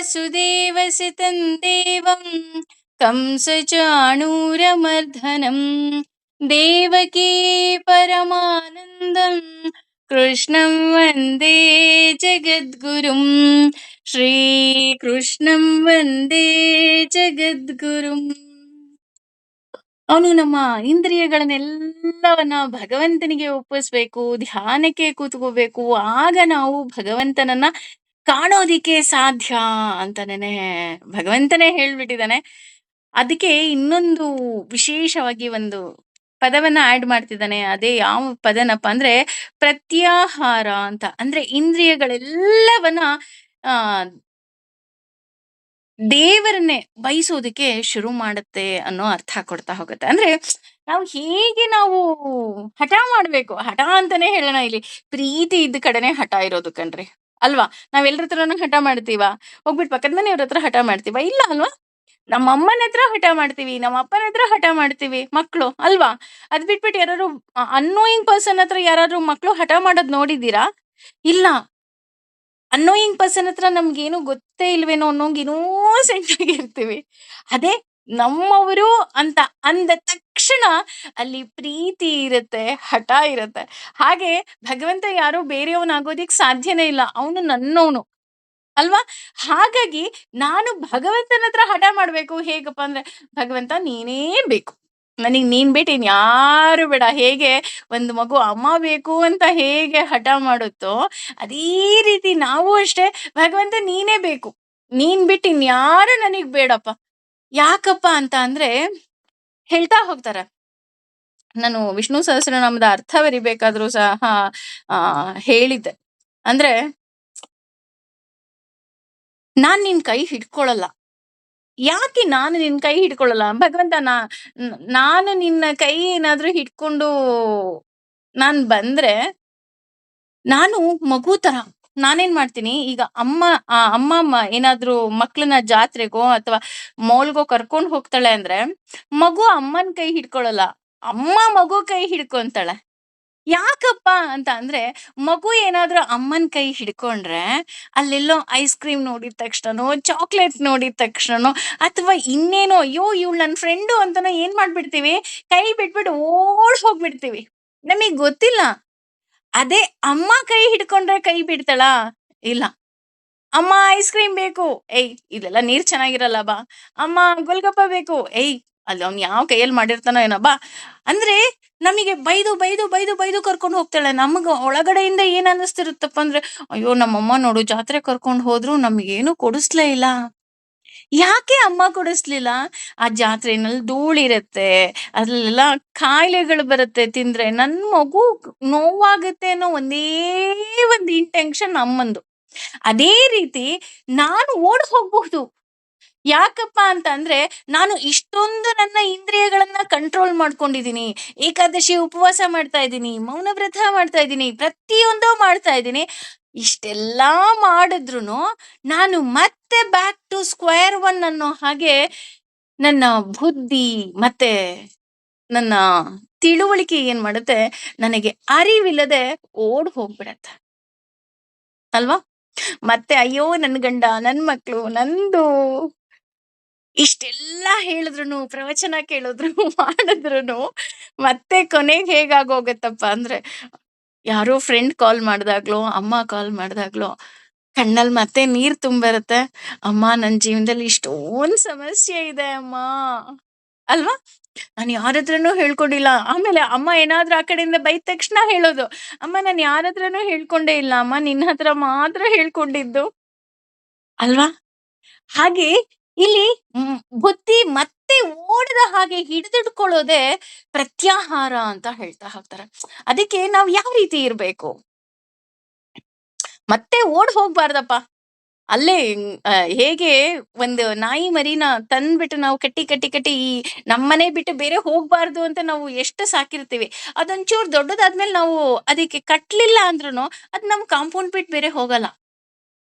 ವಾಸುದೇವಸುತಂ ದೇವಂ ಕಂಸಚಾಣೂರಮರ್ದನಂ ದೇವಕೀ ಪರಮಾನಂದಂ ಕೃಷ್ಣಂ ವಂದೇ ಜಗದ್ಗುರುಂ ಶ್ರೀಕೃಷ್ಣಂ ವಂದೇ ಜಗದ್ಗುರುಂ. ಅವನು ನಮ್ಮ ಇಂದ್ರಿಯಗಳನ್ನೆಲ್ಲವನ್ನ ಭಗವಂತನಿಗೆ ಒಪ್ಪಿಸ್ಬೇಕು, ಧ್ಯಾನಕ್ಕೆ ಕೂತ್ಕೋಬೇಕು. ಆಗ ನಾವು ಭಗವಂತನನ್ನ ಕಾಣೋದಿಕ್ಕೆ ಸಾಧ್ಯ ಅಂತಾನೆ ಭಗವಂತನೇ ಹೇಳ್ಬಿಟ್ಟಿದ್ದಾನೆ. ಅದಕ್ಕೆ ಇನ್ನೊಂದು ವಿಶೇಷವಾಗಿ ಒಂದು ಪದವನ್ನ ಆಡ್ ಮಾಡ್ತಿದ್ದಾನೆ. ಅದೇ ಯಾವ ಪದನಪ್ಪ ಅಂದ್ರೆ ಪ್ರತ್ಯಾಹಾರ ಅಂತ. ಅಂದ್ರೆ ಇಂದ್ರಿಯಗಳೆಲ್ಲವನ್ನ ಆ ದೇವರನ್ನೇ ಬಯಸೋದಕ್ಕೆ ಶುರು ಮಾಡುತ್ತೆ ಅನ್ನೋ ಅರ್ಥ ಕೊಡ್ತಾ ಹೋಗುತ್ತೆ. ಅಂದ್ರೆ ನಾವು ಹಠ ಮಾಡ್ಬೇಕು. ಹಠ ಅಂತಾನೆ ಹೇಳೋಣ, ಇಲ್ಲಿ ಪ್ರೀತಿ ಇದ್ದ ಕಡೆನೆ ಹಠ ಇರೋದು ಕಣ್ರಿ, ಅಲ್ವಾ? ನಾವೆಲ್ಲರ ಹತ್ರನೂ ಹಠ ಮಾಡ್ತೀವ? ಹೋಗ್ಬಿಟ್ಟು ಪಕ್ಕದ ಮನೆಯವ್ರ ಹತ್ರ ಹಠ ಮಾಡ್ತೀವ? ಇಲ್ಲ ಅಲ್ವಾ? ನಮ್ಮ ಅಮ್ಮನ ಹತ್ರ ಹಠ ಮಾಡ್ತೀವಿ, ನಮ್ಮ ಅಪ್ಪನ ಹತ್ರ ಹಠ ಮಾಡ್ತೀವಿ, ಮಕ್ಳು ಅಲ್ವಾ? ಅದ್ ಬಿಟ್ಬಿಟ್ಟು ಯಾರು ಅನ್ನೋಯಿಂಗ್ ಪರ್ಸನ್ ಹತ್ರ ಯಾರು ಮಕ್ಳು ಹಠ ಮಾಡೋದ್ ನೋಡಿದ್ದೀರಾ? ಇಲ್ಲ. ಅನ್ನೋಯಿಂಗ್ ಪರ್ಸನ್ ಹತ್ರ ನಮ್ಗೇನು ಗೊತ್ತೇ ಇಲ್ವೇನೋ ಅನ್ನೋಂಗ್ ಇನ್ನೋಸೆಂಟ್ ಆಗಿರ್ತೀವಿ. ಅದೇ ನಮ್ಮವರು ಅಂತ ಅಂದ ತಕ್ಷಣ ಅಲ್ಲಿ ಪ್ರೀತಿ ಇರುತ್ತೆ, ಹಠ ಇರುತ್ತೆ. ಹಾಗೆ ಭಗವಂತ ಯಾರು ಬೇರೆಯವನಾಗೋದಿಕ್ ಸಾಧ್ಯನೇ ಇಲ್ಲ, ಅವನು ನನ್ನವನು ಅಲ್ವಾ? ಹಾಗಾಗಿ ನಾನು ಭಗವಂತನ ಹತ್ರ ಹಠ ಮಾಡ್ಬೇಕು. ಹೇಗಪ್ಪ ಅಂದ್ರೆ, ಭಗವಂತ ನೀನೇ ಬೇಕು, ನನಗ್ ನೀನ್ ಬಿಟ್ಟು ಇನ್ಯಾರು ಬೇಡ. ಹೇಗೆ ಒಂದು ಮಗು ಅಮ್ಮ ಬೇಕು ಅಂತ ಹೇಗೆ ಹಠ ಮಾಡುತ್ತೋ, ಅದೇ ರೀತಿ ನಾವು ಅಷ್ಟೇ, ಭಗವಂತ ನೀನೇ ಬೇಕು, ನೀನ್ ಬಿಟ್ಟು ಇನ್ಯಾರು ನನಗ್ ಬೇಡಪ್ಪ. ಯಾಕಪ್ಪ ಅಂತ ಅಂದ್ರೆ ಹೇಳ್ತಾ ಹೋಗ್ತಾರೆ. ನಾನು ವಿಷ್ಣು ಸಹಸ್ರನಾಮದ ಅರ್ಥ ಬರಿಬೇಕಾದ್ರೂ ಸಹ ಹೇಳಿದ್ದೆ. ಅಂದ್ರೆ, ನಾನ್ ನಿನ್ ಕೈ ಹಿಡ್ಕೊಳಲ್ಲ. ಯಾಕೆ ನಾನು ನಿನ್ ಕೈ ಹಿಡ್ಕೊಳಲ್ಲ? ಭಗವಂತ, ನಾನು ನಿನ್ನ ಕೈ ಏನಾದ್ರೂ ಹಿಡ್ಕೊಂಡು ನಾನ್ ಬಂದ್ರೆ, ನಾನು ಮಗು ತರ ನಾನೇನ್ ಮಾಡ್ತೀನಿ, ಈಗ ಅಮ್ಮ ಏನಾದ್ರೂ ಮಕ್ಳನ್ನ ಜಾತ್ರೆಗೋ ಅಥವಾ ಮಾಲ್ಗೋ ಕರ್ಕೊಂಡ್ ಹೋಗ್ತಾಳೆ ಅಂದ್ರೆ, ಮಗು ಅಮ್ಮನ್ ಕೈ ಹಿಡ್ಕೊಳಲ್ಲ, ಅಮ್ಮ ಮಗು ಕೈ ಹಿಡ್ಕೊಂತಾಳೆ. ಯಾಕಪ್ಪ ಅಂತ ಅಂದ್ರೆ, ಮಗು ಏನಾದ್ರೂ ಅಮ್ಮನ್ ಕೈ ಹಿಡ್ಕೊಂಡ್ರೆ ಅಲ್ಲೆಲ್ಲೋ ಐಸ್ ಕ್ರೀಮ್ ನೋಡಿದ ತಕ್ಷಣನೋ, ಚಾಕ್ಲೇಟ್ ನೋಡಿದ ತಕ್ಷಣನೋ, ಅಥವಾ ಇನ್ನೇನೋ, ಅಯ್ಯೋ ಇವಳು ನನ್ ಫ್ರೆಂಡು ಅಂತನೋ ಏನ್ ಮಾಡ್ಬಿಡ್ತೀವಿ, ಕೈ ಬಿಟ್ಬಿಟ್ಟು ಓಡ್ ಹೋಗ್ಬಿಡ್ತೀವಿ. ನಮಗ್ ಗೊತ್ತಿಲ್ಲ. ಅದೇ ಅಮ್ಮ ಕೈ ಹಿಡ್ಕೊಂಡ್ರೆ ಕೈ ಬಿಡ್ತಾಳಾ? ಇಲ್ಲ. ಅಮ್ಮ ಐಸ್ ಕ್ರೀಮ್ ಬೇಕು, ಏಯ್ ಇದೆಲ್ಲ ನೀರ್ ಚೆನ್ನಾಗಿರಲ್ಲ ಬಾ. ಅಮ್ಮ ಗೋಲ್ಗಪ್ಪ ಬೇಕು, ಏಯ್ ಅಲ್ಲಿ ಅವ್ನ್ ಯಾವ ಕೈಯಲ್ಲಿ ಮಾಡಿರ್ತಾನೋ ಏನೋ ಬಾ. ಅಂದ್ರೆ ನಮಗೆ ಬೈದು ಬೈದು ಬೈದು ಬೈದು ಕರ್ಕೊಂಡು ಹೋಗ್ತಾಳೆ. ನಮಗ ಒಳಗಡೆಯಿಂದ ಏನ್ ಅನ್ನಿಸ್ತಿರುತ್ತಪ್ಪ ಅಂದ್ರೆ, ಅಯ್ಯೋ ನಮ್ಮಮ್ಮ ನೋಡು ಜಾತ್ರೆ ಕರ್ಕೊಂಡು ಹೋದ್ರು ನಮಗೇನು ಕೊಡಿಸ್ಲೇ ಇಲ್ಲ. ಯಾಕೆ ಅಮ್ಮ ಕೊಡಿಸ್ಲಿಲ್ಲ? ಆ ಜಾತ್ರೆನಲ್ಲಿ ಧೂಳಿರತ್ತೆ, ಅಲ್ಲೆಲ್ಲ ಕಾಯಿಲೆಗಳು ಬರುತ್ತೆ ತಿಂದ್ರೆ, ನನ್ ಮಗು ನೋವಾಗುತ್ತೆ ಅನ್ನೋ ಒಂದೇ ಒಂದು ಇಂಟೆನ್ಷನ್ ಅಮ್ಮಂದು. ಅದೇ ರೀತಿ ನಾನು ಓಡ್ ಹೋಗ್ಬಹುದು. ಯಾಕಪ್ಪ ಅಂತ ಅಂದ್ರೆ, ನಾನು ಇಷ್ಟೊಂದು ನನ್ನ ಇಂದ್ರಿಯಗಳನ್ನ ಕಂಟ್ರೋಲ್ ಮಾಡ್ಕೊಂಡಿದೀನಿ. ಏಕಾದಶಿ ಉಪವಾಸ ಮಾಡ್ತಾ ಇದ್ದೀನಿ, ಮೌನ ವ್ರತ ಮಾಡ್ತಾ ಇದ್ದೀನಿ, ಪ್ರತಿಯೊಂದು ಮಾಡ್ತಾ ಇದ್ದೀನಿ. ಇಷ್ಟೆಲ್ಲಾ ಮಾಡಿದ್ರುನು ನಾನು ಮತ್ತೆ ಬ್ಯಾಕ್ ಟು ಸ್ಕ್ವೇರ್ ಒನ್ ಅನ್ನೋ ಹಾಗೆ ನನ್ನ ಬುದ್ಧಿ ಮತ್ತೆ ನನ್ನ ತಿಳುವಳಿಕೆ ಏನ್ ಮಾಡುತ್ತೆ, ನನಗೆ ಅರಿವಿಲ್ಲದೆ ಓಡ್ ಹೋಗ್ಬಿಡತ್ತೆ ಅಲ್ವಾ? ಮತ್ತೆ ಅಯ್ಯೋ ನನ್ ಗಂಡ, ನನ್ ಮಕ್ಳು, ನಂದು ಇಷ್ಟೆಲ್ಲಾ ಹೇಳಿದ್ರು, ಪ್ರವಚನ ಕೇಳಿದ್ರು, ಮಾಡಿದ್ರು, ಮತ್ತೆ ಕೊನೆಗೆ ಹೇಗಾಗೋಗತ್ತಪ್ಪ ಅಂದ್ರೆ, ಯಾರೋ ಫ್ರೆಂಡ್ ಕಾಲ್ ಮಾಡ್ದಾಗ್ಲೋ, ಅಮ್ಮ ಕಾಲ್ ಮಾಡ್ದಾಗ್ಲೋ ಕಣ್ಣಲ್ಲಿ ಮತ್ತೆ ನೀರ್ ತುಂಬಿರುತ್ತೆ. ಅಮ್ಮ ನನ್ ಜೀವನದಲ್ಲಿ ಇಷ್ಟೊಂದ್ ಸಮಸ್ಯೆ ಇದೆ ಅಮ್ಮ ಅಲ್ವಾ? ನಾನು ಯಾರತ್ರನೂ ಹೇಳ್ಕೊಂಡಿಲ್ಲ. ಆಮೇಲೆ ಅಮ್ಮ ಏನಾದ್ರೂ ಆ ಕಡೆಯಿಂದ ಬೈದ ತಕ್ಷಣ ಹೇಳೋದು, ಅಮ್ಮ ನಾನು ಯಾರತ್ರನೂ ಹೇಳ್ಕೊಂಡೇ ಇಲ್ಲ ಅಮ್ಮ, ನಿನ್ನ ಹತ್ರ ಮಾತ್ರ ಹೇಳ್ಕೊಂಡಿದ್ದು ಅಲ್ವಾ? ಹಾಗೆ ಇಲ್ಲಿ ಬುದ್ಧಿ ಮತ್ತೆ ಓಡದ ಹಾಗೆ ಹಿಡಿದಿಡ್ಕೊಳ್ಳೋದೇ ಪ್ರತ್ಯಾಹಾರ ಅಂತ ಹೇಳ್ತಾ ಹೋಗ್ತಾರೆ. ಅದಕ್ಕೆ ನಾವ್ ಯಾವ ರೀತಿ ಇರ್ಬೇಕು? ಮತ್ತೆ ಓಡ್ ಹೋಗ್ಬಾರ್ದಪ್ಪ. ಅಲ್ಲೇ ಹೇಗೆ ಒಂದು ನಾಯಿ ಮರಿನ ತಂದ್ಬಿಟ್ಟು ನಾವು ಕಟ್ಟಿ ಕಟ್ಟಿ ಕಟ್ಟಿ ಈ ನಮ್ಮನೆ ಬಿಟ್ಟು ಬೇರೆ ಹೋಗ್ಬಾರ್ದು ಅಂತ ನಾವು ಎಷ್ಟು ಸಾಕಿರ್ತೀವಿ, ಅದೊಂಚೂರು ದೊಡ್ಡದಾದ್ಮೇಲೆ ನಾವು ಅದಕ್ಕೆ ಕಟ್ಲಿಲ್ಲ ಅಂದ್ರೂ ಅದ್ ನಮ್ ಕಾಂಪೌಂಡ್ ಬಿಟ್ಟು ಬೇರೆ ಹೋಗಲ್ಲ.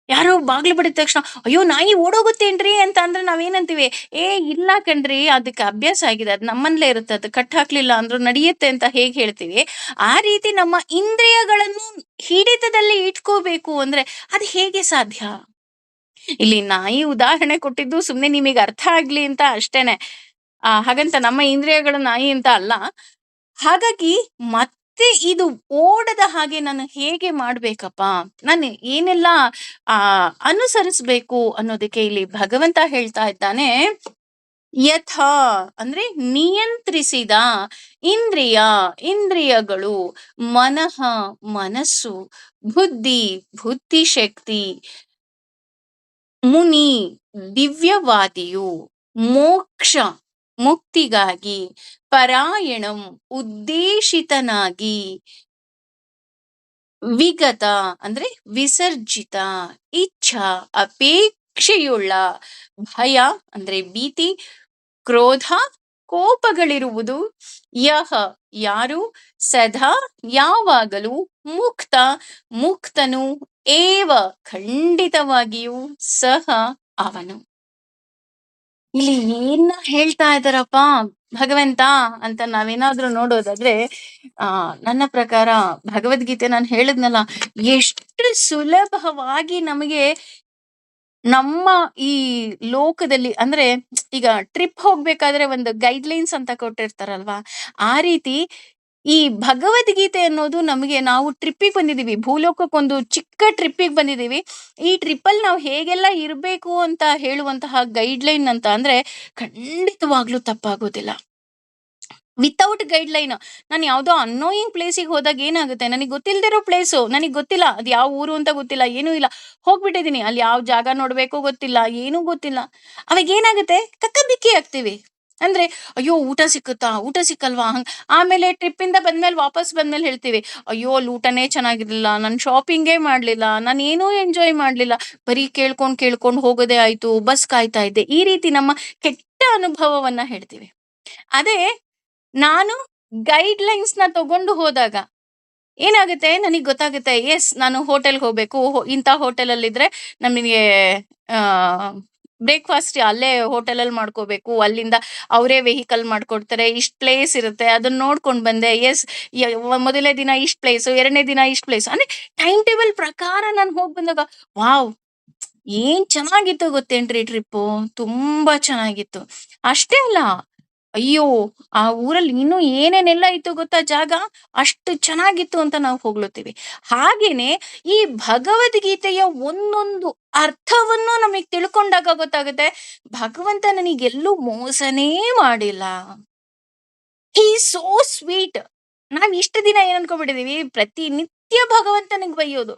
ಯಾರೋ ಬಾಗ್ಲು ಬಡಿದ ತಕ್ಷಣ ಅಯ್ಯೋ ನಾಯಿ ಓಡೋಗುತ್ತೇನ್ರಿ ಅಂತ ಅಂದ್ರೆ ನಾವೇನಂತೀವಿ, ಏ ಇಲ್ಲ ಕಣ್ರಿ ಅದಕ್ಕೆ ಅಭ್ಯಾಸ ಆಗಿದೆ, ಅದ್ ನಮ್ಮನ್ಲೇ ಇರುತ್ತೆ, ಅದು ಕಟ್ ಹಾಕ್ಲಿಲ್ಲ ಅಂದ್ರೂ ನಡೆಯುತ್ತೆ ಅಂತ ಹೇಗ್ ಹೇಳ್ತೀವಿ, ಆ ರೀತಿ ನಮ್ಮ ಇಂದ್ರಿಯಗಳನ್ನು ಹಿಡಿತದಲ್ಲಿ ಇಟ್ಕೋಬೇಕು ಅಂದ್ರೆ ಅದು ಹೇಗೆ ಸಾಧ್ಯ? ಇಲ್ಲಿ ನಾಯಿ ಉದಾಹರಣೆ ಕೊಟ್ಟಿದ್ದು ಸುಮ್ನೆ ನಿಮಗೆ ಅರ್ಥ ಆಗ್ಲಿ ಅಂತ ಅಷ್ಟೇನೆ. ಹಾಗಂತ ನಮ್ಮ ಇಂದ್ರಿಯಗಳು ನಾಯಿ ಅಂತ ಅಲ್ಲ. ಹಾಗಾಗಿ ಮತ್ತೆ ಇದು ಓಡದ ಹಾಗೆ ನಾನು ಹೇಗೆ ಮಾಡ್ಬೇಕಪ್ಪ? ನಾನು ಏನೆಲ್ಲ ಅನುಸರಿಸ್ಬೇಕು ಅನ್ನೋದಕ್ಕೆ ಇಲ್ಲಿ ಭಗವಂತ ಹೇಳ್ತಾ ಇದ್ದಾನೆ. ಯಥಾ ಅಂದ್ರೆ ನಿಯಂತ್ರಿಸಿದ ಇಂದ್ರಿಯ, ಇಂದ್ರಿಯಗಳು, ಮನಃ ಮನಸ್ಸು, ಬುದ್ಧಿ ಬುದ್ಧಿಶಕ್ತಿ, ಮುನಿ ದಿವ್ಯವಾದಿಯು, ಮೋಕ್ಷ ಮುಕ್ತಿಗಾಗಿ, ಪರಾಯಣಂ ಉದ್ದೇಶಿತನಾಗಿ, ವಿಗತ ಅಂದ್ರೆ ವಿಸರ್ಜಿತ, ಇಚ್ಛಾ ಅಪೇಕ್ಷೆಯುಳ್ಳ, ಭಯ ಅಂದ್ರೆ ಭೀತಿ, ಕ್ರೋಧ ಕೋಪಗಳಿರುವುದು, ಯಹ ಯಾರು, ಸದಾ ಯಾವಾಗಲೂ, ಮುಕ್ತ ಮುಕ್ತನು, ಏವ ಖಂಡಿತವಾಗಿಯೂ, ಸಹ ಅವನು. ಇಲ್ಲಿ ಏನ ಹೇಳ್ತಾ ಇದ್ದಾರಪ್ಪ ಭಗವಂತ ಅಂತ ನಾವೇನಾದ್ರೂ ನೋಡೋದಾದ್ರೆ, ನನ್ನ ಪ್ರಕಾರ ಭಗವದ್ಗೀತೆ ನಾನು ಹೇಳಿದ್ನಲ್ಲ, ಎಷ್ಟು ಸುಲಭವಾಗಿ ನಮಗೆ ನಮ್ಮ ಈ ಲೋಕದಲ್ಲಿ ಅಂದ್ರೆ ಈಗ ಟ್ರಿಪ್ ಹೋಗ್ಬೇಕಾದ್ರೆ ಒಂದು ಗೈಡ್ಲೈನ್ಸ್ ಅಂತ ಕೊಟ್ಟಿರ್ತಾರಲ್ವಾ, ಆ ರೀತಿ ಈ ಭಗವದ್ಗೀತೆ ಅನ್ನೋದು ನಮಗೆ, ನಾವು ಟ್ರಿಪ್ಪಿಗೆ ಬಂದಿದೀವಿ, ಭೂಲೋಕಕ್ಕೊಂದು ಚಿಕ್ಕ ಟ್ರಿಪ್ಪಿಗೆ ಬಂದಿದೀವಿ, ಈ ಟ್ರಿಪ್ಪಲ್ಲಿ ನಾವು ಹೇಗೆಲ್ಲ ಇರಬೇಕು ಅಂತ ಹೇಳುವಂತಹ ಗೈಡ್ಲೈನ್ ಅಂತ ಅಂದ್ರೆ ಖಂಡಿತವಾಗ್ಲೂ ತಪ್ಪಾಗೋದಿಲ್ಲ. ವಿತೌಟ್ ಗೈಡ್ಲೈನ್ ನಾನು ಯಾವುದೋ ಅನ್ನೋಯಿಂಗ್ ಪ್ಲೇಸಿಗೆ ಹೋದಾಗ ಏನಾಗುತ್ತೆ, ನನಗೆ ಗೊತ್ತಿಲ್ದಿರೋ ಪ್ಲೇಸು, ನನಗೆ ಗೊತ್ತಿಲ್ಲ ಅದು ಯಾವ ಊರು ಅಂತ ಗೊತ್ತಿಲ್ಲ, ಏನೂ ಇಲ್ಲ, ಹೋಗ್ಬಿಟ್ಟಿದೀನಿ, ಅಲ್ಲಿ ಯಾವ ಜಾಗ ನೋಡ್ಬೇಕು ಗೊತ್ತಿಲ್ಲ, ಏನೂ ಗೊತ್ತಿಲ್ಲ. ಅವಾಗ ಏನಾಗುತ್ತೆ, ಕಕ್ಕಬಿಕ್ಕಿ ಆಗ್ತೀವಿ. ಅಂದ್ರೆ ಅಯ್ಯೋ ಊಟ ಸಿಕ್ಕುತ್ತಾ, ಊಟ ಸಿಕ್ಕಲ್ವಾ, ಆಮೇಲೆ ಟ್ರಿಪ್ಪಿಂದ ಬಂದ್ಮೇಲೆ ವಾಪಸ್ ಬಂದ್ಮೇಲೆ ಹೇಳ್ತೀವಿ, ಅಯ್ಯೋ ಅಲ್ಲಿ ಊಟನೇ ಚೆನ್ನಾಗಿರ್ಲಿಲ್ಲ, ನಾನು ಶಾಪಿಂಗೇ ಮಾಡ್ಲಿಲ್ಲ, ನಾನು ಏನೂ ಎಂಜಾಯ್ ಮಾಡ್ಲಿಲ್ಲ, ಬರೀ ಕೇಳ್ಕೊಂಡು ಕೇಳ್ಕೊಂಡು ಹೋಗೋದೇ ಆಯ್ತು, ಬಸ್ ಕಾಯ್ತಾ ಇದ್ದೆ, ಈ ರೀತಿ ನಮ್ಮ ಕೆಟ್ಟ ಅನುಭವವನ್ನ ಹೇಳ್ತೀವಿ. ಅದೇ ನಾನು ಗೈಡ್ಲೈನ್ಸ್ ನ ತಗೊಂಡು ಹೋದಾಗ ಏನಾಗುತ್ತೆ, ನನಗೆ ಗೊತ್ತಾಗುತ್ತೆ, ಎಸ್ ನಾನು ಹೋಟೆಲ್ಗೆ ಹೋಗ್ಬೇಕು, ಇಂಥ ಹೋಟೆಲ್ ಅಲ್ಲಿ ಇದ್ರೆ ನಮಗೆ ಬ್ರೇಕ್ಫಾಸ್ಟ್ ಅಲ್ಲೇ ಹೋಟೆಲಲ್ಲಿ ಮಾಡ್ಕೋಬೇಕು, ಅಲ್ಲಿಂದ ಅವರೇ ವೆಹಿಕಲ್ ಮಾಡ್ಕೊಡ್ತಾರೆ, ಇಷ್ಟು ಪ್ಲೇಸ್ ಇರುತ್ತೆ, ಅದನ್ನ ನೋಡ್ಕೊಂಡು ಬಂದೆ, ಎಸ್ ಮೊದಲನೇ ದಿನ ಇಷ್ಟು ಪ್ಲೇಸು, ಎರಡನೇ ದಿನ ಇಷ್ಟು ಪ್ಲೇಸ್ ಅಂದ್ರೆ ಟೈಮ್ ಟೇಬಲ್ ಪ್ರಕಾರ ನಾನು ಹೋಗಿ ಬಂದಾಗ, ವಾವ್ ಏನ್ ಚೆನ್ನಾಗಿತ್ತು ಗೊತ್ತೇನ್ರಿ ಟ್ರಿಪ್ಪು, ತುಂಬಾ ಚೆನ್ನಾಗಿತ್ತು. ಅಷ್ಟೇ ಅಲ್ಲ, ಅಯ್ಯೋ ಆ ಊರಲ್ಲಿ ಇನ್ನೂ ಏನೇನೆಲ್ಲ ಇತ್ತು ಗೊತ್ತಾ ಜಾಗ, ಅಷ್ಟು ಚೆನ್ನಾಗಿತ್ತು ಅಂತ ನಾವು ಹೊಗಳುತ್ತೀವಿ. ಹಾಗೇನೆ ಈ ಭಗವದ್ಗೀತೆಯ ಒಂದೊಂದು ಅರ್ಥವನ್ನು ನಮಗೆ ತಿಳ್ಕೊಂಡಾಗ ಗೊತ್ತಾಗುತ್ತೆ, ಭಗವಂತ ನನಗೆಲ್ಲೂ ಮೋಸನೇ ಮಾಡಿಲ್ಲ. ಹಿ ಸೋ ಸ್ವೀಟ್. ನಾವ್ ಇಷ್ಟು ದಿನ ಏನ್ ಅನ್ಕೊಂಡ್ಬಿಟ್ಟಿದೀವಿ, ಪ್ರತಿನಿತ್ಯ ಭಗವಂತನಿಗೆ ಬೈಯೋದು.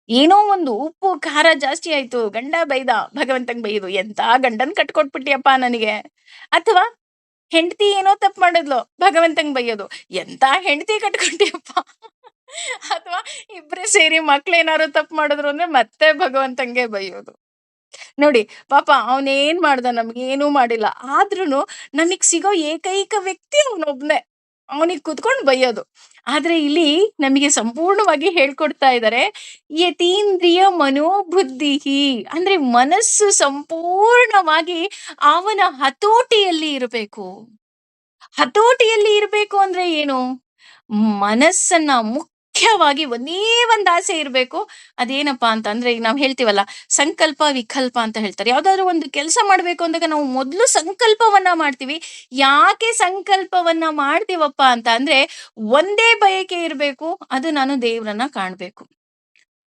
ಏನೋ ಒಂದು ಉಪ್ಪು ಖಾರ ಜಾಸ್ತಿ ಆಯ್ತು, ಗಂಡ ಬೈದ, ಭಗವಂತಂಗ್ ಬೈಯೋದು, ಎಂತ ಗಂಡನ್ ಕಟ್ಕೊಟ್ಬಿಟ್ಟಿಯಪ್ಪ ನನಗೆ. ಅಥವಾ ಹೆಂಡತಿ ಏನೋ ತಪ್ಪು ಮಾಡಿದ್ಲು, ಭಗವಂತಂಗ್ ಬೈಯೋದು, ಎಂತ ಹೆಂಡತಿ ಕಟ್ಕೊಂಡಿಯಪ್ಪ. ಅಥವಾ ಇಬ್ರೇ ಸೇರಿ ಮಕ್ಳೇನಾರು ತಪ್ಪು ಮಾಡಿದ್ರು ಅಂದ್ರೆ ಮತ್ತೆ ಭಗವಂತಂಗೆ ಬೈಯೋದು. ನೋಡಿ ಪಾಪ ಅವನೇನ್ ಮಾಡ್ದ, ನಮ್ಗೆ ಏನೂ ಮಾಡಿಲ್ಲ, ಆದ್ರೂನು ನಮಗ್ ಸಿಗೋ ಏಕೈಕ ವ್ಯಕ್ತಿ ಅವನೊಬ್ನೇ, ಅವನಿಗೆ ಕುತ್ಕೊಂಡು ಬೈಯೋದು. ಆದ್ರೆ ಇಲ್ಲಿ ನಮಗೆ ಸಂಪೂರ್ಣವಾಗಿ ಹೇಳ್ಕೊಡ್ತಾ ಇದ್ದಾರೆ, ಯತೀಂದ್ರಿಯ ಮನೋಬುದ್ಧಿ ಅಂದ್ರೆ ಮನಸ್ಸು ಸಂಪೂರ್ಣವಾಗಿ ಅವನ ಹತೋಟಿಯಲ್ಲಿ ಇರಬೇಕು. ಹತೋಟಿಯಲ್ಲಿ ಇರಬೇಕು ಅಂದ್ರೆ ಏನು, ಮನಸ್ಸನ್ನ ಮುಖ್ಯವಾಗಿ ಒಂದೇ ಒಂದ್ ಆಸೆ ಇರಬೇಕು. ಅದೇನಪ್ಪಾ ಅಂತ ಅಂದ್ರೆ, ಈಗ ನಾವ್ ಹೇಳ್ತೀವಲ್ಲ ಸಂಕಲ್ಪ ವಿಕಲ್ಪ ಅಂತ ಹೇಳ್ತಾರೆ. ಯಾವ್ದಾದ್ರು ಒಂದು ಕೆಲಸ ಮಾಡ್ಬೇಕು ಅಂದಾಗ ನಾವು ಮೊದ್ಲು ಸಂಕಲ್ಪವನ್ನ ಮಾಡ್ತೀವಿ. ಯಾಕೆ ಸಂಕಲ್ಪವನ್ನ ಮಾಡ್ತೀವಪ್ಪ ಅಂತ ಅಂದ್ರೆ, ಒಂದೇ ಬಯಕೆ ಇರ್ಬೇಕು, ಅದು ನಾನು ದೇವ್ರನ್ನ ಕಾಣ್ಬೇಕು,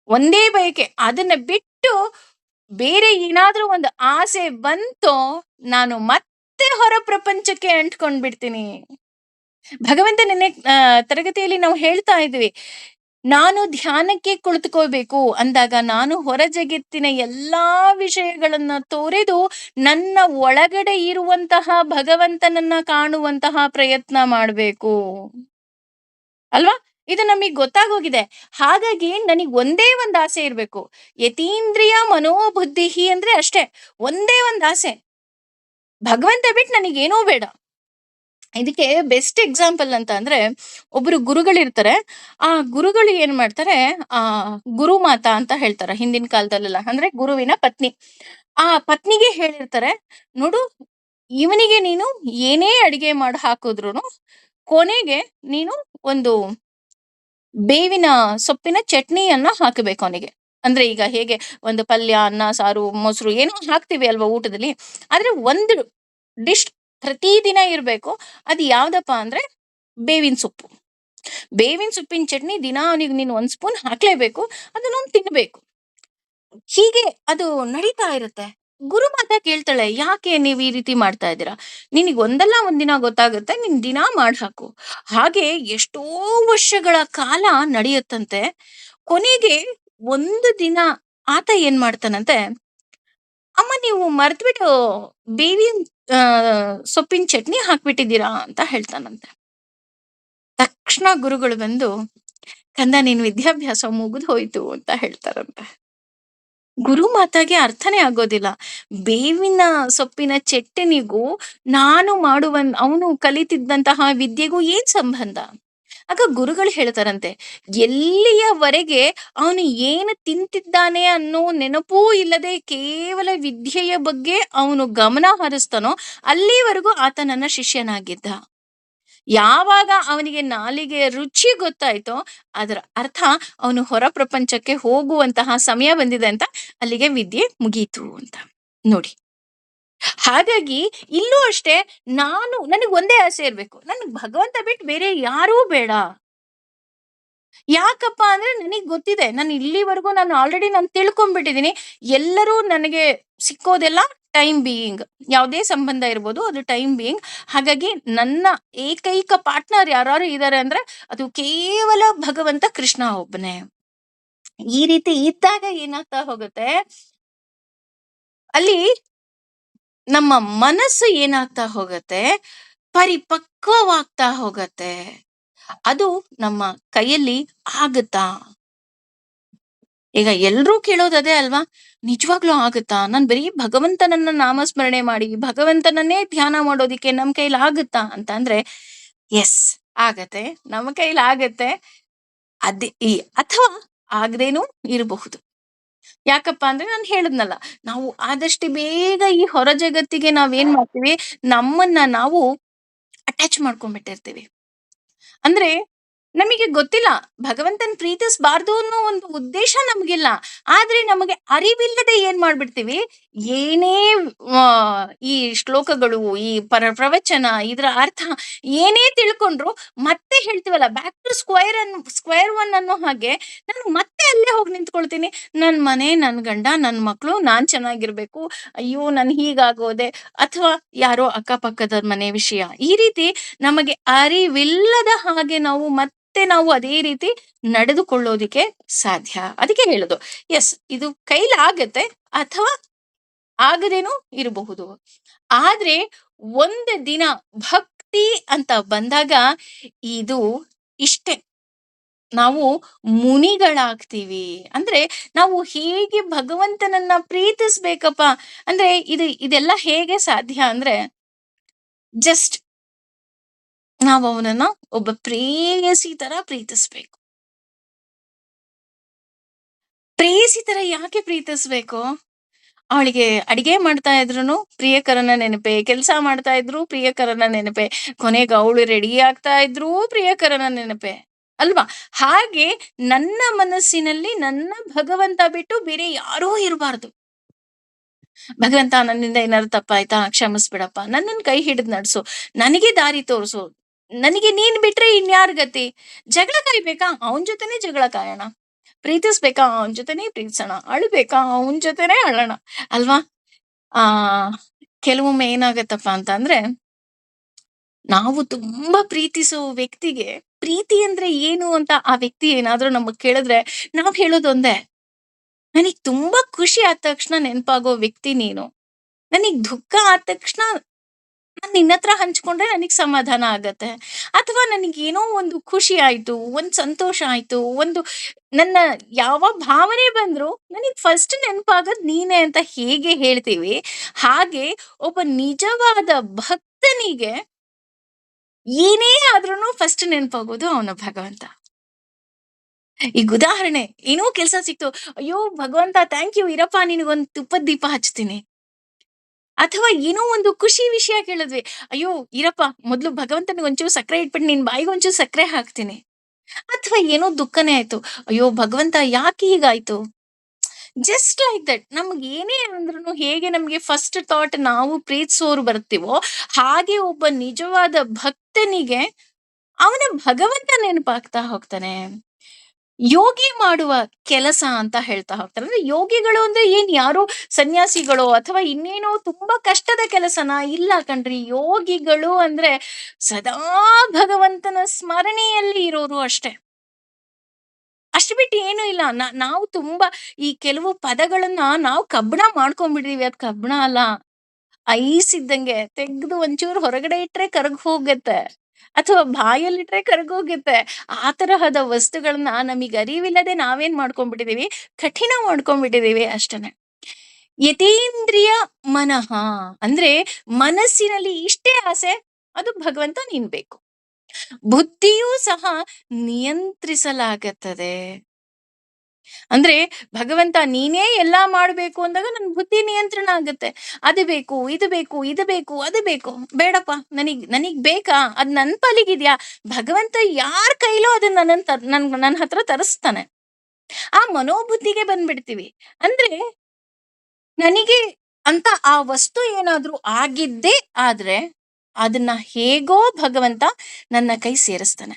ಒಂದೇ ಬಯಕೆ. ಅದನ್ನ ಬಿಟ್ಟು ಬೇರೆ ಏನಾದ್ರೂ ಒಂದು ಆಸೆ ಬಂತೋ, ನಾನು ಮತ್ತೆ ಹೊರ ಪ್ರಪಂಚಕ್ಕೆ ಅಂಟ್ಕೊಂಡ್ ಬಿಡ್ತೀನಿ. ಭಗವಂತ ನಿನ್ನೆ ತರಗತಿಯಲ್ಲಿ ನಾವು ಹೇಳ್ತಾ ಇದ್ವಿ, ನಾನು ಧ್ಯಾನಕ್ಕೆ ಕುಳಿತುಕೋಬೇಕು ಅಂದಾಗ ನಾನು ಹೊರ ಜಗತ್ತಿನ ಎಲ್ಲಾ ವಿಷಯಗಳನ್ನ ತೊರೆದು ನನ್ನ ಒಳಗಡೆ ಇರುವಂತಹ ಭಗವಂತನನ್ನ ಕಾಣುವಂತಹ ಪ್ರಯತ್ನ ಮಾಡ್ಬೇಕು ಅಲ್ವಾ. ಇದು ನಮಗ್ ಗೊತ್ತಾಗೋಗಿದೆ. ಹಾಗಾಗಿ ನನಗ್ ಒಂದೇ ಒಂದ್ ಆಸೆ ಇರ್ಬೇಕು, ಯತೀಂದ್ರಿಯ ಮನೋಬುದ್ಧಿ ಅಂದ್ರೆ ಅಷ್ಟೇ, ಒಂದೇ ಒಂದ್ ಆಸೆ, ಭಗವಂತ ಬಿಟ್ಟು ನನಗೇನೂ ಬೇಡ. ಇದಕ್ಕೆ ಬೆಸ್ಟ್ ಎಕ್ಸಾಂಪಲ್ ಅಂತ ಅಂದ್ರೆ, ಒಬ್ರು ಗುರುಗಳಿರ್ತಾರೆ, ಆ ಗುರುಗಳು ಏನ್ ಮಾಡ್ತಾರೆ, ಆ ಗುರುಮಾತಾ ಅಂತ ಹೇಳ್ತಾರೆ ಹಿಂದಿನ ಕಾಲದಲ್ಲೆಲ್ಲ, ಅಂದ್ರೆ ಗುರುವಿನ ಪತ್ನಿ. ಆ ಪತ್ನಿಗೆ ಹೇಳಿರ್ತಾರೆ, ನೋಡು ಇವನಿಗೆ ನೀನು ಏನೇ ಅಡಿಗೆ ಮಾಡಿ ಹಾಕಿದ್ರುನು ಕೊನೆಗೆ ನೀನು ಒಂದು ಬೇವಿನ ಸೊಪ್ಪಿನ ಚಟ್ನಿಯನ್ನ ಹಾಕಬೇಕು ಅವನಿಗೆ, ಅಂದ್ರೆ ಈಗ ಹೇಗೆ ಒಂದು ಪಲ್ಯ, ಅನ್ನ, ಸಾರು, ಮೊಸರು ಏನೋ ಹಾಕ್ತೀವಿ ಅಲ್ವಾ ಊಟದಲ್ಲಿ. ಆದ್ರೆ ಒಂದು ಡಿಶ್ ಪ್ರತಿದಿನ ಇರ್ಬೇಕು. ಅದು ಯಾವ್ದಪ್ಪ ಅಂದ್ರೆ ಬೇವಿನ ಸೊಪ್ಪು. ಬೇವಿನ ಸೊಪ್ಪಿನ ಚಟ್ನಿ ದಿನಾ ಅವನಿಗೆ ನೀನು ಒಂದ್ ಸ್ಪೂನ್ ಹಾಕ್ಲೇಬೇಕು. ಅದನ್ನ ಅವ್ನು ತಿನ್ಬೇಕು. ಹೀಗೆ ಅದು ನಡೀತಾ ಇರುತ್ತೆ. ಗುರುಮಾತಾ ಕೇಳ್ತಾಳೆ, "ಯಾಕೆ ನೀವು ಈ ರೀತಿ ಮಾಡ್ತಾ ಇದ್ದೀರಾ? ನಿನಗ್ ಒಂದಲ್ಲ ಒಂದಿನ ಗೊತ್ತಾಗುತ್ತೆ. ನೀನ್ ದಿನಾ ಮಾಡ್ ಹಾಕು." ಹಾಗೆ ಎಷ್ಟೋ ವರ್ಷಗಳ ಕಾಲ ನಡೆಯುತ್ತಂತೆ. ಕೊನೆಗೆ ಒಂದು ದಿನ ಆತ ಏನ್ ಮಾಡ್ತಾನಂತೆ, "ಅಮ್ಮ ನೀವು ಮರ್ತ್ಬಿಟ್ಟು ಬೇವಿನ ಸೊಪ್ಪಿನ ಚಟ್ನಿ ಹಾಕ್ಬಿಟ್ಟಿದ್ದೀರಾ" ಅಂತ ಹೇಳ್ತಾನಂತೆ. ತಕ್ಷಣ ಗುರುಗಳು ಬಂದು, "ಕಂದ ನಿನ್ ವಿದ್ಯಾಭ್ಯಾಸ ಮುಗಿದು ಹೋಯ್ತು" ಅಂತ ಹೇಳ್ತಾರಂತೆ. ಗುರುಮಾತಾಗೆ ಅರ್ಥನೇ ಆಗೋದಿಲ್ಲ. ಬೇವಿನ ಸೊಪ್ಪಿನ ಚಟ್ಟನಿಗೂ ನಾನು ಅವನು ಕಲಿತಿದ್ದಂತಹ ವಿದ್ಯೆಗೂ ಏನ್ ಸಂಬಂಧ? ಆಗ ಗುರುಗಳು ಹೇಳ್ತಾರಂತೆ, ಎಲ್ಲಿಯವರೆಗೆ ಅವನು ಏನು ತಿಂತಿದ್ದಾನೆ ಅನ್ನೋ ನೆನಪೂ ಇಲ್ಲದೆ ಕೇವಲ ವಿದ್ಯೆಯ ಬಗ್ಗೆ ಅವನು ಗಮನ ಹರಿಸ್ತಾನೋ ಅಲ್ಲಿವರೆಗೂ ಆತ ನನ್ನ ಶಿಷ್ಯನಾಗಿದ್ದ. ಯಾವಾಗ ಅವನಿಗೆ ನಾಲಿಗೆಯ ರುಚಿ ಗೊತ್ತಾಯ್ತೋ ಅದರ ಅರ್ಥ ಅವನು ಹೊರ ಪ್ರಪಂಚಕ್ಕೆ ಹೋಗುವಂತಹ ಸಮಯ ಬಂದಿದೆ ಅಂತ, ಅಲ್ಲಿಗೆ ವಿದ್ಯೆ ಮುಗೀತು ಅಂತ. ನೋಡಿ. ಹಾಗಾಗಿ ಇಲ್ಲೂ ಅಷ್ಟೇ, ನನಗ್ ಒಂದೇ ಆಸೆ ಇರ್ಬೇಕು. ನನ್ಗ್ ಭಗವಂತ ಬಿಟ್ಟು ಬೇರೆ ಯಾರೂ ಬೇಡ. ಯಾಕಪ್ಪ ಅಂದ್ರೆ ನನಗ್ ಗೊತ್ತಿದೆ. ನಾನು ಆಲ್ರೆಡಿ ತಿಳ್ಕೊಂಡ್ಬಿಟ್ಟಿದೀನಿ. ಎಲ್ಲರೂ ನನಗೆ ಸಿಕ್ಕೋದೆಲ್ಲ ಟೈಮ್ ಬೀಯಿಂಗ್. ಯಾವುದೇ ಸಂಬಂಧ ಇರ್ಬೋದು, ಅದು ಟೈಮ್ ಬೀಯಿಂಗ್. ಹಾಗಾಗಿ ನನ್ನ ಏಕೈಕ ಪಾರ್ಟ್ನರ್ ಯಾರಾರು ಇದಾರೆ ಅಂದ್ರೆ ಅದು ಕೇವಲ ಭಗವಂತ ಕೃಷ್ಣ ಒಬ್ಬನೇ. ಈ ರೀತಿ ಇದ್ದಾಗ ಏನಾಗ್ತಾ ಹೋಗುತ್ತೆ, ಅಲ್ಲಿ ನಮ್ಮ ಮನಸ್ಸು ಏನಾಗ್ತಾ ಹೋಗುತ್ತೆ, ಪರಿಪಕ್ವವಾಗ್ತಾ ಹೋಗತ್ತೆ. ಅದು ನಮ್ಮ ಕೈಯಲ್ಲಿ ಆಗುತ್ತಾ? ಈಗ ಎಲ್ರೂ ಕೇಳೋದದೇ ಅಲ್ವಾ? ನಿಜವಾಗ್ಲೂ ಆಗುತ್ತಾ? ನಾನ್ ಬರೀ ಭಗವಂತನನ್ನ ನಾಮಸ್ಮರಣೆ ಮಾಡಿ, ಭಗವಂತನನ್ನೇ ಧ್ಯಾನ ಮಾಡೋದಿಕ್ಕೆ ನಮ್ ಕೈಲಿ ಆಗುತ್ತಾ ಅಂತ ಅಂದ್ರೆ, ಎಸ್ ಆಗತ್ತೆ. ನಮ್ಮ ಕೈಲಿ ಆಗತ್ತೆ. ಅದೇ ಅಥವಾ ಆಗದೇನೂ ಇರಬಹುದು. ಯಾಕಪ್ಪ ಅಂದ್ರೆ ನಾನು ಹೇಳಿದ್ನಲ್ಲ, ನಾವು ಆದಷ್ಟು ಬೇಗ ಈ ಹೊರ ಜಗತ್ತಿಗೆ ನಾವೇನ್ ಮಾಡ್ತೀವಿ, ನಮ್ಮನ್ನ ನಾವು ಅಟ್ಯಾಚ್ ಮಾಡ್ಕೊಂಡ್ಬಿಟ್ಟಿರ್ತೀವಿ. ಅಂದ್ರೆ ನಮಗೆ ಗೊತ್ತಿಲ್ಲ, ಭಗವಂತನ್ ಪ್ರೀತಿಸ್ಬಾರ್ದು ಅನ್ನೋ ಒಂದು ಉದ್ದೇಶ ನಮ್ಗಿಲ್ಲ. ಆದ್ರೆ ನಮಗೆ ಅರಿವಿಲ್ಲದೆ ಏನ್ ಮಾಡ್ಬಿಡ್ತೀವಿ, ಏನೇ ಆ, ಈ ಶ್ಲೋಕಗಳು, ಈ ಪ್ರವಚನ, ಇದ್ರ ಅರ್ಥ ಏನೇ ತಿಳ್ಕೊಂಡ್ರು ಮತ್ತೆ ಹೇಳ್ತೀವಲ್ಲ, ಬ್ಯಾಕ್ ಟು ಸ್ಕ್ವೇರ್ ಒನ್ ಅನ್ನೋ ಹಾಗೆ ನಾನು ಮತ್ತೆ ಅಲ್ಲೇ ಹೋಗಿ ನಿಂತ್ಕೊಳ್ತೀನಿ. ನನ್ ಮನೆ, ನನ್ ಗಂಡ, ನನ್ ಮಕ್ಳು, ನಾನ್ ಚೆನ್ನಾಗಿರ್ಬೇಕು. ಅಯ್ಯೋ ನನ್ ಹೀಗಾಗೋದೆ, ಅಥವಾ ಯಾರೋ ಅಕ್ಕಪಕ್ಕದ ಮನೆ ವಿಷಯ. ಈ ರೀತಿ ನಮಗೆ ಅರಿವಿಲ್ಲದ ಹಾಗೆ ನಾವು ಅದೇ ರೀತಿ ನಡೆದುಕೊಳ್ಳೋದಿಕ್ಕೆ ಸಾಧ್ಯ. ಅದಕ್ಕೆ ಹೇಳುದು, ಎಸ್ ಇದು ಕೈಲಾಗತ್ತೆ ಅಥವಾ ಆಗದೇನೂ ಇರಬಹುದು. ಆದ್ರೆ ಒಂದು ದಿನ ಭಕ್ತಿ ಅಂತ ಬಂದಾಗ ಇದು ಇಷ್ಟೇ, ನಾವು ಮುನಿಗಳಾಗ್ತೀವಿ. ಅಂದ್ರೆ ನಾವು ಹೇಗೆ ಭಗವಂತನನ್ನ ಪ್ರೀತಿಸ್ಬೇಕಪ್ಪ ಅಂದ್ರೆ, ಇದೆಲ್ಲ ಹೇಗೆ ಸಾಧ್ಯ ಅಂದ್ರೆ, ಜಸ್ಟ್ ನಾವು ಅವನನ್ನ ಒಬ್ಬ ಪ್ರೇಯಸಿ ತರ ಪ್ರೀತಿಸ್ಬೇಕು. ಪ್ರೇಯಸಿ ತರ ಯಾಕೆ ಪ್ರೀತಿಸ್ಬೇಕು? ಅವಳಿಗೆ ಅಡಿಗೆ ಮಾಡ್ತಾ ಇದ್ರುನು ಪ್ರಿಯಕರನ ನೆನಪೆ, ಕೆಲಸ ಮಾಡ್ತಾ ಇದ್ರು ಪ್ರಿಯಕರನ ನೆನಪೆ, ಕೊನೆಗೆ ಅವಳು ರೆಡಿ ಆಗ್ತಾ ಇದ್ರು ಪ್ರಿಯಕರನ ನೆನಪೆ ಅಲ್ವಾ? ಹಾಗೆ ನನ್ನ ಮನಸ್ಸಿನಲ್ಲಿ ನನ್ನ ಭಗವಂತ ಬಿಟ್ಟು ಬೇರೆ ಯಾರೂ ಇರಬಾರ್ದು. ಭಗವಂತ ನನ್ನಿಂದ ಏನಾದ್ರು ತಪ್ಪಾಯ್ತಾ? ಕ್ಷಮಿಸ್ಬಿಡಪ್ಪ. ನನ್ನನ್ ಕೈ ಹಿಡಿದು ನಡ್ಸು. ನನಗೆ ದಾರಿ ತೋರ್ಸು. ನನಗೆ ನೀನ್ ಬಿಟ್ರೆ ಇನ್ಯಾರ್ ಗತಿ? ಜಗಳ ಕಾಯ್ಬೇಕಾ? ಅವನ್ ಜೊತೆನೆ ಜಗಳ ಕಾಯೋಣ. ಪ್ರೀತಿಸ್ಬೇಕಾ? ಅವನ್ ಜೊತೆನೆ ಪ್ರೀತಿಸೋಣ. ಅಳ್ಬೇಕಾ? ಅವನ್ ಜೊತೆನೆ ಅಳೋಣ. ಅಲ್ವಾ? ಆ ಕೆಲವೊಮ್ಮೆ ಏನಾಗತ್ತಪ್ಪ ಅಂತ ಅಂದ್ರೆ, ನಾವು ತುಂಬಾ ಪ್ರೀತಿಸೋ ವ್ಯಕ್ತಿಗೆ ಪ್ರೀತಿ ಅಂದ್ರೆ ಏನು ಅಂತ ಆ ವ್ಯಕ್ತಿ ಏನಾದ್ರೂ ನಮಗ್ ಕೇಳಿದ್ರೆ, ನಾವ್ ಹೇಳೋದೊಂದೇ, ನನಗ್ ತುಂಬಾ ಖುಷಿ ಆದ ತಕ್ಷಣ ನೆನಪಾಗೋ ವ್ಯಕ್ತಿ ನೀನು. ನನಗ್ ದುಃಖ ಆದ ತಕ್ಷಣ ನಾನ್ ನಿನ್ನತ್ರ ಹಂಚ್ಕೊಂಡ್ರೆ ನನಗ್ ಸಮಾಧಾನ ಆಗತ್ತೆ. ಅಥವಾ ನನಗೇನೋ ಒಂದು ಖುಷಿ ಆಯ್ತು, ಒಂದ್ ಸಂತೋಷ ಆಯ್ತು, ನನ್ನ ಯಾವ ಭಾವನೆ ಬಂದ್ರು ನನಗ್ ಫಸ್ಟ್ ನೆನಪಾಗದ್ ನೀನೆ ಅಂತ ಹೇಗೆ ಹೇಳ್ತೀವಿ, ಹಾಗೆ ಒಬ್ಬ ನಿಜವಾದ ಭಕ್ತನಿಗೆ ಏನೇ ಆದ್ರೂನು ಫಸ್ಟ್ ನೆನಪಾಗೋದು ಅವನ ಭಗವಂತ. ಈಗ ಉದಾಹರಣೆ, ಏನೋ ಕೆಲ್ಸ ಸಿಕ್ತು, ಅಯ್ಯೋ ಭಗವಂತ ಥ್ಯಾಂಕ್ ಯು, ಇರಪ್ಪ ನಿನಗೊಂದು ತುಪ್ಪದ ದೀಪ ಹಚ್ತೀನಿ. ಅಥವಾ ಏನೋ ಒಂದು ಖುಷಿ ವಿಷಯ ಕೇಳಿದ್ವಿ, ಅಯ್ಯೋ ಇರಪ್ಪ ಮೊದ್ಲು ಭಗವಂತನಿಗೆ ಒಂಚೂರು ಸಕ್ಕರೆ ಇಟ್ಬಿಟ್ಟು ನಿನ್ ಬಾಯಿಗೆ ಒಂಚೂರು ಸಕ್ಕರೆ ಹಾಕ್ತೀನಿ. ಅಥವಾ ಏನೋ ದುಃಖನೇ ಆಯ್ತು, ಅಯ್ಯೋ ಭಗವಂತ ಯಾಕೆ ಹೀಗಾಯ್ತು? ಜಸ್ಟ್ ಲೈಕ್ ದಟ್ ನಮ್ಗೆ ಏನೇ ಅಂದ್ರೂ ಹೇಗೆ ನಮ್ಗೆ ಫಸ್ಟ್ ಥಾಟ್ ನಾವು ಪ್ರೀತಿಸೋರು ಬರ್ತೀವೋ, ಹಾಗೆ ಒಬ್ಬ ನಿಜವಾದ ಭಕ್ತನಿಗೆ ಅವನ ಭಗವಂತ ನೆನಪಾಗ್ತಾ ಹೋಗ್ತಾನೆ. ಯೋಗಿ ಮಾಡುವ ಕೆಲಸ ಅಂತ ಹೇಳ್ತಾ ಹೋಗ್ತಾರೆ. ಅಂದ್ರೆ ಯೋಗಿಗಳು ಅಂದ್ರೆ ಏನ್ ಯಾರೋ ಸನ್ಯಾಸಿಗಳು ಅಥವಾ ಇನ್ನೇನೋ ತುಂಬಾ ಕಷ್ಟದ ಕೆಲಸನ? ಇಲ್ಲ ಕಣ್ರಿ. ಯೋಗಿಗಳು ಅಂದ್ರೆ ಸದಾ ಭಗವಂತನ ಸ್ಮರಣೆಯಲ್ಲಿ ಇರೋರು ಅಷ್ಟೇ. ಅಷ್ಟು ಬಿಟ್ಟು ಏನು ಇಲ್ಲ. ನಾವು ತುಂಬಾ ಈ ಕೆಲವು ಪದಗಳನ್ನ ನಾವು ಕಬ್ಬಣ ಮಾಡ್ಕೊಂಡ್ಬಿಟ್ಟಿದೀವಿ. ಅದ್ ಕಬ್ಬಣ ಅಲ್ಲ. ಐಸ್ ಇದ್ದಂಗೆ ತೆಗ್ದು ಒಂಚೂರು ಹೊರಗಡೆ ಇಟ್ರೆ ಕರಗ್ ಹೋಗತ್ತೆ. ಅಥವಾ ಬಾಯಲ್ಲಿಟ್ರೆ ಕರಗೋಗುತ್ತೆ. ಆ ತರಹದ ವಸ್ತುಗಳನ್ನ ನಮಿಗ್ ಅರಿವಿಲ್ಲದೆ ನಾವೇನ್ ಮಾಡ್ಕೊಂಡ್ಬಿಟ್ಟಿದೀವಿ, ಕಠಿಣ ಮಾಡ್ಕೊಂಡ್ಬಿಟ್ಟಿದೀವಿ ಅಷ್ಟೇನೆ. ಯತೀಂದ್ರಿಯ ಮನಃ ಅಂದ್ರೆ ಮನಸ್ಸಿನಲ್ಲಿ ಇಷ್ಟೇ ಆಸೆ, ಅದು ಭಗವಂತ ನೀನ್ ಬೇಕು. ಬುದ್ಧಿಯೂ ಸಹ ನಿಯಂತ್ರಿಸಲಾಗತ್ತದೆ. ಅಂದ್ರೆ ಭಗವಂತ ನೀನೇ ಎಲ್ಲಾ ಮಾಡ್ಬೇಕು ಅಂದಾಗ ನನ್ ಬುದ್ಧಿ ನಿಯಂತ್ರಣ ಆಗತ್ತೆ. ಅದು ಬೇಕು, ಇದು ಬೇಕು, ಇದು ಬೇಕು, ಅದು ಬೇಕು. ಬೇಡಪ್ಪ, ನನಗ್ ಬೇಕಾ? ಅದ್ ನನ್ ಪಾಲಿಗಿದ್ಯಾ? ಭಗವಂತ ಯಾರ್ ಕೈಲೋ ಅದನ್ನ ನನ್ ಹತ್ರ ತರಿಸ್ತಾನೆ. ಆ ಮನೋಬುದ್ಧಿಗೆ ಬಂದ್ಬಿಡ್ತೀವಿ. ಅಂದ್ರೆ ನನಗೆ ಅಂತ ಆ ವಸ್ತು ಏನಾದ್ರೂ ಆಗಿದ್ದೇ ಆದ್ರೆ ಅದನ್ನ ಹೇಗೋ ಭಗವಂತ ನನ್ನ ಕೈ ಸೇರಿಸ್ತಾನೆ.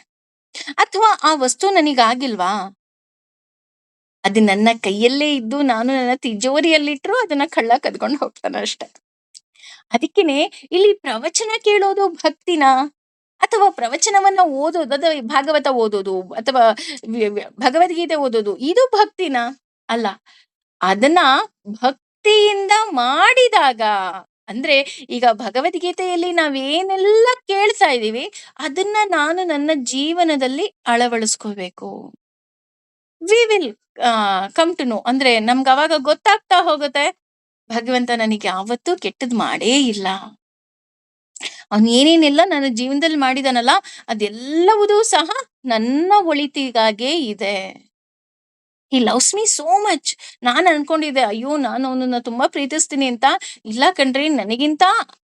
ಅಥವಾ ಆ ವಸ್ತು ನನಗಾಗಿಲ್ವಾ, ಅದು ನನ್ನ ಕೈಯಲ್ಲೇ ಇದ್ದು ನಾನು ನನ್ನ ತಿಜೋರಿಯಲ್ಲಿಟ್ರು ಅದನ್ನ ಕಳ್ಳ ಕದ್ಕೊಂಡು ಹೋಗ್ತಾನ ಅಷ್ಟೆ. ಅದಕ್ಕೇನೆ ಇಲ್ಲಿ ಪ್ರವಚನ ಕೇಳೋದು ಭಕ್ತಿನ, ಅಥವಾ ಪ್ರವಚನವನ್ನ ಓದೋದು, ಅಥವಾ ಭಾಗವತ ಓದೋದು, ಅಥವಾ ಭಗವದ್ಗೀತೆ ಓದೋದು ಇದು ಭಕ್ತಿನ? ಅಲ್ಲ. ಅದನ್ನ ಭಕ್ತಿಯಿಂದ ಮಾಡಿದಾಗ, ಅಂದ್ರೆ ಈಗ ಭಗವದ್ಗೀತೆಯಲ್ಲಿ ನಾವೇನೆಲ್ಲ ಕೇಳ್ತಾ ಇದೀವಿ ಅದನ್ನ ನಾನು ನನ್ನ ಜೀವನದಲ್ಲಿ ಅಳವಡಿಸ್ಕೋಬೇಕು. We will come to know. ಅಂದ್ರೆ ನಮ್ಗೆ ಅವಾಗ ಗೊತ್ತಾಗ್ತಾ ಹೋಗುತ್ತೆ, ಭಗವಂತ ನನಗೆ ಯಾವತ್ತೂ ಕೆಟ್ಟದ್ ಮಾಡೇ ಇಲ್ಲ. ಅವನ್ ಏನೇನೆಲ್ಲ ನನ್ನ ಜೀವನದಲ್ಲಿ ಮಾಡಿದಾನಲ್ಲ ಅದೆಲ್ಲವುದೂ ಸಹ ನನ್ನ ಒಳಿತಿಗಾಗೇ ಇದೆ. He loves me so much. ನಾನ್ ಅನ್ಕೊಂಡಿದ್ದೆ, ಅಯ್ಯೋ ನಾನು ಅವನನ್ನ ತುಂಬಾ ಪ್ರೀತಿಸ್ತೀನಿ ಅಂತ. ಇಲ್ಲ ಕಣ್ರಿ, ನನಗಿಂತ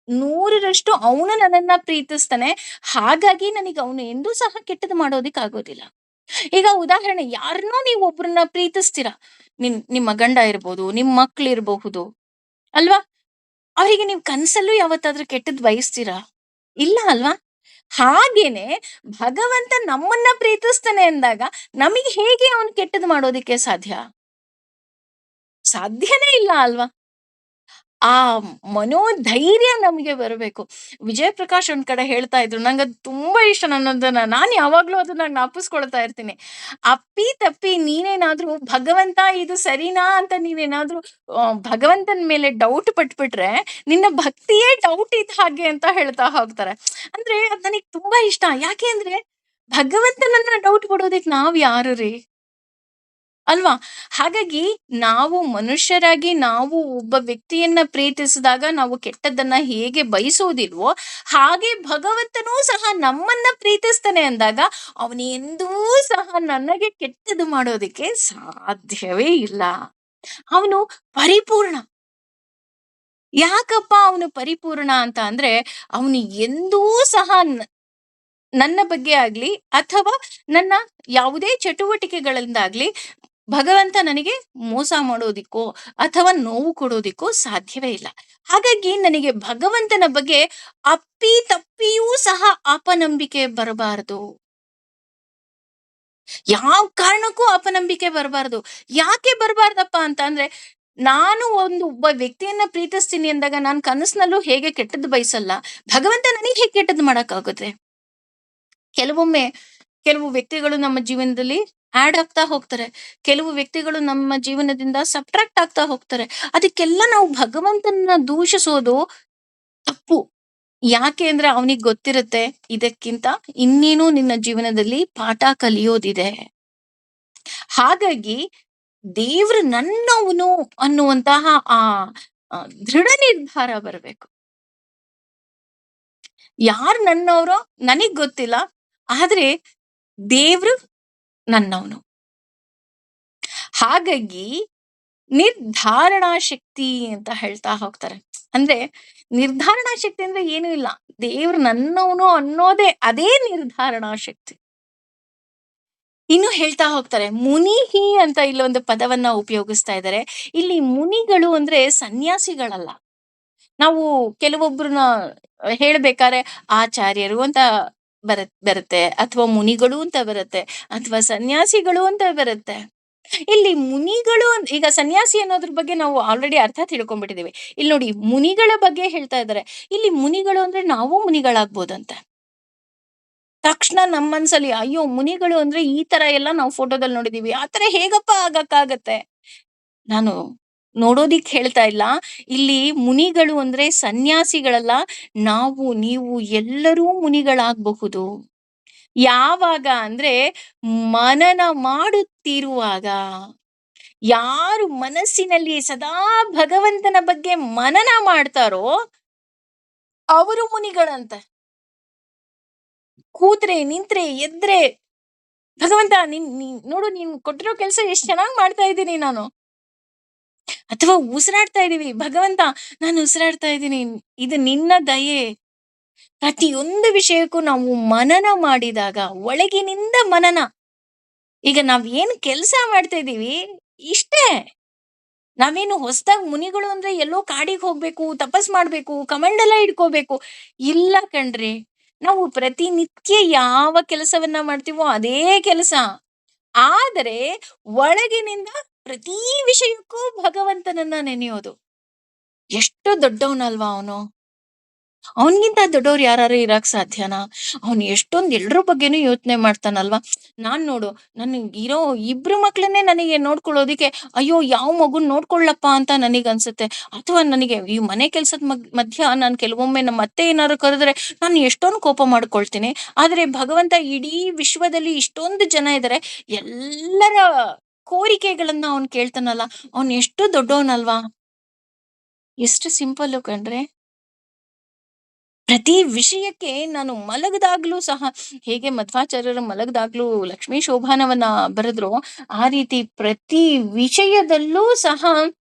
100ರಷ್ಟು ಅವನು ನನ್ನನ್ನ ಪ್ರೀತಿಸ್ತಾನೆ. ಹಾಗಾಗಿ ನನಗೆ ಅವನು ಎಂದೂ ಸಹ ಕೆಟ್ಟದ್ ಮಾಡೋದಿಕ್ ಆಗೋದಿಲ್ಲ. ಈಗ ಉದಾಹರಣೆ, ಯಾರನ್ನೋ ನೀವು ಒಬ್ರನ್ನ ಪ್ರೀತಿಸ್ತೀರಾ. ನಿಮ್ಮ ಗಂಡ ಇರ್ಬೋದು, ನಿಮ್ ಮಕ್ಳಿರ್ಬಹುದು ಅಲ್ವಾ? ಅವರಿಗೆ ನೀವು ಕನ್ಸಲ್ಲೂ ಯಾವತ್ತಾದ್ರೂ ಕೆಟ್ಟದ್ ಬಯಸ್ತೀರಾ? ಇಲ್ಲ ಅಲ್ವಾ? ಹಾಗೇನೆ ಭಗವಂತ ನಮ್ಮನ್ನ ಪ್ರೀತಿಸ್ತಾನೆ ಅಂದಾಗ ನಮಗೆ ಹೇಗೆ ಅವನು ಕೆಟ್ಟದ್ ಮಾಡೋದಿಕ್ಕೆ ಸಾಧ್ಯ? ಸಾಧ್ಯನೇ ಇಲ್ಲ ಅಲ್ವಾ? ಆ ಮನೋಧೈರ್ಯ ನಮ್ಗೆ ಬರಬೇಕು. ವಿಜಯ್ ಪ್ರಕಾಶ್ ಒಂದ್ ಕಡೆ ಹೇಳ್ತಾ ಇದ್ರು, ನಂಗದ್ ತುಂಬಾ ಇಷ್ಟ. ನನ್ನದನ್ನ ನಾನ್ ಯಾವಾಗ್ಲೂ ಅದನ್ನ ಜ್ಞಾಪಿಸ್ಕೊಳ್ತಾ ಇರ್ತೀನಿ. ಅಪ್ಪಿ ತಪ್ಪಿ ನೀನೇನಾದ್ರೂ ಭಗವಂತ ಇದು ಸರಿನಾ ಅಂತ ನೀನೇನಾದ್ರೂ ಭಗವಂತನ ಮೇಲೆ ಡೌಟ್ ಪಟ್ಬಿಟ್ರೆ ನಿನ್ನ ಭಕ್ತಿಯೇ ಡೌಟ್ ಇದ್ದ ಹಾಗೆ ಅಂತ ಹೇಳ್ತಾ ಹೋಗ್ತಾರೆ. ಅಂದ್ರೆ ಅದ್ ನನಗ್ ತುಂಬಾ ಇಷ್ಟ. ಯಾಕೆ ಅಂದ್ರೆ ಭಗವಂತನನ್ನ ಡೌಟ್ ಪಡೋದಿಕ್ ನಾವ್ ಯಾರು ರೀ? ಅಲ್ವಾ? ಹಾಗಾಗಿ ನಾವು ಮನುಷ್ಯರಾಗಿ ನಾವು ಒಬ್ಬ ವ್ಯಕ್ತಿಯನ್ನ ಪ್ರೀತಿಸಿದಾಗ ನಾವು ಕೆಟ್ಟದ್ದನ್ನ ಹೇಗೆ ಬಯಸೋದಿಲ್ವೋ, ಹಾಗೆ ಭಗವಂತನೂ ಸಹ ನಮ್ಮನ್ನ ಪ್ರೀತಿಸ್ತಾನೆ ಅಂದಾಗ ಅವನು ಎಂದೂ ಸಹ ನನಗೆ ಕೆಟ್ಟದ್ದು ಮಾಡೋದಿಕ್ಕೆ ಸಾಧ್ಯವೇ ಇಲ್ಲ. ಅವನು ಪರಿಪೂರ್ಣ. ಯಾಕಪ್ಪ ಅವನು ಪರಿಪೂರ್ಣ ಅಂತ ಅಂದ್ರೆ, ಅವನು ಎಂದೂ ಸಹ ನನ್ನ ಬಗ್ಗೆ ಆಗ್ಲಿ ಅಥವಾ ನನ್ನ ಯಾವುದೇ ಚಟುವಟಿಕೆಗಳಿಂದಾಗ್ಲಿ ಭಗವಂತ ನನಗೆ ಮೋಸ ಮಾಡೋದಿಕ್ಕೋ ಅಥವಾ ನೋವು ಕೊಡೋದಿಕ್ಕೋ ಸಾಧ್ಯವೇ ಇಲ್ಲ. ಹಾಗಾಗಿ ನನಗೆ ಭಗವಂತನ ಬಗ್ಗೆ ಅಪ್ಪಿ ತಪ್ಪಿಯೂ ಸಹ ಅಪನಂಬಿಕೆ ಬರಬಾರದು. ಯಾವ ಕಾರಣಕ್ಕೂ ಅಪನಂಬಿಕೆ ಬರಬಾರದು. ಯಾಕೆ ಬರಬಾರ್ದಪ್ಪ ಅಂತ ಅಂದ್ರೆ, ನಾನು ಒಬ್ಬ ವ್ಯಕ್ತಿಯನ್ನ ಪ್ರೀತಿಸ್ತೀನಿ ಅಂದಾಗ ನಾನ್ ಕನಸಿನಲ್ಲೂ ಹೇಗೆ ಕೆಟ್ಟದ್ದು ಬಯಸಲ್ಲ, ಭಗವಂತ ನನಗೆ ಹೇಗೆ ಕೆಟ್ಟದ್ದು ಮಾಡಕ್ಕಾಗುತ್ತೆ? ಕೆಲವೊಮ್ಮೆ ಕೆಲವು ವ್ಯಕ್ತಿಗಳು ನಮ್ಮ ಜೀವನದಲ್ಲಿ ಆಡ್ ಆಗ್ತಾ ಹೋಗ್ತಾರೆ. ಕೆಲವು ವ್ಯಕ್ತಿಗಳು ನಮ್ಮ ಜೀವನದಿಂದ ಸಬ್ಟ್ರಾಕ್ಟ್ ಆಗ್ತಾ ಹೋಗ್ತಾರೆ. ಅದಕ್ಕೆಲ್ಲ ನಾವು ಭಗವಂತನ ದೂಷಿಸೋದು ತಪ್ಪು. ಯಾಕೆ ಅಂದ್ರೆ ಅವನಿಗೆ ಗೊತ್ತಿರುತ್ತೆ, ಇದಕ್ಕಿಂತ ಇನ್ನೇನು ನಿನ್ನ ಜೀವನದಲ್ಲಿ ಪಾಠ ಕಲಿಯೋದಿದೆ. ಹಾಗಾಗಿ ದೇವ್ರು ನನ್ನವನು ಅನ್ನುವಂತಹ ಆ ಆ ದೃಢ ನಿರ್ಧಾರ ಬರಬೇಕು. ಯಾರ್ ನನ್ನವರೋ ನನಗ್ ಗೊತ್ತಿಲ್ಲ. ಆದ್ರೆ ದೇವ್ರು ನನ್ನವನು. ಹಾಗಾಗಿ ನಿರ್ಧಾರಣಾ ಶಕ್ತಿ ಅಂತ ಹೇಳ್ತಾ ಹೋಗ್ತಾರೆ. ಅಂದ್ರೆ ನಿರ್ಧಾರಣಾ ಶಕ್ತಿ ಅಂದ್ರೆ ಏನು ಇಲ್ಲ. ದೇವ್ರು ನನ್ನವನು ಅನ್ನೋದೇ ಅದೇ ನಿರ್ಧಾರಣಾ ಶಕ್ತಿ. ಇನ್ನು ಹೇಳ್ತಾ ಹೋಗ್ತಾರೆ. ಮುನಿಹಿ ಅಂತ ಇಲ್ಲೊಂದು ಪದವನ್ನ ಉಪಯೋಗಿಸ್ತಾ ಇದ್ದಾರೆ. ಇಲ್ಲಿ ಮುನಿಗಳು ಅಂದ್ರೆ ಸನ್ಯಾಸಿಗಳಲ್ಲ. ನಾವು ಕೆಲವೊಬ್ರನ್ನ ಹೇಳ್ಬೇಕಾದ್ರೆ ಆಚಾರ್ಯರು ಅಂತ ಬರುತ್ತೆ, ಅಥವಾ ಮುನಿಗಳು ಅಂತ ಬರುತ್ತೆ, ಅಥವಾ ಸನ್ಯಾಸಿಗಳು ಅಂತ ಬರುತ್ತೆ. ಇಲ್ಲಿ ಮುನಿಗಳು ಈಗ ಸನ್ಯಾಸಿ ಅನ್ನೋದ್ರ ಬಗ್ಗೆ ನಾವು ಆಲ್ರೆಡಿ ಅರ್ಥ ತಿಳ್ಕೊಂಡ್ಬಿಟ್ಟಿದೀವಿ. ಇಲ್ಲಿ ನೋಡಿ ಮುನಿಗಳ ಬಗ್ಗೆ ಹೇಳ್ತಾ ಇದ್ದಾರೆ. ಇಲ್ಲಿ ಮುನಿಗಳು ಅಂದ್ರೆ ನಾವು ಮುನಿಗಳಾಗ್ಬೋದಂತೆ. ತಕ್ಷಣ ನಮ್ಮ ಮನ್ಸಲ್ಲಿ ಅಯ್ಯೋ ಮುನಿಗಳು ಅಂದ್ರೆ ಈ ತರ ಎಲ್ಲ ನಾವು ಫೋಟೋದಲ್ಲಿ ನೋಡಿದೀವಿ, ಆ ತರ ಹೇಗಪ್ಪ ಆಗಕ್ಕಾಗತ್ತೆ? ನಾನು ನೋಡೋದಿಕ್ ಹೇಳ್ತಾ ಇಲ್ಲ. ಇಲ್ಲಿ ಮುನಿಗಳು ಅಂದ್ರೆ ಸನ್ಯಾಸಿಗಳಲ್ಲ. ನಾವು ನೀವು ಎಲ್ಲರೂ ಮುನಿಗಳಾಗಬಹುದು. ಯಾವಾಗ ಅಂದ್ರೆ ಮನನ ಮಾಡುತ್ತಿರುವಾಗ. ಯಾರು ಮನಸ್ಸಿನಲ್ಲಿ ಸದಾ ಭಗವಂತನ ಬಗ್ಗೆ ಮನನ ಮಾಡ್ತಾರೋ ಅವರು ಮುನಿಗಳಂತೆ. ಕೂತ್ರೆ ನಿಂತ್ರೆ ಎದ್ರೆ ಭಗವಂತ ನೋಡು ನೀನ್ ಕೊಟ್ಟಿರೋ ಕೆಲಸ ಎಷ್ಟ್ ಚೆನ್ನಾಗ್ ಮಾಡ್ತಾ ಇದ್ದೀನಿ ನಾನು. ಅಥವಾ ಉಸಿರಾಡ್ತಾ ಇದೀವಿ, ಭಗವಂತ ನಾನು ಉಸಿರಾಡ್ತಾ ಇದ್ದೀನಿ, ಇದು ನಿನ್ನ ದಯೆ. ಪ್ರತಿಯೊಂದು ವಿಷಯಕ್ಕೂ ನಾವು ಮನನ ಮಾಡಿದಾಗ, ಒಳಗಿನಿಂದ ಮನನ. ಈಗ ನಾವ್ ಏನ್ ಕೆಲ್ಸ ಮಾಡ್ತಾ ಇದೀವಿ ಇಷ್ಟೇ. ನಾವೇನು ಹೊಸದಾಗಿ ಮುನಿಗಳು ಅಂದ್ರೆ ಎಲ್ಲೋ ಕಾಡಿಗೆ ಹೋಗ್ಬೇಕು, ತಪಸ್ ಮಾಡ್ಬೇಕು, ಕಮಂಡಲ ಇಡ್ಕೋಬೇಕು, ಇಲ್ಲ ಕಣ್ರಿ. ನಾವು ಪ್ರತಿನಿತ್ಯ ಯಾವ ಕೆಲಸವನ್ನ ಮಾಡ್ತೀವೋ ಅದೇ ಕೆಲಸ. ಆದರೆ ಒಳಗಿನಿಂದ ಪ್ರತಿ ವಿಷಯಕ್ಕೂ ಭಗವಂತನನ್ನ ನೆನೆಯೋದು. ಎಷ್ಟು ದೊಡ್ಡವನಲ್ವಾ ಅವನು. ಅವನ್ಗಿಂತ ದೊಡ್ಡವ್ರು ಯಾರು ಇರಕ್ ಸಾಧ್ಯನಾ? ಅವನು ಎಷ್ಟೊಂದ್ ಎಲ್ರ ಬಗ್ಗೆನೂ ಯೋಚನೆ ಮಾಡ್ತಾನಲ್ವಾ. ನಾನ್ ನೋಡು, ನನ್ಗ್ ಇರೋ ಇಬ್ರು ಮಕ್ಳನ್ನೇ ನನಗೆ ನೋಡ್ಕೊಳ್ಳೋದಿಕ್ಕೆ ಅಯ್ಯೋ ಯಾವ ಮಗುನ್ ನೋಡ್ಕೊಳ್ಳಪ್ಪ ಅಂತ ನನಗ್ ಅನ್ಸುತ್ತೆ. ಅಥವಾ ನನಗೆ ಈ ಮನೆ ಕೆಲ್ಸದ ಮಧ್ಯ ನಾನ್ ಕೆಲವೊಮ್ಮೆ ನಮ್ಮ ಅತ್ತೆ ಏನಾದ್ರು ಕರೆದ್ರೆ ನಾನು ಎಷ್ಟೊಂದು ಕೋಪ ಮಾಡ್ಕೊಳ್ತೀನಿ. ಆದ್ರೆ ಭಗವಂತ ಇಡೀ ವಿಶ್ವದಲ್ಲಿ ಇಷ್ಟೊಂದು ಜನ ಇದಾರೆ, ಎಲ್ಲರ ಕೋರಿಕೆಗಳನ್ನ ಅವ್ನ್ ಕೇಳ್ತಾನಲ್ಲ. ಅವ್ನ್ ಎಷ್ಟು ದೊಡ್ಡವನಲ್ವಾ. ಎಷ್ಟು ಸಿಂಪಲ್ಲು ಕಣ್ರೆ. ಪ್ರತಿ ವಿಷಯಕ್ಕೆ ನಾನು ಮಲಗದಾಗ್ಲೂ ಸಹ, ಹೇಗೆ ಮಧ್ವಾಚಾರ್ಯರು ಮಲಗದಾಗ್ಲೂ ಲಕ್ಷ್ಮೀ ಶೋಭಾನವನ್ನ ಬರೆದ್ರು, ಆ ರೀತಿ ಪ್ರತಿ ವಿಷಯದಲ್ಲೂ ಸಹ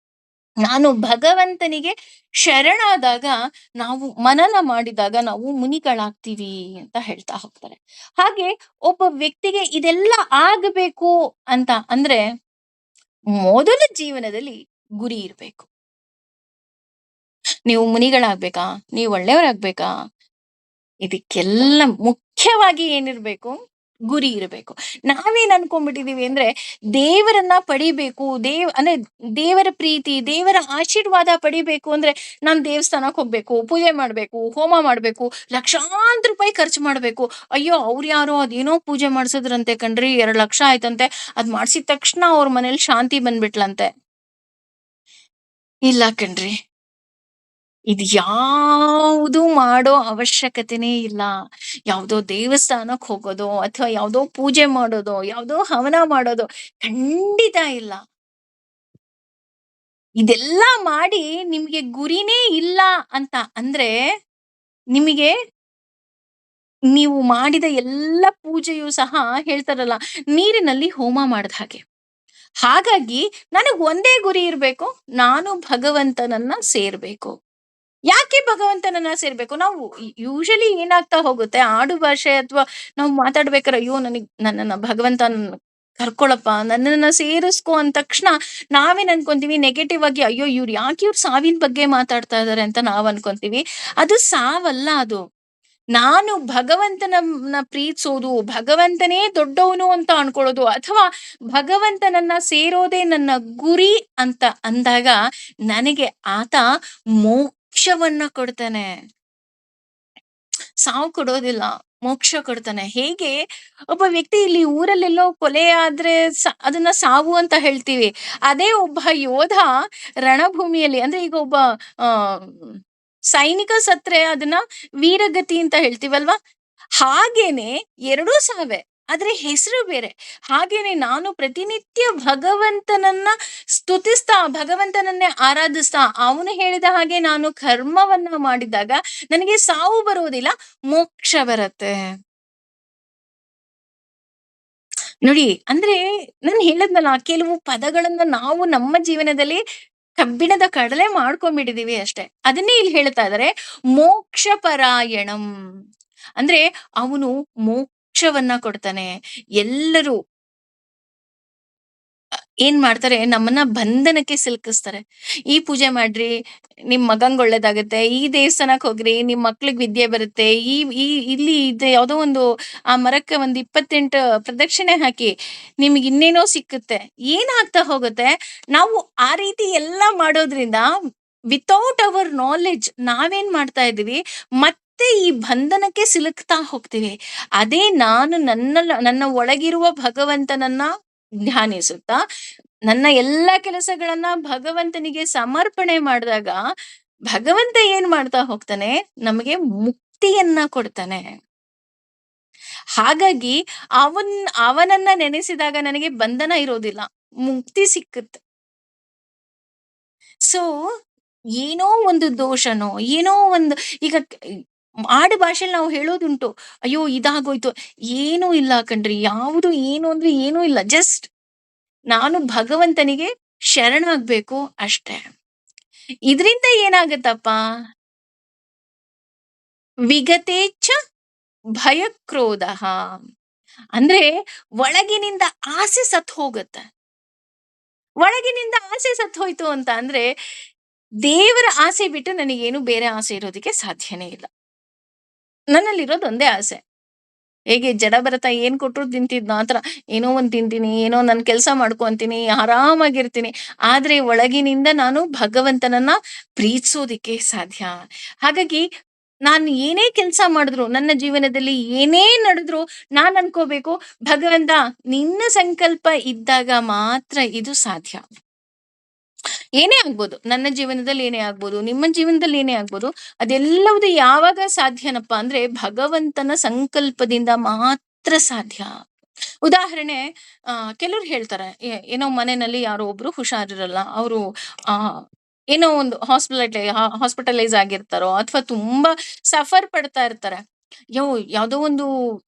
ನಾನು ಭಗವಂತನಿಗೆ ಶರಣಾದಾಗ, ನಾವು ಮನನ ಮಾಡಿದಾಗ ನಾವು ಮುನಿಗಳಾಗ್ತೀವಿ ಅಂತ ಹೇಳ್ತಾ ಹೋಗ್ತಾರೆ. ಹಾಗೆ ಒಬ್ಬ ವ್ಯಕ್ತಿಗೆ ಇದೆಲ್ಲ ಆಗಬೇಕು ಅಂತ ಅಂದ್ರೆ ಮೊದಲ ಜೀವನದಲ್ಲಿ ಗುರಿ ಇರ್ಬೇಕು. ನೀವು ಮುನಿಗಳಾಗ್ಬೇಕಾ? ನೀವು ಒಳ್ಳೆಯವರಾಗ್ಬೇಕಾ? ಇದಕ್ಕೆಲ್ಲ ಮುಖ್ಯವಾಗಿ ಏನಿರ್ಬೇಕು? ಗುರಿ ಇರಬೇಕು. ನಾವೇನ್ ಅನ್ಕೊಂಡ್ಬಿಟ್ಟಿದೀವಿ ಅಂದ್ರೆ ದೇವರನ್ನ ಪಡಿಬೇಕು, ಅಂದ್ರೆ ದೇವರ ಪ್ರೀತಿ, ದೇವರ ಆಶೀರ್ವಾದ ಪಡಿಬೇಕು ಅಂದ್ರೆ ನಾನ್ ದೇವಸ್ಥಾನಕ್ ಹೋಗ್ಬೇಕು, ಪೂಜೆ ಮಾಡ್ಬೇಕು, ಹೋಮ ಮಾಡ್ಬೇಕು, ಲಕ್ಷಾಂತರ ರೂಪಾಯಿ ಖರ್ಚು ಮಾಡ್ಬೇಕು. ಅಯ್ಯೋ ಅವ್ರು ಯಾರೋ ಅದೇನೋ ಪೂಜೆ ಮಾಡ್ಸಿದ್ರಂತೆ ಕಣ್ರಿ, 2 ಲಕ್ಷ ಆಯ್ತಂತೆ. ಅದ್ ಮಾಡ್ಸಿದ ತಕ್ಷಣ ಅವ್ರ ಮನೇಲಿ ಶಾಂತಿ ಬಂದ್ಬಿಟ್ಲಂತೆ. ಇಲ್ಲ ಕಣ್ರಿ. ಇದು ಯಾವುದು ಮಾಡೋ ಅವಶ್ಯಕತೆನೇ ಇಲ್ಲ. ಯಾವ್ದೋ ದೇವಸ್ಥಾನಕ್ ಹೋಗೋದೋ, ಅಥವಾ ಯಾವ್ದೋ ಪೂಜೆ ಮಾಡೋದೋ, ಯಾವ್ದೋ ಹವನ ಮಾಡೋದೋ ಖಂಡಿತ ಇಲ್ಲ. ಇದೆಲ್ಲ ಮಾಡಿ ನಿಮ್ಗೆ ಗುರಿನೇ ಇಲ್ಲ ಅಂತ ಅಂದ್ರೆ, ನಿಮಗೆ ನೀವು ಮಾಡಿದ ಎಲ್ಲ ಪೂಜೆಯೂ ಸಹ ಹೇಳ್ತಾರಲ್ಲ, ನೀರಿನಲ್ಲಿ ಹೋಮ ಮಾಡ್ದ ಹಾಗೆ. ಹಾಗಾಗಿ ನನಗ್ ಒಂದೇ ಗುರಿ ಇರ್ಬೇಕು, ನಾನು ಭಗವಂತನನ್ನ ಸೇರ್ಬೇಕು. ಯಾಕೆ ಭಗವಂತನನ್ನ ಸೇರ್ಬೇಕು? ನಾವು ಯೂಶಲಿ ಏನಾಗ್ತಾ ಹೋಗುತ್ತೆ, ಆಡು ಭಾಷೆ ಅಥವಾ ನಾವು ಮಾತಾಡ್ಬೇಕಾರೆ ಅಯ್ಯೋ ನನ್ನನ್ನ ಭಗವಂತ ಕರ್ಕೊಳಪ್ಪ, ನನ್ನನ್ನ ಸೇರಿಸ್ಕೊ ಅಂದ ತಕ್ಷಣ ನಾವೇನ್ ಅನ್ಕೊಂತೀವಿ ನೆಗೆಟಿವ್ ಆಗಿ, ಅಯ್ಯೋ ಇವ್ರು ಸಾವಿನ ಬಗ್ಗೆ ಮಾತಾಡ್ತಾ ಇದಾರೆ ಅಂತ ನಾವ್ ಅನ್ಕೊಂತೀವಿ. ಅದು ಸಾವಲ್ಲ ಅದು. ನಾನು ಭಗವಂತನನ್ನ ಪ್ರೀತಿಸೋದು, ಭಗವಂತನೇ ದೊಡ್ಡವನು ಅಂತ ಅನ್ಕೊಳ್ಳೋದು, ಅಥವಾ ಭಗವಂತನನ್ನ ಸೇರೋದೇ ನನ್ನ ಗುರಿ ಅಂತ ಅಂದಾಗ ನನಗೆ ಆತ ಮೋಕ್ಷವನ್ನ ಕೊಡ್ತಾನೆ. ಸಾವು ಕೊಡೋದಿಲ್ಲ, ಮೋಕ್ಷ ಕೊಡ್ತಾನೆ. ಹೇಗೆ ಒಬ್ಬ ವ್ಯಕ್ತಿ ಇಲ್ಲಿ ಊರಲ್ಲೆಲ್ಲೋ ಕೊಲೆ ಆದ್ರೆ ಅದನ್ನ ಸಾವು ಅಂತ ಹೇಳ್ತೀವಿ. ಅದೇ ಒಬ್ಬ ಯೋಧ ರಣಭೂಮಿಯಲ್ಲಿ, ಅಂದ್ರೆ ಈಗ ಒಬ್ಬ ಆ ಸೈನಿಕ ಸತ್ರೆ ಅದನ್ನ ವೀರಗತಿ ಅಂತ ಹೇಳ್ತೀವಲ್ವಾ? ಹಾಗೇನೆ ಎರಡೂ ಸಾವೇ. ಆದ್ರೆ ಹೆಸರು ಬೇರೆ. ಹಾಗೇನೆ ನಾನು ಪ್ರತಿನಿತ್ಯ ಭಗವಂತನನ್ನ ಸ್ತುತಿಸ್ತಾ, ಭಗವಂತನನ್ನೇ ಆರಾಧಿಸ್ತಾ, ಅವನು ಹೇಳಿದ ಹಾಗೆ ನಾನು ಕರ್ಮವನ್ನ ಮಾಡಿದಾಗ ನನಗೆ ಸಾವು ಬರುವುದಿಲ್ಲ, ಮೋಕ್ಷ ಬರುತ್ತೆ. ನೋಡಿ, ಅಂದ್ರೆ ನಾನು ಹೇಳದ್ನಲ್ಲ, ಕೆಲವು ಪದಗಳನ್ನ ನಾವು ನಮ್ಮ ಜೀವನದಲ್ಲಿ ಕಬ್ಬಿಣದ ಕಡಲೆ ಮಾಡ್ಕೊಂಡ್ಬಿಟ್ಟಿದೀವಿ ಅಷ್ಟೇ. ಅದನ್ನೇ ಇಲ್ಲಿ ಹೇಳ್ತಾ ಇದಾರೆ, ಮೋಕ್ಷ ಪರಾಯಣಂ. ಅಂದ್ರೆ ಅವನು ಮೋಕ್ಷವನ್ನ ಕೊಡ್ತಾನೆ. ಎಲ್ಲರೂ ಏನ್ ಮಾಡ್ತಾರೆ ನಮ್ಮನ್ನ ಬಂಧನಕ್ಕೆ ಸಿಲುಕಿಸ್ತಾರೆ. ಈ ಪೂಜೆ ಮಾಡ್ರಿ, ನಿಮ್ ಮಗಂಗ್ ಒಳ್ಳೇದಾಗತ್ತೆ. ಈ ದೇವಸ್ಥಾನಕ್ ಹೋಗ್ರಿ, ನಿಮ್ ಮಕ್ಳಿಗ್ ವಿದ್ಯೆ ಬರುತ್ತೆ. ಈ ಈ ಇಲ್ಲಿ ಇದು ಯಾವ್ದೋ ಒಂದು ಆ ಮರಕ್ಕೆ ಒಂದು 28 ಪ್ರದಕ್ಷಿಣೆ ಹಾಕಿ, ನಿಮ್ಗ್ ಇನ್ನೇನೋ ಸಿಕ್ಕುತ್ತೆ. ಏನಾಗ್ತಾ ಹೋಗುತ್ತೆ, ನಾವು ಆ ರೀತಿ ಎಲ್ಲ ಮಾಡೋದ್ರಿಂದ ವಿಥೌಟ್ ಅವರ್ ನಾಲೆಡ್ಜ್ ನಾವೇನ್ ಮಾಡ್ತಾ ಇದೀವಿ, ಮತ್ತೆ ಈ ಬಂಧನಕ್ಕೆ ಸಿಲುಕ್ತಾ ಹೋಗ್ತೀವಿ. ಅದೇ ನಾನು ನನ್ನ ಒಳಗಿರುವ ಭಗವಂತನನ್ನ ಧ್ಯಾನಿಸುತ್ತಾ, ನನ್ನ ಎಲ್ಲಾ ಕೆಲಸಗಳನ್ನ ಭಗವಂತನಿಗೆ ಸಮರ್ಪಣೆ ಮಾಡಿದಾಗ, ಭಗವಂತ ಏನ್ ಮಾಡ್ತಾ ಹೋಗ್ತಾನೆ, ನಮಗೆ ಮುಕ್ತಿಯನ್ನ ಕೊಡ್ತಾನೆ. ಹಾಗಾಗಿ ಅವನ್ ಅವನನ್ನ ನೆನೆಸಿದಾಗ ನನಗೆ ಬಂಧನ ಇರೋದಿಲ್ಲ. ಮುಕ್ತಿ ಸಿಕ್ಕುತ್ತೆ. ಸೊ, ಏನೋ ಒಂದು ದೋಷನೋ, ಏನೋ ಒಂದು ಈಗ ಆಡು ಭಾಷೆಯಲ್ಲಿ ನಾವು ಹೇಳೋದುಂಟು. ಅಯ್ಯೋ! ಇದಾಗೋಯ್ತು. ಏನೂ ಇಲ್ಲ ಕಣ್ರಿ. ಯಾವುದು ಏನು ಅಂದ್ರೆ ಏನೂ ಇಲ್ಲ. ಜಸ್ಟ್ ನಾನು ಭಗವಂತನಿಗೆ ಶರಣಾಗ್ಬೇಕು ಅಷ್ಟೇ. ಇದ್ರಿಂದ ಏನಾಗತ್ತಪ್ಪ? ವಿಗತೇಚ್ಛ ಭಯಕ್ರೋಧಃ. ಅಂದ್ರೆ ಒಳಗಿನಿಂದ ಆಸೆ ಸತ್ತು ಹೋಗುತ್ತೆ. ಒಳಗಿನಿಂದ ಆಸೆ ಸತ್ತು ಹೋಯ್ತು ಅಂತ ಅಂದ್ರೆ, ದೇವರ ಆಸೆ ಬಿಟ್ಟು ನನಗೇನು ಬೇರೆ ಆಸೆ ಇರೋದಕ್ಕೆ ಸಾಧ್ಯನೇ ಇಲ್ಲ. ನನ್ನಲ್ಲಿರೋದು ಒಂದೇ ಆಸೆ. ಹೇಗೆ ಜಡಭರತ ಏನ್ ಕೊಟ್ರು ತಿಂತಿದ್ನೋ ಆತರ ಏನೋ ಒಂದ್ ತಿಂತೀನಿ, ಏನೋ ನನ್ ಕೆಲ್ಸ ಮಾಡ್ಕೊಂತೀನಿ, ಆರಾಮಾಗಿರ್ತೀನಿ. ಆದ್ರೆ ಒಳಗಿನಿಂದ ನಾನು ಭಗವಂತನನ್ನ ಪ್ರೀತಿಸೋದಿಕ್ಕೆ ಸಾಧ್ಯ. ಹಾಗಾಗಿ ನಾನು ಏನೇ ಕೆಲ್ಸ ಮಾಡಿದ್ರು, ನನ್ನ ಜೀವನದಲ್ಲಿ ಏನೇ ನಡೆದ್ರು ನಾನ್ ಅನ್ಕೋಬೇಕು, ಭಗವಂತ ನಿನ್ನ ಸಂಕಲ್ಪ ಇದ್ದಾಗ ಮಾತ್ರ ಇದು ಸಾಧ್ಯ. ಏನೇ ಆಗ್ಬೋದು. ನನ್ನ ಜೀವನದಲ್ಲಿ ಏನೇ ಆಗ್ಬೋದು, ನಿಮ್ಮ ಜೀವನದಲ್ಲಿ ಏನೇ ಆಗ್ಬೋದು. ಅದೆಲ್ಲವುದು ಯಾವಾಗ ಸಾಧ್ಯನಪ್ಪ ಅಂದ್ರೆ ಭಗವಂತನ ಸಂಕಲ್ಪದಿಂದ ಮಾತ್ರ ಸಾಧ್ಯ. ಉದಾಹರಣೆ ಕೆಲವ್ರು ಹೇಳ್ತಾರೆ, ಏನೋ ಮನೆಯಲ್ಲಿ ಯಾರೋ ಒಬ್ರು ಹುಷಾರಿರಲ್ಲ. ಅವರು ಆ ಏನೋ ಒಂದು ಹಾಸ್ಪಿಟಲೈಸ್ ಆಗಿರ್ತಾರೋ ಅಥವಾ ತುಂಬಾ ಸಫರ್ ಪಡ್ತಾ ಇರ್ತಾರೆ. ಯಾವ್ದೋ ಒಂದು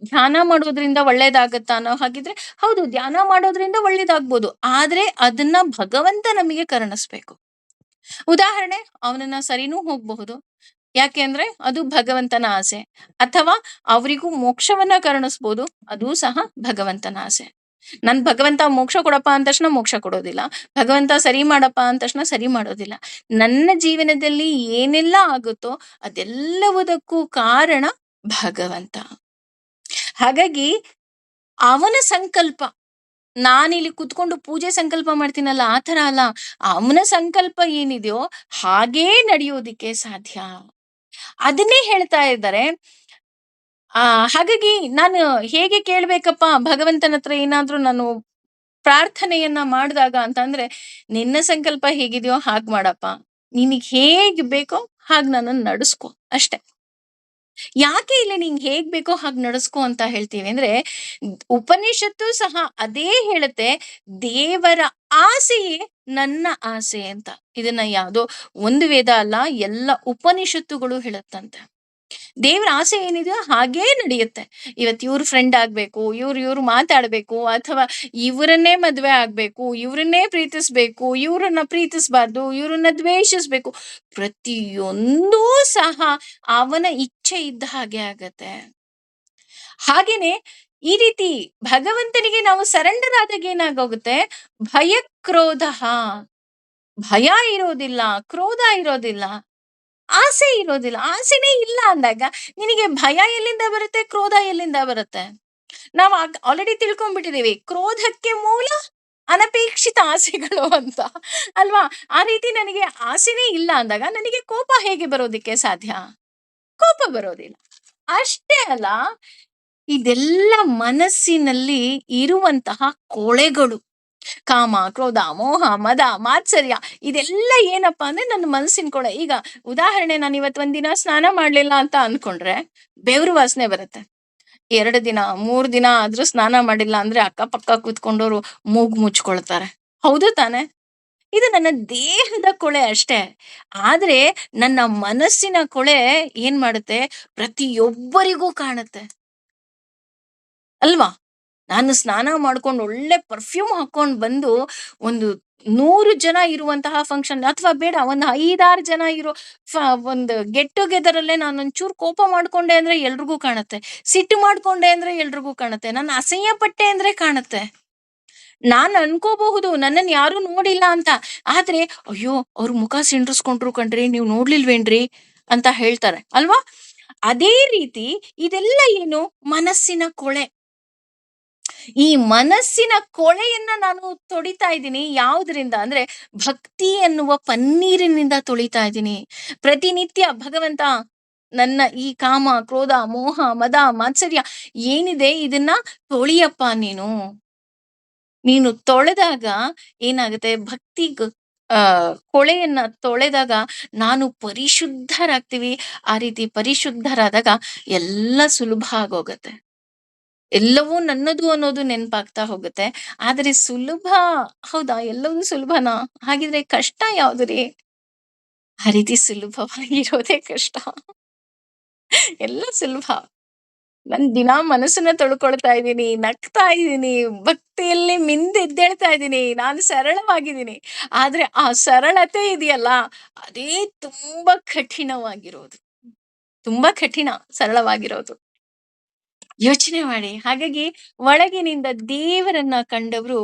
ಧ್ಯಾನ ಮಾಡೋದ್ರಿಂದ ಒಳ್ಳೇದಾಗತ್ತಾ ಅನ್ನೋ ಹಾಗಿದ್ರೆ, ಹೌದು ಧ್ಯಾನ ಮಾಡೋದ್ರಿಂದ ಒಳ್ಳೇದಾಗ್ಬೋದು. ಆದ್ರೆ ಅದನ್ನ ಭಗವಂತ ನಮಗೆ ಕರುಣಿಸ್ಬೇಕು. ಉದಾಹರಣೆ ಅವನನ್ನ ಸರಿನೂ ಹೋಗ್ಬಹುದು. ಯಾಕೆ ಅಂದ್ರೆ ಅದು ಭಗವಂತನ ಆಸೆ. ಅಥವಾ ಅವರಿಗೂ ಮೋಕ್ಷವನ್ನ ಕರುಣಿಸ್ಬೋದು. ಅದೂ ಸಹ ಭಗವಂತನ ಆಸೆ. ಭಗವಂತ ಮೋಕ್ಷ ಕೊಡಪ್ಪ ಅಂದ ತಕ್ಷಣ ಮೋಕ್ಷ ಕೊಡೋದಿಲ್ಲ. ಭಗವಂತ ಸರಿ ಮಾಡಪ್ಪ ಅಂದ ತಕ್ಷಣ ಸರಿ ಮಾಡೋದಿಲ್ಲ. ನನ್ನ ಜೀವನದಲ್ಲಿ ಏನೆಲ್ಲ ಆಗುತ್ತೋ ಅದೆಲ್ಲವುದಕ್ಕೂ ಕಾರಣ ಭಗವಂತ. ಹಾಗಾಗಿ ಅವನ ಸಂಕಲ್ಪ, ನಾನಿಲ್ಲಿ ಕುತ್ಕೊಂಡು ಪೂಜೆ ಸಂಕಲ್ಪ ಮಾಡ್ತೀನಲ್ಲ ಆ ತರ ಅಲ್ಲ. ಅವನ ಸಂಕಲ್ಪ ಏನಿದೆಯೋ ಹಾಗೇ ನಡೆಯೋದಿಕ್ಕೆ ಸಾಧ್ಯ. ಅದನ್ನೇ ಹೇಳ್ತಾ ಇದ್ದಾರೆ. ಆ ಹಾಗಾಗಿ ನಾನು ಹೇಗೆ ಕೇಳ್ಬೇಕಪ್ಪ ಭಗವಂತನ ಹತ್ರ ಏನಾದ್ರೂ ನಾನು ಪ್ರಾರ್ಥನೆಯನ್ನ ಮಾಡಿದಾಗ ಅಂತಂದ್ರೆ, ನಿನ್ನ ಸಂಕಲ್ಪ ಹೇಗಿದೆಯೋ ಹಾಗ್ ಮಾಡಪ್ಪ. ನಿನಗ್ ಹೇಗ್ ಬೇಕೋ ಹಾಗ್ ನನ್ನನ್ನ ನಡೆಸ್ಕೊ ಅಷ್ಟೇ. ಯಾಕೆ ಇಲ್ಲಿ ನಿಂಗ್ ಹೇಗ್ ಬೇಕೋ ಹಾಗ್ ನಡೆಸ್ಕೊ ಅಂತ ಹೇಳ್ತೀವಿ ಅಂದ್ರೆ, ಉಪನಿಷತ್ತು ಸಹ ಅದೇ ಹೇಳುತ್ತೆ. ದೇವರ ಆಸೆಯೇ ನನ್ನ ಆಸೆ ಅಂತ. ಇದನ್ನ ಯಾವ್ದೋ ಒಂದು ವೇದ ಅಲ್ಲ, ಎಲ್ಲ ಉಪನಿಷತ್ತುಗಳು ಹೇಳುತ್ತಂತೆ. ದೇವ್ರ ಆಸೆ ಏನಿದೆಯೋ ಹಾಗೇ ನಡೆಯುತ್ತೆ. ಇವತ್ತು ಇವ್ರ ಫ್ರೆಂಡ್ ಆಗ್ಬೇಕು, ಇವ್ರು ಮಾತಾಡ್ಬೇಕು, ಅಥವಾ ಇವರನ್ನೇ ಮದ್ವೆ ಆಗ್ಬೇಕು, ಇವ್ರನ್ನೇ ಪ್ರೀತಿಸ್ಬೇಕು, ಇವ್ರನ್ನ ಪ್ರೀತಿಸ್ಬಾರ್ದು, ಇವ್ರನ್ನ ದ್ವೇಷಿಸ್ಬೇಕು. ಪ್ರತಿಯೊಂದೂ ಸಹ ಅವನ ಇಚ್ಛೆ ಇದ್ದ ಹಾಗೆ ಆಗತ್ತೆ. ಹಾಗೇನೆ ಈ ರೀತಿ ಭಗವಂತನಿಗೆ ನಾವು ಸರೆಂಡರ್ ಆದಾಗ ಏನಾಗೋಗುತ್ತೆ, ಭಯ ಕ್ರೋಧ, ಭಯ ಇರೋದಿಲ್ಲ, ಕ್ರೋಧ ಇರೋದಿಲ್ಲ, ಆಸೆ ಇರೋದಿಲ್ಲ. ಆಸೆನೇ ಇಲ್ಲ ಅಂದಾಗ ನಿನಗೆ ಭಯ ಎಲ್ಲಿಂದ ಬರುತ್ತೆ, ಕ್ರೋಧ ಎಲ್ಲಿಂದ ಬರುತ್ತೆ? ನಾವು ಆಲ್ರೆಡಿ ತಿಳ್ಕೊಂಡ್ಬಿಟ್ಟಿದೀವಿ, ಕ್ರೋಧಕ್ಕೆ ಮೂಲ ಅನಪೇಕ್ಷಿತ ಆಸೆಗಳು ಅಂತ ಅಲ್ವಾ? ಆ ರೀತಿ ನನಗೆ ಆಸೆನೇ ಇಲ್ಲ ಅಂದಾಗ ನನಗೆ ಕೋಪ ಹೇಗೆ ಬರೋದಿಕ್ಕೆ ಸಾಧ್ಯ? ಕೋಪ ಬರೋದಿಲ್ಲ. ಅಷ್ಟೇ ಅಲ್ಲ, ಇದೆಲ್ಲ ಮನಸ್ಸಿನಲ್ಲಿ ಇರುವಂತಹ ಕೊಳೆಗಳು. ಕಾಮ, ಕ್ರೋಧ, ಮೋಹ, ಮದ, ಮಾತ್ಸರ್ಯ, ಇದೆಲ್ಲ ಏನಪ್ಪಾ ಅಂದ್ರೆ ನನ್ನ ಮನಸ್ಸಿನ ಕೊಳೆ. ಈಗ ಉದಾಹರಣೆ, ನಾನು ಇವತ್ತು ಒಂದಿನ ಸ್ನಾನ ಮಾಡ್ಲಿಲ್ಲ ಅಂತ ಅನ್ಕೊಂಡ್ರೆ ಬೆವರು ವಾಸನೆ ಬರುತ್ತೆ. 2 ದಿನ 3 ದಿನ ಆದ್ರೂ ಸ್ನಾನ ಮಾಡಿಲ್ಲ ಅಂದ್ರೆ ಅಕ್ಕಪಕ್ಕ ಕೂತ್ಕೊಂಡವ್ರು ಮೂಗು ಮುಚ್ಕೊಳ್ತಾರೆ. ಹೌದು ತಾನೆ? ಇದು ನನ್ನ ದೇಹದ ಕೊಳೆ ಅಷ್ಟೇ. ಆದ್ರೆ ನನ್ನ ಮನಸ್ಸಿನ ಕೊಳೆ ಏನ್ ಮಾಡುತ್ತೆ, ಪ್ರತಿಯೊಬ್ಬರಿಗೂ ಕಾಣುತ್ತೆ ಅಲ್ವಾ? ನಾನು ಸ್ನಾನ ಮಾಡ್ಕೊಂಡು ಒಳ್ಳೆ ಪರ್ಫ್ಯೂಮ್ ಹಾಕೊಂಡ್ ಬಂದು ಒಂದು 100 ಜನ ಇರುವಂತಹ ಫಂಕ್ಷನ್, ಅಥವಾ ಬೇಡ ಒಂದು 5-6 ಜನ ಇರೋ ಒಂದು ಗೆಟ್ ಟುಗೆದರ್ ಅಲ್ಲೇ ನಾನು ಒಂಚೂರು ಕೋಪ ಮಾಡ್ಕೊಂಡೆ ಅಂದ್ರೆ ಎಲ್ರಿಗೂ ಕಾಣುತ್ತೆ. ಸಿಟ್ಟು ಮಾಡ್ಕೊಂಡೆ ಅಂದ್ರೆ ಎಲ್ರಿಗೂ ಕಾಣುತ್ತೆ. ನಾನು ಅಸಹ್ಯ ಪಟ್ಟೆ ಅಂದ್ರೆ ಕಾಣುತ್ತೆ. ನಾನ್ ಅನ್ಕೋಬಹುದು ನನ್ನನ್ ಯಾರು ನೋಡಿಲ್ಲ ಅಂತ. ಆದ್ರೆ ಅಯ್ಯೋ! ಅವ್ರ ಮುಖ ಸಿಂಡ್ರಿಸ್ಕೊಂಡ್ರು ಕಣ್ರೀ, ನೀವ್ ನೋಡ್ಲಿಲ್ವೇನ್ರಿ ಅಂತ ಹೇಳ್ತಾರೆ ಅಲ್ವಾ? ಅದೇ ರೀತಿ ಇದೆಲ್ಲ ಏನು? ಮನಸ್ಸಿನ ಕೊಳೆ. ಈ ಮನಸ್ಸಿನ ಕೊಳೆಯನ್ನ ನಾನು ತೊಡಿತಾ ಇದ್ದೀನಿ. ಯಾವುದರಿಂದ ಅಂದ್ರೆ ಭಕ್ತಿ ಎನ್ನುವ ಪನ್ನೀರಿನಿಂದ ತೊಳಿತಾ ಇದ್ದೀನಿ. ಪ್ರತಿನಿತ್ಯ ಭಗವಂತ ನನ್ನ ಈ ಕಾಮ, ಕ್ರೋಧ, ಮೋಹ, ಮದ, ಮಾತ್ಸರ್ಯ ಏನಿದೆ ಇದನ್ನ ತೊಳಿಯಪ್ಪ ನೀನು. ನೀನು ತೊಳೆದಾಗ ಏನಾಗುತ್ತೆ, ಕೊಳೆಯನ್ನ ತೊಳೆದಾಗ ನಾನು ಪರಿಶುದ್ಧರಾಗ್ತೀವಿ. ಆ ರೀತಿ ಪರಿಶುದ್ಧರಾದಾಗ ಎಲ್ಲ ಸುಲಭ ಆಗೋಗತ್ತೆ. ಎಲ್ಲವೂ ನನ್ನದು ಅನ್ನೋದು ನೆನಪಾಗ್ತಾ ಹೋಗುತ್ತೆ. ಆದ್ರೆ ಸುಲಭ, ಹೌದಾ? ಎಲ್ಲವೂ ಸುಲಭನಾ? ಹಾಗಿದ್ರೆ ಕಷ್ಟ ಯಾವ್ದು ರೀ? ಆ ರೀತಿ ಸುಲಭವಾಗಿರೋದೇ ಕಷ್ಟ. ಎಲ್ಲ ಸುಲಭ. ನಾನ್ ದಿನಾ ಮನಸ್ಸನ್ನ ತೊಳ್ಕೊಳ್ತಾ ಇದ್ದೀನಿ, ನಗ್ತಾ ಇದ್ದೀನಿ, ಭಕ್ತಿಯಲ್ಲಿ ಮಿಂದೆದ್ದೇಳ್ತಾ ಇದ್ದೀನಿ, ನಾನು ಸರಳವಾಗಿದ್ದೀನಿ. ಆದ್ರೆ ಆ ಸರಳತೆ ಇದೆಯಲ್ಲ, ಅದೇ ತುಂಬಾ ಕಠಿಣವಾಗಿರೋದು. ತುಂಬಾ ಕಠಿಣ ಸರಳವಾಗಿರೋದು. ಯೋಚನೆ ಮಾಡಿ. ಹಾಗಾಗಿ ಒಳಗಿನಿಂದ ದೇವರನ್ನ ಕಂಡವರು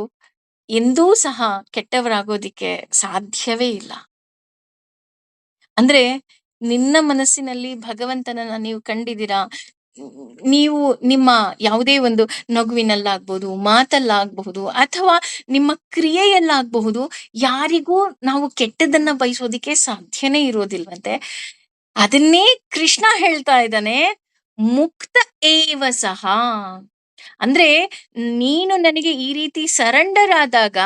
ಎಂದೂ ಸಹ ಕೆಟ್ಟವರಾಗೋದಿಕ್ಕೆ ಸಾಧ್ಯವೇ ಇಲ್ಲ. ಅಂದ್ರೆ ನಿನ್ನ ಮನಸ್ಸಿನಲ್ಲಿ ಭಗವಂತನನ್ನ ನೀವು ಕಂಡಿದ್ದೀರಾ? ಮ್, ನೀವು ನಿಮ್ಮ ಯಾವುದೇ ಒಂದು ನಗುವಿನಲ್ಲಾಗ್ಬಹುದು, ಮಾತಲ್ಲಾಗಬಹುದು, ಅಥವಾ ನಿಮ್ಮ ಕ್ರಿಯೆಯಲ್ಲಾಗಬಹುದು, ಯಾರಿಗೂ ನಾವು ಕೆಟ್ಟದನ್ನ ಬಯಸೋದಿಕ್ಕೆ ಸಾಧ್ಯನೇ ಇರೋದಿಲ್ವಂತೆ. ಅದನ್ನೇ ಕೃಷ್ಣ ಹೇಳ್ತಾ ಇದ್ದಾನೆ, ಮುಕ್ತ ಏವ ಸಹ. ಅಂದ್ರೆ ನೀನು ನನಗೆ ಈ ರೀತಿ ಸರೆಂಡರ್ ಆದಾಗ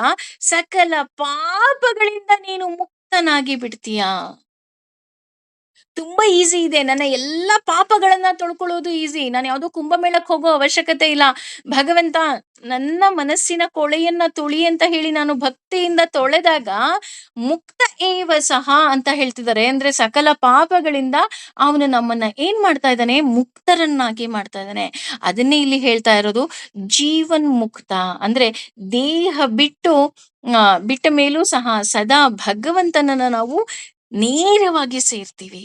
ಸಕಲ ಪಾಪಗಳಿಂದ ನೀನು ಮುಕ್ತನಾಗಿ ಬಿಡ್ತೀಯಾ. ತುಂಬಾ ಈಸಿ ಇದೆ. ನನ್ನ ಎಲ್ಲಾ ಪಾಪಗಳನ್ನ ತೊಳ್ಕೊಳ್ಳೋದು ಈಸಿ. ನಾನು ಯಾವ್ದೋ ಕುಂಭಮೇಳಕ್ಕೆ ಹೋಗೋ ಅವಶ್ಯಕತೆ ಇಲ್ಲ. ಭಗವಂತ ನನ್ನ ಮನಸ್ಸಿನ ಕೊಳೆಯನ್ನ ತುಳಿ ಅಂತ ಹೇಳಿ ನಾನು ಭಕ್ತಿಯಿಂದ ತೊಳೆದಾಗ ಮುಕ್ತ ಏವ ಸಹ ಅಂತ ಹೇಳ್ತಿದ್ದಾರೆ. ಅಂದ್ರೆ ಸಕಲ ಪಾಪಗಳಿಂದ ಅವನು ನಮ್ಮನ್ನ ಏನ್ ಮಾಡ್ತಾ ಇದ್ದಾನೆ? ಮುಕ್ತರನ್ನಾಗಿ ಮಾಡ್ತಾ ಇದ್ದಾನೆ. ಅದನ್ನೇ ಇಲ್ಲಿ ಹೇಳ್ತಾ ಇರೋದು ಜೀವನ್ ಮುಕ್ತ. ಅಂದ್ರೆ ದೇಹ ಬಿಟ್ಟ ಮೇಲೂ ಸಹ ಸದಾ ಭಗವಂತನನ್ನ ನಾವು ನೇರವಾಗಿ ಸೇರ್ತೀವಿ.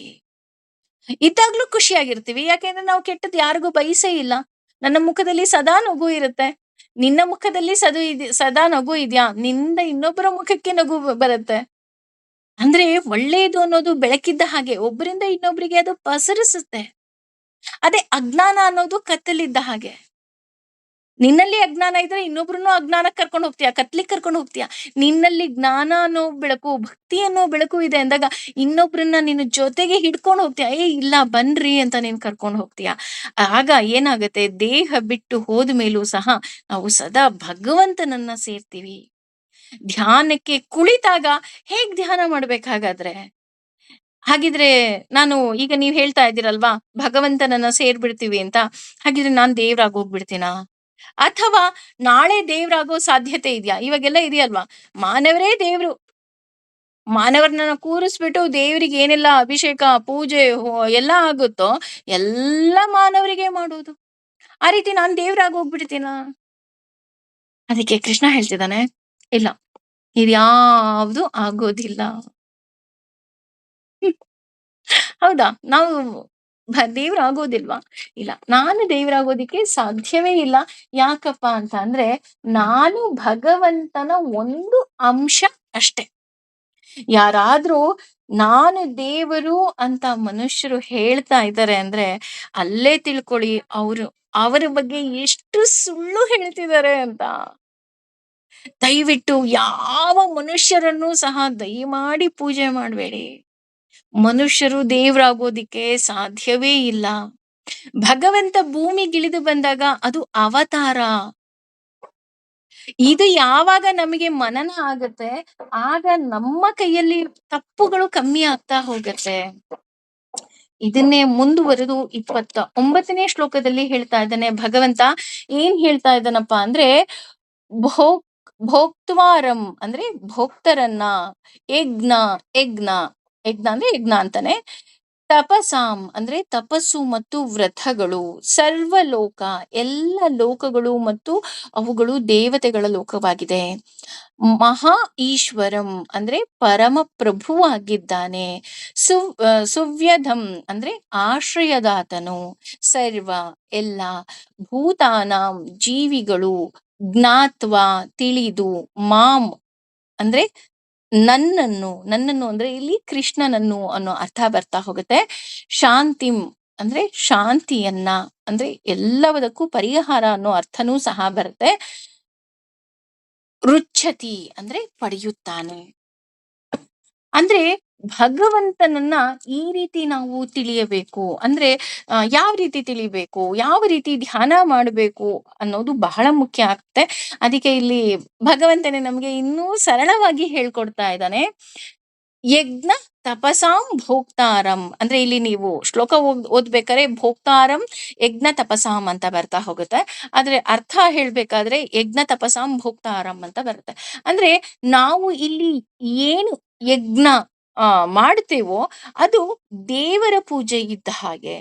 ಇದ್ದಾಗ್ಲೂ ಖುಷಿಯಾಗಿರ್ತೀವಿ. ಯಾಕೆಂದ್ರೆ ನಾವು ಕೆಟ್ಟದ್ದು ಯಾರಿಗೂ ಬಯಸೇ ಇಲ್ಲ. ನನ್ನ ಮುಖದಲ್ಲಿ ಸದಾ ನಗು ಇರುತ್ತೆ. ನಿನ್ನ ಮುಖದಲ್ಲಿ ಸದಾ ನಗು ಇದೆಯಾ? ನಿಂದ ಇನ್ನೊಬ್ಬರ ಮುಖಕ್ಕೆ ನಗು ಬರುತ್ತೆ. ಅಂದ್ರೆ ಒಳ್ಳೆಯದು ಅನ್ನೋದು ಬೆಳಕಿದ್ದ ಹಾಗೆ ಒಬ್ಬರಿಂದ ಇನ್ನೊಬ್ಬರಿಗೆ ಅದು ಪಸರಿಸುತ್ತೆ. ಅದೇ ಅಜ್ಞಾನ ಅನ್ನೋದು ಕತ್ತಲಿದ್ದ ಹಾಗೆ. ನಿನ್ನಲ್ಲಿ ಅಜ್ಞಾನ ಇದ್ರೆ ಇನ್ನೊಬ್ರನ್ನು ಅಜ್ಞಾನಕ್ಕೆ ಕರ್ಕೊಂಡು ಹೋಗ್ತೀಯ, ಕತ್ಲಿಕ್ ಕರ್ಕೊಂಡು ಹೋಗ್ತೀಯ. ನಿನ್ನಲ್ಲಿ ಜ್ಞಾನ ಅನ್ನೋ ಬೆಳಕು, ಭಕ್ತಿ ಅನ್ನೋ ಬೆಳಕು ಇದೆ ಅಂದಾಗ ಇನ್ನೊಬ್ರನ್ನ ನೀನು ಜೊತೆಗೆ ಹಿಡ್ಕೊಂಡು ಹೋಗ್ತೀಯ. ಇಲ್ಲ ಬನ್ರಿ ಅಂತ ನೀನ್ ಕರ್ಕೊಂಡು ಹೋಗ್ತೀಯ. ಆಗ ಏನಾಗುತ್ತೆ, ದೇಹ ಬಿಟ್ಟು ಹೋದ್ಮೇಲೂ ಸಹ ನಾವು ಸದಾ ಭಗವಂತನನ್ನ ಸೇರ್ತೀವಿ. ಧ್ಯಾನಕ್ಕೆ ಕುಳಿತಾಗ ಹೇಗ್ ಧ್ಯಾನ ಮಾಡ್ಬೇಕಾಗಾದ್ರೆ? ಹಾಗಿದ್ರೆ ನಾನು ಈಗ ನೀವ್ ಹೇಳ್ತಾ ಇದ್ದೀರಲ್ವಾ ಭಗವಂತನನ್ನ ಸೇರ್ಬಿಡ್ತೀವಿ ಅಂತ. ಹಾಗಿದ್ರೆ ನಾನ್ ದೇವ್ರಾಗ್ ಹೋಗ್ಬಿಡ್ತೀನಾ? ಅಥವಾ ನಾಳೆ ದೇವ್ರಾಗೋ ಸಾಧ್ಯತೆ ಇದೆಯಾ? ಇವಾಗೆಲ್ಲ ಇದೆಯಲ್ವಾ, ಮಾನವರೇ ದೇವ್ರು. ಮಾನವರನ್ನ ಕೂರಿಸ್ಬಿಟ್ಟು ದೇವ್ರಿಗೆ ಏನೆಲ್ಲ ಅಭಿಷೇಕ, ಪೂಜೆ, ಎಲ್ಲ ಆಗುತ್ತೋ ಎಲ್ಲ ಮಾನವರಿಗೆ ಮಾಡೋದು. ಆ ರೀತಿ ನಾನ್ ದೇವ್ರಾಗ್ ಹೋಗ್ಬಿಡ್ತೀನಾ? ಅದಕ್ಕೆ ಕೃಷ್ಣ ಹೇಳ್ತಿದ್ದಾನೆ, ಇಲ್ಲ, ಇದ್ಯಾವ್ದು ಆಗೋದಿಲ್ಲ. ಹೌದಾ? ನಾವು ದೇವ್ರಾಗೋದಿಲ್ವಾ? ಇಲ್ಲ. ನಾನು ದೇವ್ರಾಗೋದಿಕ್ಕೆ ಸಾಧ್ಯವೇ ಇಲ್ಲ. ಯಾಕಪ್ಪ ಅಂತ ಅಂದ್ರೆ, ನಾನು ಭಗವಂತನ ಒಂದು ಅಂಶ ಅಷ್ಟೆ. ಯಾರಾದ್ರೂ ನಾನು ದೇವರು ಅಂತ ಮನುಷ್ಯರು ಹೇಳ್ತಾ ಇದ್ದಾರೆ ಅಂದ್ರೆ, ಅಲ್ಲೇ ತಿಳ್ಕೊಳ್ಳಿ ಅವರ ಬಗ್ಗೆ ಎಷ್ಟು ಸುಳ್ಳು ಹೇಳ್ತಿದ್ದಾರೆ ಅಂತ. ದಯವಿಟ್ಟು ಯಾವ ಮನುಷ್ಯರನ್ನೂ ಸಹ ದಯಮಾಡಿ ಪೂಜೆ ಮಾಡಬೇಡಿ. ಮನುಷ್ಯರು ದೇವರಾಗೋದಿಕ್ಕೆ ಸಾಧ್ಯವೇ ಇಲ್ಲ. ಭಗವಂತ ಭೂಮಿಗಿಳಿದು ಬಂದಾಗ ಅದು ಅವತಾರ. ಇದು ಯಾವಾಗ ನಮಗೆ ಮನನ ಆಗತ್ತೆ, ಆಗ ನಮ್ಮ ಕೈಯಲ್ಲಿ ತಪ್ಪುಗಳು ಕಮ್ಮಿ ಆಗ್ತಾ ಹೋಗತ್ತೆ. ಇದನ್ನೇ ಮುಂದುವರೆದು 29ನೇ ಶ್ಲೋಕದಲ್ಲಿ ಹೇಳ್ತಾ ಇದ್ದಾನೆ ಭಗವಂತ. ಏನ್ ಹೇಳ್ತಾ ಇದ್ದಾನಪ್ಪ ಅಂದ್ರೆ, ಭೋಕ್ ಭೋಕ್ತವಾರಂ ಅಂದ್ರೆ ಭೋಕ್ತರನ್ನ, ಯಜ್ಞ ಯಜ್ಞ ಯಜ್ಞ ಅಂದ್ರೆ ಯಜ್ಞ ಅಂತಾನೆ, ತಪಸಾಂ ಅಂದ್ರೆ ತಪಸ್ಸು ಮತ್ತು ವ್ರತಗಳು, ಸರ್ವಲೋಕ ಎಲ್ಲ ಲೋಕಗಳು ಮತ್ತು ಅವುಗಳು ದೇವತೆಗಳ ಲೋಕವಾಗಿದೆ. ಮಹಾ ಈಶ್ವರಂ ಅಂದ್ರೆ ಪರಮ ಪ್ರಭುವಾಗಿದ್ದಾನೆ. ಸುವ್ಯಧಂ ಅಂದ್ರೆ ಆಶ್ರಯದಾತನು, ಸರ್ವ ಎಲ್ಲ ಭೂತಾನಾಂ ಜೀವಿಗಳು ಜ್ಞಾತ್ವಾ ತಿಳಿದು, ಮಾಂ ಅಂದ್ರೆ ನನ್ನನ್ನು ಅಂದ್ರೆ ಇಲ್ಲಿ ಕೃಷ್ಣನನ್ನು ಅನ್ನೋ ಅರ್ಥ ಬರ್ತಾ ಹೋಗುತ್ತೆ. ಶಾಂತಿಂ ಅಂದ್ರೆ ಶಾಂತಿಯನ್ನ, ಅಂದ್ರೆ ಎಲ್ಲದಕ್ಕೂ ಪರಿಹಾರ ಅನ್ನೋ ಅರ್ಥನೂ ಸಹ ಬರುತ್ತೆ. ರುಚ್ಛತಿ ಅಂದ್ರೆ ಪಡೆಯುತ್ತಾನೆ. ಅಂದ್ರೆ ಭಗವಂತನನ್ನ ಈ ರೀತಿ ನಾವು ತಿಳಿಯಬೇಕು. ಅಂದ್ರೆ ಯಾವ ರೀತಿ ತಿಳಿಬೇಕು, ಯಾವ ರೀತಿ ಧ್ಯಾನ ಮಾಡಬೇಕು ಅನ್ನೋದು ಬಹಳ ಮುಖ್ಯ ಆಗುತ್ತೆ. ಅದಕ್ಕೆ ಇಲ್ಲಿ ಭಗವಂತನೇ ನಮ್ಗೆ ಇನ್ನೂ ಸರಳವಾಗಿ ಹೇಳ್ಕೊಡ್ತಾ ಇದ್ದಾನೆ. ಯಜ್ಞ ತಪಸಾಂ ಭೋಕ್ತಾರಂ ಅಂದ್ರೆ ಇಲ್ಲಿ ನೀವು ಶ್ಲೋಕ ಓದ್ಬೇಕಾದ್ರೆ ಭೋಕ್ತಾರಂ ಯಜ್ಞ ತಪಸಾಂ ಅಂತ ಬರ್ತಾ ಹೋಗುತ್ತೆ. ಆದ್ರೆ ಅರ್ಥ ಹೇಳ್ಬೇಕಾದ್ರೆ ಯಜ್ಞ ತಪಸಾಂ ಭೋಕ್ತಾರಂ ಅಂತ ಬರುತ್ತೆ. ಅಂದ್ರೆ ನಾವು ಇಲ್ಲಿ ಏನು ಯಜ್ಞ ಮಾಡ್ತೇವೋ ಅದು ದೇವರ ಪೂಜೆ ಇದ್ದ ಹಾಗೆ.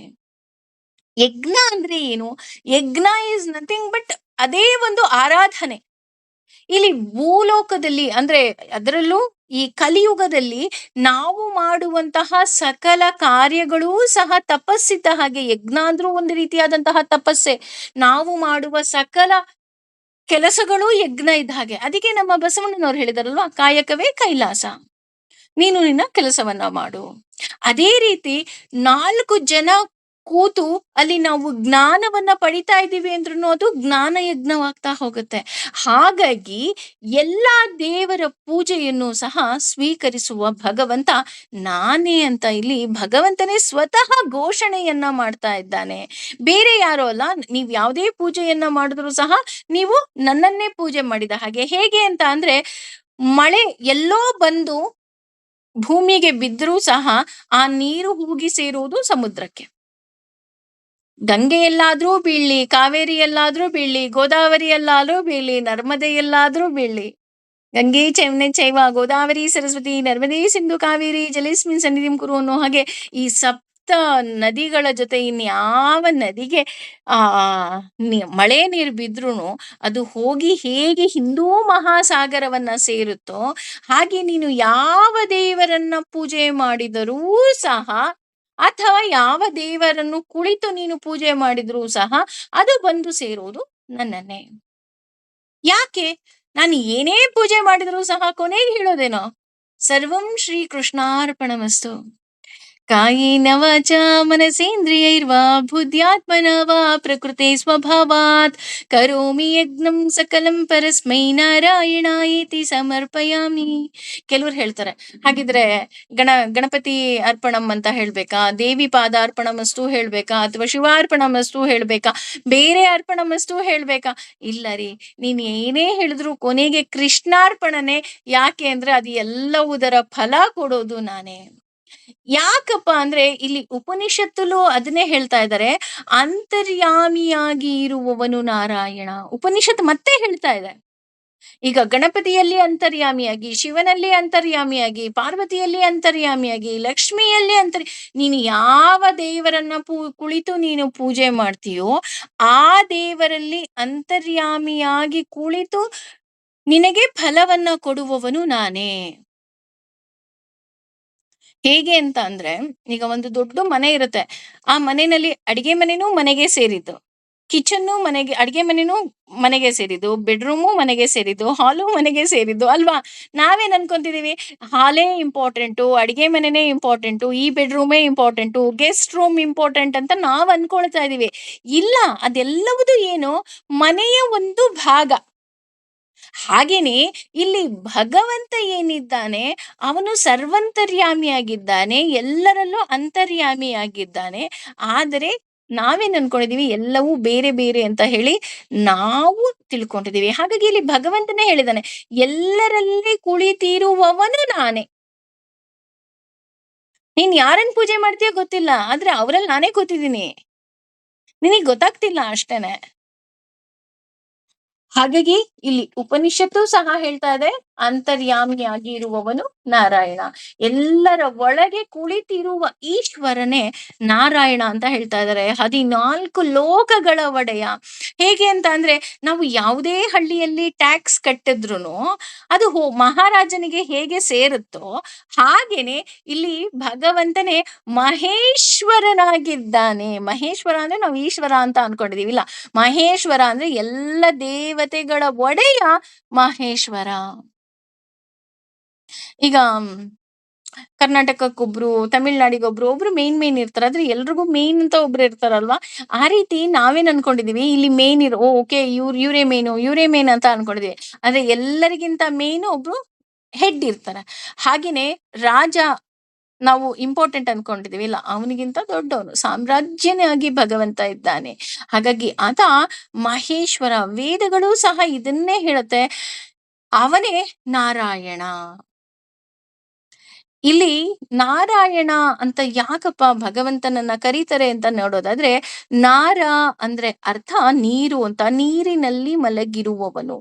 ಯಜ್ಞ ಅಂದ್ರೆ ಏನು? ಯಜ್ಞ ಇಸ್ ನಥಿಂಗ್ ಬಟ್ ಅದೇ ಒಂದು ಆರಾಧನೆ. ಇಲ್ಲಿ ಭೂಲೋಕದಲ್ಲಿ ಅಂದ್ರೆ ಅದರಲ್ಲೂ ಈ ಕಲಿಯುಗದಲ್ಲಿ ನಾವು ಮಾಡುವಂತಹ ಸಕಲ ಕಾರ್ಯಗಳೂ ಸಹ ತಪಸ್ಸಿದ್ದ ಹಾಗೆ. ಯಜ್ಞ ಅಂದ್ರೂ ಒಂದು ರೀತಿಯಾದಂತಹ ತಪಸ್ಸೆ. ನಾವು ಮಾಡುವ ಸಕಲ ಕೆಲಸಗಳು ಯಜ್ಞ ಇದ್ದ ಹಾಗೆ. ಅದಕ್ಕೆ ನಮ್ಮ ಬಸವಣ್ಣನವ್ರು ಹೇಳಿದಾರಲ್ವಾ, ಕಾಯಕವೇ ಕೈಲಾಸ, ನೀನು ನಿನ್ನ ಕೆಲಸವನ್ನ ಮಾಡು. ಅದೇ ರೀತಿ 4 ಜನ ಕೂತು ಅಲ್ಲಿ ನಾವು ಜ್ಞಾನವನ್ನ ಪಡಿತಾ ಇದ್ದೀವಿ ಅಂದ್ರೂ ಅದು ಜ್ಞಾನ ಯಜ್ಞವಾಗ್ತಾ ಹೋಗುತ್ತೆ. ಹಾಗಾಗಿ ಎಲ್ಲಾ ದೇವರ ಪೂಜೆಯನ್ನು ಸಹ ಸ್ವೀಕರಿಸುವ ಭಗವಂತ ನಾನೇ ಅಂತ ಇಲ್ಲಿ ಭಗವಂತನೇ ಸ್ವತಃ ಘೋಷಣೆಯನ್ನ ಮಾಡ್ತಾ ಇದ್ದಾನೆ. ಬೇರೆ ಯಾರೋ ಅಲ್ಲ. ನೀವ್ ಯಾವುದೇ ಪೂಜೆಯನ್ನ ಮಾಡಿದ್ರು ಸಹ ನೀವು ನನ್ನನ್ನೇ ಪೂಜೆ ಮಾಡಿದ ಹಾಗೆ. ಹೇಗೆ ಅಂತ ಅಂದ್ರೆ, ಮಳೆ ಎಲ್ಲೋ ಬಂದು ಭೂಮಿಗೆ ಬಿದ್ದರೂ ಸಹ ಆ ನೀರು ಹೋಗಿ ಸೇರುವುದು ಸಮುದ್ರಕ್ಕೆ. ಗಂಗೆಯಲ್ಲಾದ್ರೂ ಬೀಳ್ಲಿ, ಕಾವೇರಿಯಲ್ಲಾದ್ರೂ ಬೀಳ್ಲಿ, ಗೋದಾವರಿಯಲ್ಲಾದ್ರೂ ಬೀಳ್ಲಿ, ನರ್ಮದೆಯಲ್ಲಾದ್ರೂ ಬೀಳ್ಲಿ, ಗಂಗೆ ಚೈವನೆ ಚೈವ ಗೋದಾವರಿ ಸರಸ್ವತಿ ನರ್ಮದೇ ಸಿಂಧು ಕಾವೇರಿ ಜಲೇಸ್ಮಿನ್ ಸನ್ನಿಧಿಂ ಕುರು ಅನ್ನೋ ಹಾಗೆ ಈ ಸಪ್ತ ನದಿಗಳ ಜೊತೆ ಇನ್ಯಾವ ನದಿಗೆ ಆ ಮಳೆ ನೀರು ಬಿದ್ರೂ ಅದು ಹೋಗಿ ಹೇಗೆ ಹಿಂದೂ ಮಹಾಸಾಗರವನ್ನ ಸೇರುತ್ತೋ ಹಾಗೆ ನೀನು ಯಾವ ದೇವರನ್ನ ಪೂಜೆ ಮಾಡಿದರೂ ಸಹ, ಅಥವಾ ಯಾವ ದೇವರನ್ನು ಕುಳಿತು ನೀನು ಪೂಜೆ ಮಾಡಿದ್ರೂ ಸಹ ಅದು ಬಂದು ಸೇರೋದು ನನ್ನನ್ನೇ. ಯಾಕೆ? ನಾನು ಏನೇ ಪೂಜೆ ಮಾಡಿದರೂ ಸಹ ಕೊನೆಗೆ ಹೇಳೋದೇನೋ, ಸರ್ವಂ ಶ್ರೀ ಕೃಷ್ಣಾರ್ಪಣಮಸ್ತು. ಕಾಯೇನ ವಾಚಾ ಮನಸೇಂದ್ರಿಯೈರ್ವಾ ಬುದ್ಧ್ಯಾತ್ಮನ ವಾ ಪ್ರಕೃತೆ ಸ್ವಭಾವಾತ್ ಕರೋಮಿ ಯಜ್ಞಂ ಸಕಲಂ ಪರಸ್ಮೈ ನಾರಾಯಣಾಯೇತಿ ಸಮರ್ಪಯಾಮಿ. ಕೆಲವ್ರು ಹೇಳ್ತಾರೆ, ಹಾಗಿದ್ರೆ ಗಣಪತಿ ಅರ್ಪಣಂ ಅಂತ ಹೇಳ್ಬೇಕಾ, ದೇವಿ ಪಾದಾರ್ಪಣಮಸ್ತು ಹೇಳ್ಬೇಕಾ, ಅಥವಾ ಶಿವಾರ್ಪಣಮಸ್ತು ಹೇಳ್ಬೇಕಾ, ಬೇರೆ ಅರ್ಪಣಮಸ್ತು ಹೇಳ್ಬೇಕಾ? ಇಲ್ಲ ರೀ, ನೀನ್ ಏನೇ ಹೇಳಿದ್ರು ಕೊನೆಗೆ ಕೃಷ್ಣಾರ್ಪಣನೆ. ಯಾಕೆ ಅಂದ್ರೆ ಅದು ಎಲ್ಲವುದರ ಫಲ ಕೊಡೋದು ನಾನೇ. ಯಾಕಪ್ಪ ಅಂದ್ರೆ ಇಲ್ಲಿ ಉಪನಿಷತ್ತಲ್ಲೂ ಅದನ್ನೇ ಹೇಳ್ತಾ ಇದ್ದಾರೆ, ಅಂತರ್ಯಾಮಿಯಾಗಿ ಇರುವವನು ನಾರಾಯಣ. ಉಪನಿಷತ್ ಮತ್ತೆ ಹೇಳ್ತಾ ಇದೆ. ಈಗ ಗಣಪತಿಯಲ್ಲಿ ಅಂತರ್ಯಾಮಿಯಾಗಿ, ಶಿವನಲ್ಲಿ ಅಂತರ್ಯಾಮಿಯಾಗಿ, ಪಾರ್ವತಿಯಲ್ಲಿ ಅಂತರ್ಯಾಮಿಯಾಗಿ, ಲಕ್ಷ್ಮಿಯಲ್ಲಿ ನೀನು ಯಾವ ದೇವರನ್ನ ಕುಳಿತು ನೀನು ಪೂಜೆ ಮಾಡ್ತೀಯೋ ಆ ದೇವರಲ್ಲಿ ಅಂತರ್ಯಾಮಿಯಾಗಿ ಕುಳಿತು ನಿನಗೆ ಫಲವನ್ನ ಕೊಡುವವನು ನಾನೇ. ಹೇಗೆ ಅಂತ ಅಂದ್ರೆ, ಈಗ ಒಂದು ದೊಡ್ಡ ಮನೆ ಇರುತ್ತೆ. ಆ ಮನೆಯಲ್ಲಿ ಅಡಿಗೆ ಮನೆನೂ ಮನೆಗೆ ಸೇರಿದ್ದು, ಕಿಚನ್ನು ಮನೆಗೆ, ಅಡಿಗೆ ಮನೆನೂ ಮನೆಗೆ ಸೇರಿದ್ದು, ಬೆಡ್ರೂಮು ಮನೆಗೆ ಸೇರಿದ್ದು, ಹಾಲು ಮನೆಗೆ ಸೇರಿದ್ದು ಅಲ್ವಾ? ನಾವೇನ್ ಅನ್ಕೊಂತಿದೀವಿ, ಹಾಲೇ ಇಂಪಾರ್ಟೆಂಟು, ಅಡಿಗೆ ಮನೆನೇ ಇಂಪಾರ್ಟೆಂಟು, ಈ ಬೆಡ್ರೂಮೇ ಇಂಪಾರ್ಟೆಂಟು, ಗೆಸ್ಟ್ ರೂಮ್ ಇಂಪಾರ್ಟೆಂಟ್ ಅಂತ ನಾವ್ ಅನ್ಕೊಳ್ತಾ ಇದೀವಿ. ಇಲ್ಲ, ಅದೆಲ್ಲವುದು ಏನು, ಮನೆಯ ಒಂದು ಭಾಗ. ಹಾಗೇನೆ ಇಲ್ಲಿ ಭಗವಂತ ಏನಿದ್ದಾನೆ ಅವನು ಸರ್ವಂತರ್ಯಾಮಿಯಾಗಿದ್ದಾನೆ, ಎಲ್ಲರಲ್ಲೂ ಅಂತರ್ಯಾಮಿಯಾಗಿದ್ದಾನೆ. ಆದರೆ ನಾವೇನ್ ಅನ್ಕೊಂಡಿದೀವಿ, ಎಲ್ಲವೂ ಬೇರೆ ಬೇರೆ ಅಂತ ಹೇಳಿ ನಾವು ತಿಳ್ಕೊಂಡಿದೀವಿ. ಹಾಗಾಗಿ ಇಲ್ಲಿ ಭಗವಂತನೇ ಹೇಳಿದಾನೆ, ಎಲ್ಲರಲ್ಲಿ ಕುಳಿತಿರುವವನು ನಾನೇ. ನೀನ್ ಯಾರನ್ನ ಪೂಜೆ ಮಾಡ್ತೀಯೋ ಗೊತ್ತಿಲ್ಲ, ಆದ್ರೆ ಅವರಲ್ಲಿ ನಾನೇ ಕೂತಿದ್ದೀನಿ, ನಿನಗ್ ಗೊತ್ತಾಗ್ತಿಲ್ಲ ಅಷ್ಟೇನೆ. ಹಾಗಾಗಿ ಇಲ್ಲಿ ಉಪನಿಷತ್ತು ಸಹ ಹೇಳ್ತಾ ಇದೆ, ಅಂತರ್ಯಾಮಿಯಾಗಿ ಇರುವವನು ನಾರಾಯಣ. ಎಲ್ಲರ ಒಳಗೆ ಕುಳಿತಿರುವ ಈಶ್ವರನೇ ನಾರಾಯಣ ಅಂತ ಹೇಳ್ತಾ ಇದ್ದಾರೆ. 14 ಲೋಕಗಳ ಒಡೆಯ. ಹೇಗೆ ಅಂತ ಅಂದ್ರೆ, ನಾವು ಯಾವುದೇ ಹಳ್ಳಿಯಲ್ಲಿ ಟ್ಯಾಕ್ಸ್ ಕಟ್ಟಿದ್ರುನು ಅದು ಮಹಾರಾಜನಿಗೆ ಹೇಗೆ ಸೇರುತ್ತೋ ಹಾಗೇನೆ ಇಲ್ಲಿ ಭಗವಂತನೇ ಮಹೇಶ್ವರನಾಗಿದ್ದಾನೆ. ಮಹೇಶ್ವರ ಅಂದ್ರೆ ನಾವು ಈಶ್ವರ ಅಂತ ಅನ್ಕೊಂಡಿದೀವಿ. ಇಲ್ಲ, ಮಹೇಶ್ವರ ಅಂದ್ರೆ ಎಲ್ಲ ದೇವತೆಗಳ ಒಡೆಯ ಮಹೇಶ್ವರ. ಈಗ ಕರ್ನಾಟಕಕ್ಕೊಬ್ರು, ತಮಿಳ್ನಾಡಿಗೊಬ್ರು, ಒಬ್ರು ಮೇನ್ ಇರ್ತಾರೆ. ಆದ್ರೆ ಎಲ್ರಿಗೂ ಮೇನ್ ಅಂತ ಒಬ್ರು ಇರ್ತಾರಲ್ವಾ? ಆ ರೀತಿ ನಾವೇನ್ ಅನ್ಕೊಂಡಿದೀವಿ, ಇಲ್ಲಿ ಮೇನ್ ಓಕೆ, ಇವರೇ ಮೇನ್ ಅಂತ ಅನ್ಕೊಂಡಿದೀವಿ. ಆದ್ರೆ ಎಲ್ಲರಿಗಿಂತ ಮೇನ್ ಒಬ್ರು ಹೆಡ್ ಇರ್ತಾರೆ. ಹಾಗೇನೆ ರಾಜ ನಾವು ಇಂಪಾರ್ಟೆಂಟ್ ಅನ್ಕೊಂಡಿದೀವಿ. ಇಲ್ಲ, ಅವನಿಗಿಂತ ದೊಡ್ಡವನು, ಸಾಮ್ರಾಜ್ಯನೇ ಆಗಿ ಭಗವಂತ ಇದ್ದಾನೆ. ಹಾಗಾಗಿ ಆತ ಮಹೇಶ್ವರ. ವೇದಗಳು ಸಹ ಇದನ್ನೇ ಹೇಳುತ್ತೆ, ಅವನೇ ನಾರಾಯಣ. ಇಲ್ಲಿ ನಾರಾಯಣ ಅಂತ ಯಾಕಪ್ಪ ಭಗವಂತನನ್ನ ಕರೀತಾರೆ ಅಂತ ನೋಡೋದಾದ್ರೆ, ನಾರ ಅಂದ್ರೆ ಅರ್ಥ ನೀರು ಅಂತ. ನೀರಿನಲ್ಲಿ ಮಲಗಿರುವವನು.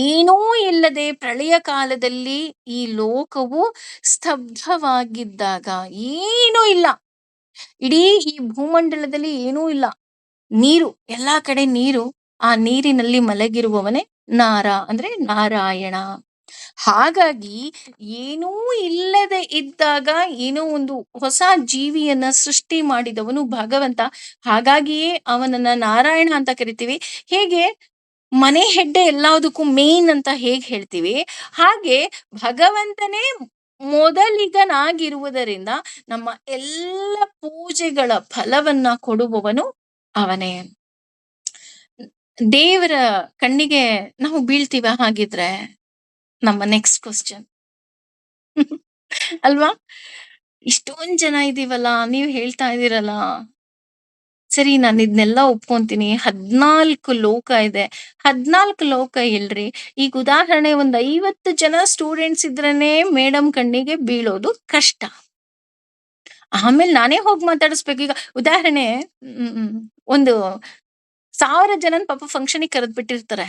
ಏನೂ ಇಲ್ಲದೆ ಪ್ರಳಯ ಕಾಲದಲ್ಲಿ ಈ ಲೋಕವು ಸ್ತಬ್ಧವಾಗಿದ್ದಾಗ, ಏನೂ ಇಲ್ಲ, ಇಡೀ ಈ ಭೂಮಂಡಲದಲ್ಲಿ ಏನೂ ಇಲ್ಲ, ನೀರು, ಎಲ್ಲಾ ಕಡೆ ನೀರು. ಆ ನೀರಿನಲ್ಲಿ ಮಲಗಿರುವವನೇ ನಾರ ಅಂದ್ರೆ ನಾರಾಯಣ. ಹಾಗಾಗಿ ಏನೂ ಇಲ್ಲದೆ ಇದ್ದಾಗ ಏನೋ ಒಂದು ಹೊಸ ಜೀವಿಯನ್ನ ಸೃಷ್ಟಿ ಮಾಡಿದವನು ಭಗವಂತ. ಹಾಗಾಗಿಯೇ ಅವನನ್ನ ನಾರಾಯಣ ಅಂತ ಕರಿತೀವಿ. ಹೇಗೆ ಮನೆ ಹೆಡ್ಡೆ ಎಲ್ಲದಕ್ಕೂ ಮೇನ್ ಅಂತ ಹೇಗೆ ಹೇಳ್ತೀವಿ, ಹಾಗೆ ಭಗವಂತನೇ ಮೊದಲಿಗನಾಗಿರುವುದರಿಂದ ನಮ್ಮ ಎಲ್ಲ ಪೂಜೆಗಳ ಫಲವನ್ನ ಕೊಡುವವನು ಅವನೇ. ದೇವರ ಕಣ್ಣಿಗೆ ನಾವು ಬೀಳ್ತೀವ ಹಾಗಿದ್ರೆ? ನಮ್ಮ ನೆಕ್ಸ್ಟ್ ಕ್ವಶನ್ ಅಲ್ವಾ? ಇಷ್ಟೊಂದ್ ಜನ ಇದೀವಲ್ಲ, ನೀವ್ ಹೇಳ್ತಾ ಇದೀರಲ್ಲ, ಸರಿ, ನಾನು ಇದನ್ನೆಲ್ಲ ಒಪ್ಕೊಂತೀನಿ. 14 ಲೋಕ ಇದೆ. 14 ಲೋಕ ಇಲ್ರಿ. ಈಗ ಉದಾಹರಣೆ, ಒಂದ್ 50 ಜನ ಸ್ಟೂಡೆಂಟ್ಸ್ ಇದ್ರೇನೆ ಮೇಡಮ್ ಕಣ್ಣಿಗೆ ಬೀಳೋದು ಕಷ್ಟ. ಆಮೇಲೆ ನಾನೇ ಹೋಗಿ ಮಾತಾಡಿಸ್ಬೇಕು. ಈಗ ಉದಾಹರಣೆ, ಒಂದು 1000 ಜನನ್ ಪಾಪ ಫಂಕ್ಷನಿಗೆ ಕರೆದ್ ಬಿಟ್ಟಿರ್ತಾರೆ.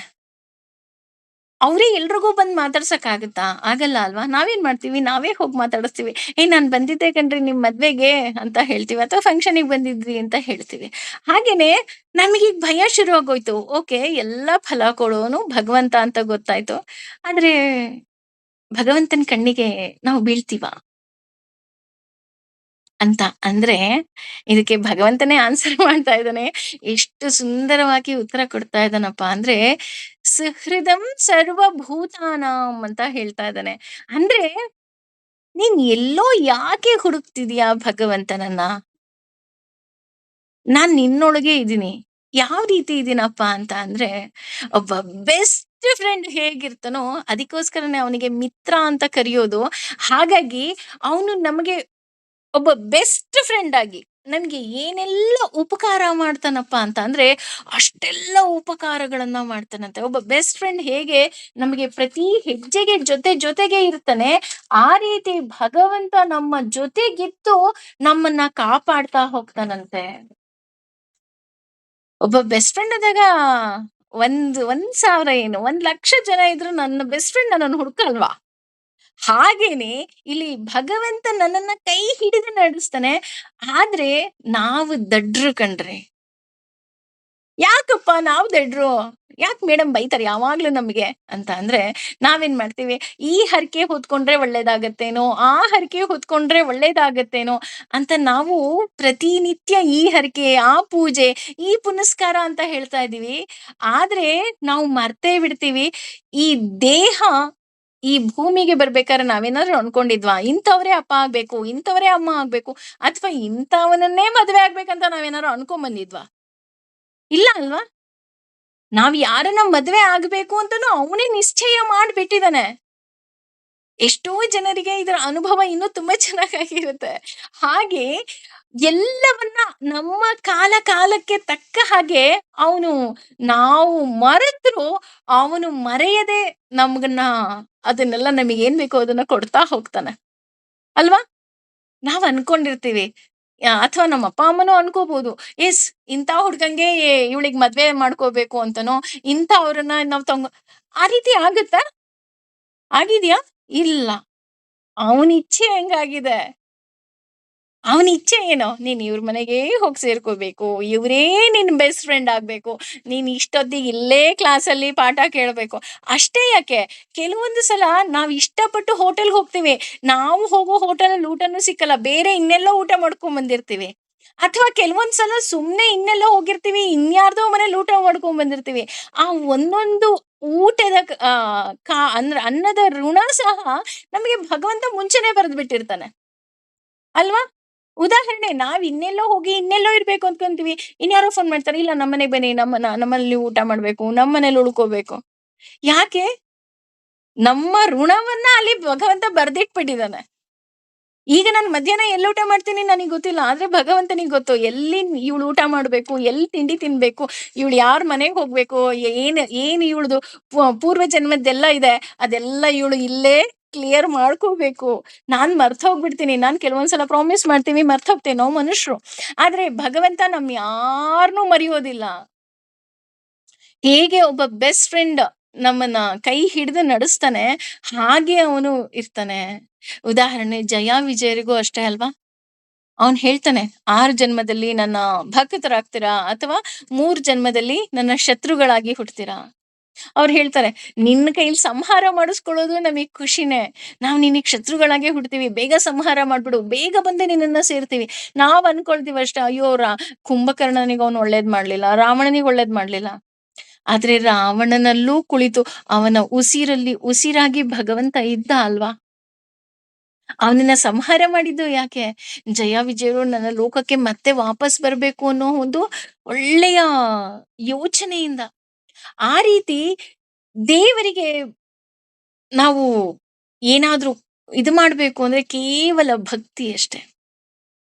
ಅವ್ರೇ ಎಲ್ರಿಗೂ ಬಂದ್ ಮಾತಾಡ್ಸಕ್ ಆಗುತ್ತಾ? ಆಗಲ್ಲ ಅಲ್ವಾ? ನಾವೇನ್ ಮಾಡ್ತೀವಿ, ನಾವೇ ಹೋಗಿ ಮಾತಾಡಿಸ್ತೀವಿ. ನಾನ್ ಬಂದಿದ್ದೆ ಕಣ್ರಿ ನಿಮ್ ಮದ್ವೆಗೆ ಅಂತ ಹೇಳ್ತೀವಿ, ಅಥವಾ ಫಂಕ್ಷನಿಗೆ ಬಂದಿದ್ವಿ ಅಂತ ಹೇಳ್ತೀವಿ. ಹಾಗೇನೆ ನಮಗೀಗ ಭಯ ಶುರು ಆಗೋಯ್ತು. ಓಕೆ, ಎಲ್ಲಾ ಫಲ ಕೊಡೋನು ಭಗವಂತ ಅಂತ ಗೊತ್ತಾಯ್ತು. ಆದ್ರೆ ಭಗವಂತನ ಕಣ್ಣಿಗೆ ನಾವು ಬೀಳ್ತೀವ ಅಂತ ಅಂದ್ರೆ, ಇದಕ್ಕೆ ಭಗವಂತನೇ ಆನ್ಸರ್ ಮಾಡ್ತಾ ಇದ್ದಾನೆ. ಎಷ್ಟು ಸುಂದರವಾಗಿ ಉತ್ತರ ಕೊಡ್ತಾ ಇದ್ದಾನಪ್ಪ ಅಂದ್ರೆ, ಸುಹೃದಂ ಸರ್ವಭೂತಾನಾಂ ಅಂತ ಹೇಳ್ತಾ ಇದ್ದಾನೆ. ಅಂದ್ರೆ ನೀನ್ ಎಲ್ಲೋ ಯಾಕೆ ಹುಡುಕ್ತಿದ್ಯಾ ಭಗವಂತನನ್ನ? ನಾನ್ ನಿನ್ನೊಳಗೆ ಇದೀನಿ. ಯಾವ ರೀತಿ ಇದೀನಪ್ಪ ಅಂತ ಅಂದ್ರೆ, ಒಬ್ಬ ಬೆಸ್ಟ್ ಫ್ರೆಂಡ್ ಹೇಗಿರ್ತಾನೋ ಅದಕ್ಕೋಸ್ಕರನೇ ಅವನಿಗೆ ಮಿತ್ರ ಅಂತ ಕರೆಯೋದು. ಹಾಗಾಗಿ ಅವನು ನಮಗೆ ಒಬ್ಬ ಬೆಸ್ಟ್ ಫ್ರೆಂಡ್ ಆಗಿ ನನ್ಗೆ ಏನೆಲ್ಲ ಉಪಕಾರ ಮಾಡ್ತಾನಪ್ಪ ಅಂತ ಅಂದ್ರೆ, ಅಷ್ಟೆಲ್ಲ ಉಪಕಾರಗಳನ್ನ ಮಾಡ್ತಾನಂತೆ. ಒಬ್ಬ ಬೆಸ್ಟ್ ಫ್ರೆಂಡ್ ಹೇಗೆ ನಮಗೆ ಪ್ರತಿ ಹೆಜ್ಜೆಗೆ ಜೊತೆಗೆ ಇರ್ತಾನೆ, ಆ ರೀತಿ ಭಗವಂತ ನಮ್ಮ ಜೊತೆಗಿತ್ತು ನಮ್ಮನ್ನ ಕಾಪಾಡ್ತಾ ಹೋಗ್ತಾನಂತೆ. ಒಬ್ಬ ಬೆಸ್ಟ್ ಫ್ರೆಂಡ್ ಆದಾಗ ಒಂದ್ ಸಾವಿರ ಏನು, 1,00,000 ಜನ ಇದ್ರು ನನ್ನ ಬೆಸ್ಟ್ ಫ್ರೆಂಡ್ ನನ್ನನ್ನು ಹುಡುಕಲ್ವಾ? ಹಾಗೇನೆ ಇಲ್ಲಿ ಭಗವಂತ ನನ್ನನ್ನ ಕೈ ಹಿಡಿದು ನಡೆಸ್ತಾನೆ. ಆದ್ರೆ ನಾವು ದಡ್ರು ಕಣ್ರಿ. ಯಾಕಪ್ಪ ನಾವು ದಡ್ರು? ಯಾಕ್ ಮೇಡಮ್ ಬೈತಾರೆ ಯಾವಾಗ್ಲೂ ನಮ್ಗೆ ಅಂತ ಅಂದ್ರೆ, ನಾವೇನ್ ಮಾಡ್ತೀವಿ, ಈ ಹರಕೆ ಹೊತ್ಕೊಂಡ್ರೆ ಒಳ್ಳೇದಾಗತ್ತೇನೋ, ಆ ಹರಕೆ ಹೊತ್ಕೊಂಡ್ರೆ ಒಳ್ಳೇದಾಗತ್ತೇನೋ ಅಂತ ನಾವು ಪ್ರತಿನಿತ್ಯ ಈ ಹರಕೆ, ಆ ಪೂಜೆ, ಈ ಪುನಸ್ಕಾರ ಅಂತ ಹೇಳ್ತಾ ಇದೀವಿ. ಆದ್ರೆ ನಾವು ಮರ್ತೇ ಬಿಡ್ತೀವಿ, ಈ ದೇಹ ಈ ಭೂಮಿಗೆ ಬರ್ಬೇಕಾದ್ರೆ ನಾವೇನಾದ್ರು ಅನ್ಕೊಂಡಿದ್ವಾ? ಇಂಥವ್ರೇ ಅಪ್ಪ ಆಗ್ಬೇಕು, ಇಂಥವ್ರೇ ಅಮ್ಮ ಆಗ್ಬೇಕು, ಅಥವಾ ಇಂಥವನನ್ನೇ ಮದ್ವೆ ಆಗ್ಬೇಕಂತ ನಾವೇನಾದ್ರು ಅನ್ಕೊಂಡ್ ಬಂದಿದ್ವಾ? ಇಲ್ಲ ಅಲ್ವಾ? ನಾವ್ ಯಾರನ್ನ ಮದ್ವೆ ಆಗ್ಬೇಕು ಅಂತಾನು ಅವನೇ ನಿಶ್ಚಯ ಮಾಡ್ಬಿಟ್ಟಿದಾನೆ. ಎಷ್ಟೋ ಜನರಿಗೆ ಇದರ ಅನುಭವ ಇನ್ನೂ ತುಂಬಾ ಚೆನ್ನಾಗಾಗಿರುತ್ತೆ. ಹಾಗೆ ಎಲ್ಲವನ್ನ ನಮ್ಮ ಕಾಲಕ್ಕೆ ತಕ್ಕ ಹಾಗೆ ಅವನು, ನಾವು ಮರೆತರೂ ಅವನು ಮರೆಯದೆ ನಮ್ಗನ್ನ ಅದನ್ನೆಲ್ಲ ನಮಗೇನ್ ಬೇಕೋ ಅದನ್ನ ಕೊಡ್ತಾ ಹೋಗ್ತಾನೆ. ಅಲ್ವಾ? ನಾವ್ ಅನ್ಕೊಂಡಿರ್ತೀವಿ, ಅಥವಾ ನಮ್ಮ ಅಪ್ಪ ಅಮ್ಮನೂ ಅನ್ಕೋಬಹುದು, ಎಸ್ ಇಂಥ ಹುಡ್ಗಂಗೆ ಇವಳಿಗೆ ಮದ್ವೆ ಮಾಡ್ಕೋಬೇಕು ಅಂತನೋ, ಇಂಥವ್ರನ್ನ ನಾವ್ ಆ ರೀತಿ ಆಗತ್ತಾ? ಆಗಿದ್ಯಾ? ಇಲ್ಲ. ಅವನ ಇಚ್ಛೆ ಹೆಂಗಾಗಿದೆ? ಅವನ ಇಚ್ಛೆ ಏನು? ನೀನ್ ಇವ್ರ ಮನೆಗೇ ಹೋಗಿ ಸೇರ್ಕೋಬೇಕು. ಇವ್ರೇ ನಿನ್ ಬೆಸ್ಟ್ ಫ್ರೆಂಡ್ ಆಗ್ಬೇಕು. ನೀನ್ ಇಷ್ಟೊತ್ತಿಗೆ ಇಲ್ಲೇ ಕ್ಲಾಸಲ್ಲಿ ಪಾಠ ಕೇಳ್ಬೇಕು. ಅಷ್ಟೇ ಯಾಕೆ, ಕೆಲವೊಂದು ಸಲ ನಾವ್ ಇಷ್ಟಪಟ್ಟು ಹೋಟೆಲ್‌ಗೆ ಹೋಗ್ತೀವಿ. ನಾವು ಹೋಗೋ ಹೋಟೆಲಲ್ಲಿ ಊಟನೂ ಸಿಕ್ಕಲ್ಲ. ಬೇರೆ ಇನ್ನೆಲ್ಲೋ ಊಟ ಮಾಡ್ಕೊಂಡ್ ಬಂದಿರ್ತೀವಿ. ಅಥವಾ ಕೆಲವೊಂದ್ ಸಲ ಸುಮ್ನೆ ಇನ್ನೆಲ್ಲೋ ಹೋಗಿರ್ತೀವಿ. ಇನ್ಯಾರ್ದೋ ಮನೇಲಿ ಊಟ ಮಾಡ್ಕೊಂಡ್ ಬಂದಿರ್ತೀವಿ. ಆ ಒಂದೊಂದು ಊಟದ ಅಂದ್ರೆ ಅನ್ನದ ಋಣ ಸಹ ನಮಗೆ ಭಗವಂತ ಮುಂಚೆನೆ ಬರೆದು ಬಿಟ್ಟಿರ್ತಾನೆ. ಅಲ್ವಾ? ಉದಾಹರಣೆ ನಾವ್ ಇನ್ನೆಲ್ಲೋ ಹೋಗಿ ಇನ್ನೆಲ್ಲೋ ಇರ್ಬೇಕು ಅನ್ಕೊಂತೀವಿ. ಇನ್ಯಾರೋ ಫೋನ್ ಮಾಡ್ತಾರೆ, "ಇಲ್ಲ ನಮ್ಮನೆಗೆ ಬನ್ನಿ. ನಮ್ಮಲ್ಲಿ ನೀವು ಊಟ ಮಾಡ್ಬೇಕು. ನಮ್ಮನೇಲಿ ಉಳ್ಕೋಬೇಕು." ಯಾಕೆ? ನಮ್ಮ ಋಣವನ್ನ ಅಲ್ಲಿ ಭಗವಂತ ಬರ್ದಿಟ್ಬಿಟ್ಟಿದ್ದಾನೆ. ಈಗ ನಾನು ಮಧ್ಯಾಹ್ನ ಎಲ್ಲಿ ಊಟ ಮಾಡ್ತೀನಿ ನನಗ್ ಗೊತ್ತಿಲ್ಲ. ಆದ್ರೆ ಭಗವಂತನಿಗೆ ಗೊತ್ತು. ಎಲ್ಲಿ ಇವ್ಳು ಊಟ ಮಾಡ್ಬೇಕು, ಎಲ್ಲಿ ತಿಂಡಿ ತಿನ್ಬೇಕು, ಇವ್ಳು ಯಾರ್ ಮನೆಗ್ ಹೋಗ್ಬೇಕು, ಏನ್ ಇವ್ಳದು ಪೂರ್ವ ಜನ್ಮದ್ದೆಲ್ಲ ಇದೆ. ಅದೆಲ್ಲ ಇವ್ಳು ಇಲ್ಲೇ ಕ್ಲಿಯರ್ ಮಾಡ್ಕೋಬೇಕು. ನಾನ್ ಮರ್ತೋಗ್ಬಿಡ್ತೀನಿ. ನಾನ್ ಕೆಲವೊಂದ್ಸಲ ಪ್ರಾಮಿಸ್ ಮಾಡ್ತೀವಿ, ಮರ್ತೋಗ್ತೇವೆ ನಾವು ಮನುಷ್ಯರು. ಆದ್ರೆ ಭಗವಂತ ಯಾರ್ನೂ ಮರೆಯೋದಿಲ್ಲ. ಹೇಗೆ ಒಬ್ಬ ಬೆಸ್ಟ್ ಫ್ರೆಂಡ್ ನಮ್ಮನ್ನ ಕೈ ಹಿಡಿದು ನಡೆಸ್ತಾನೆ, ಹಾಗೆ ಅವನು ಇರ್ತಾನೆ. ಉದಾಹರಣೆ ಜಯ ವಿಜಯರಿಗೂ ಅಷ್ಟೇ ಅಲ್ವಾ? ಅವನು ಹೇಳ್ತಾನೆ, 6 ಜನ್ಮದಲ್ಲಿ ನನ್ನ ಭಕ್ತರಾಗ್ತೀರಾ ಅಥವಾ 3 ಜನ್ಮದಲ್ಲಿ ನನ್ನ ಶತ್ರುಗಳಾಗಿ ಹುಟ್ತೀರಾ. ಅವ್ರು ಹೇಳ್ತಾರೆ, ನಿನ್ನ ಕೈಲಿ ಸಂಹಾರ ಮಾಡಿಸ್ಕೊಳ್ಳೋದು ನಮಗ್ ಖುಷಿನೇ. ನಾವು ನಿನಗ್ ಶತ್ರುಗಳಾಗೆ ಹುಡ್ತೀವಿ. ಬೇಗ ಸಂಹಾರ ಮಾಡ್ಬಿಡು. ಬೇಗ ಬಂದು ನಿನ್ನನ್ನ ಸೇರ್ತೀವಿ. ನಾವ್ ಅನ್ಕೊಳ್ತೀವಿ ಅಷ್ಟೇ, ಅಯ್ಯೋ ಕುಂಭಕರ್ಣನಿಗೆ ಅವ್ನು ಒಳ್ಳೇದ್ ಮಾಡ್ಲಿಲ್ಲ, ರಾವಣನಿಗೆ ಒಳ್ಳೇದ್ ಮಾಡ್ಲಿಲ್ಲ. ಆದ್ರೆ ರಾವಣನಲ್ಲೂ ಕುಳಿತು ಅವನ ಉಸಿರಲ್ಲಿ ಉಸಿರಾಗಿ ಭಗವಂತ ಇದ್ದ ಅಲ್ವಾ? ಅವನನ್ನ ಸಂಹಾರ ಮಾಡಿದ್ದು ಯಾಕೆ? ಜಯ ವಿಜಯರು ನನ್ನ ಲೋಕಕ್ಕೆ ಮತ್ತೆ ವಾಪಸ್ ಬರ್ಬೇಕು ಅನ್ನೋ ಒಂದು ಒಳ್ಳೆಯ ಯೋಚನೆಯಿಂದ. ಆ ರೀತಿ ದೇವರಿಗೆ ನಾವು ಏನಾದ್ರೂ ಇದು ಮಾಡ್ಬೇಕು ಅಂದ್ರೆ ಕೇವಲ ಭಕ್ತಿ ಅಷ್ಟೇ.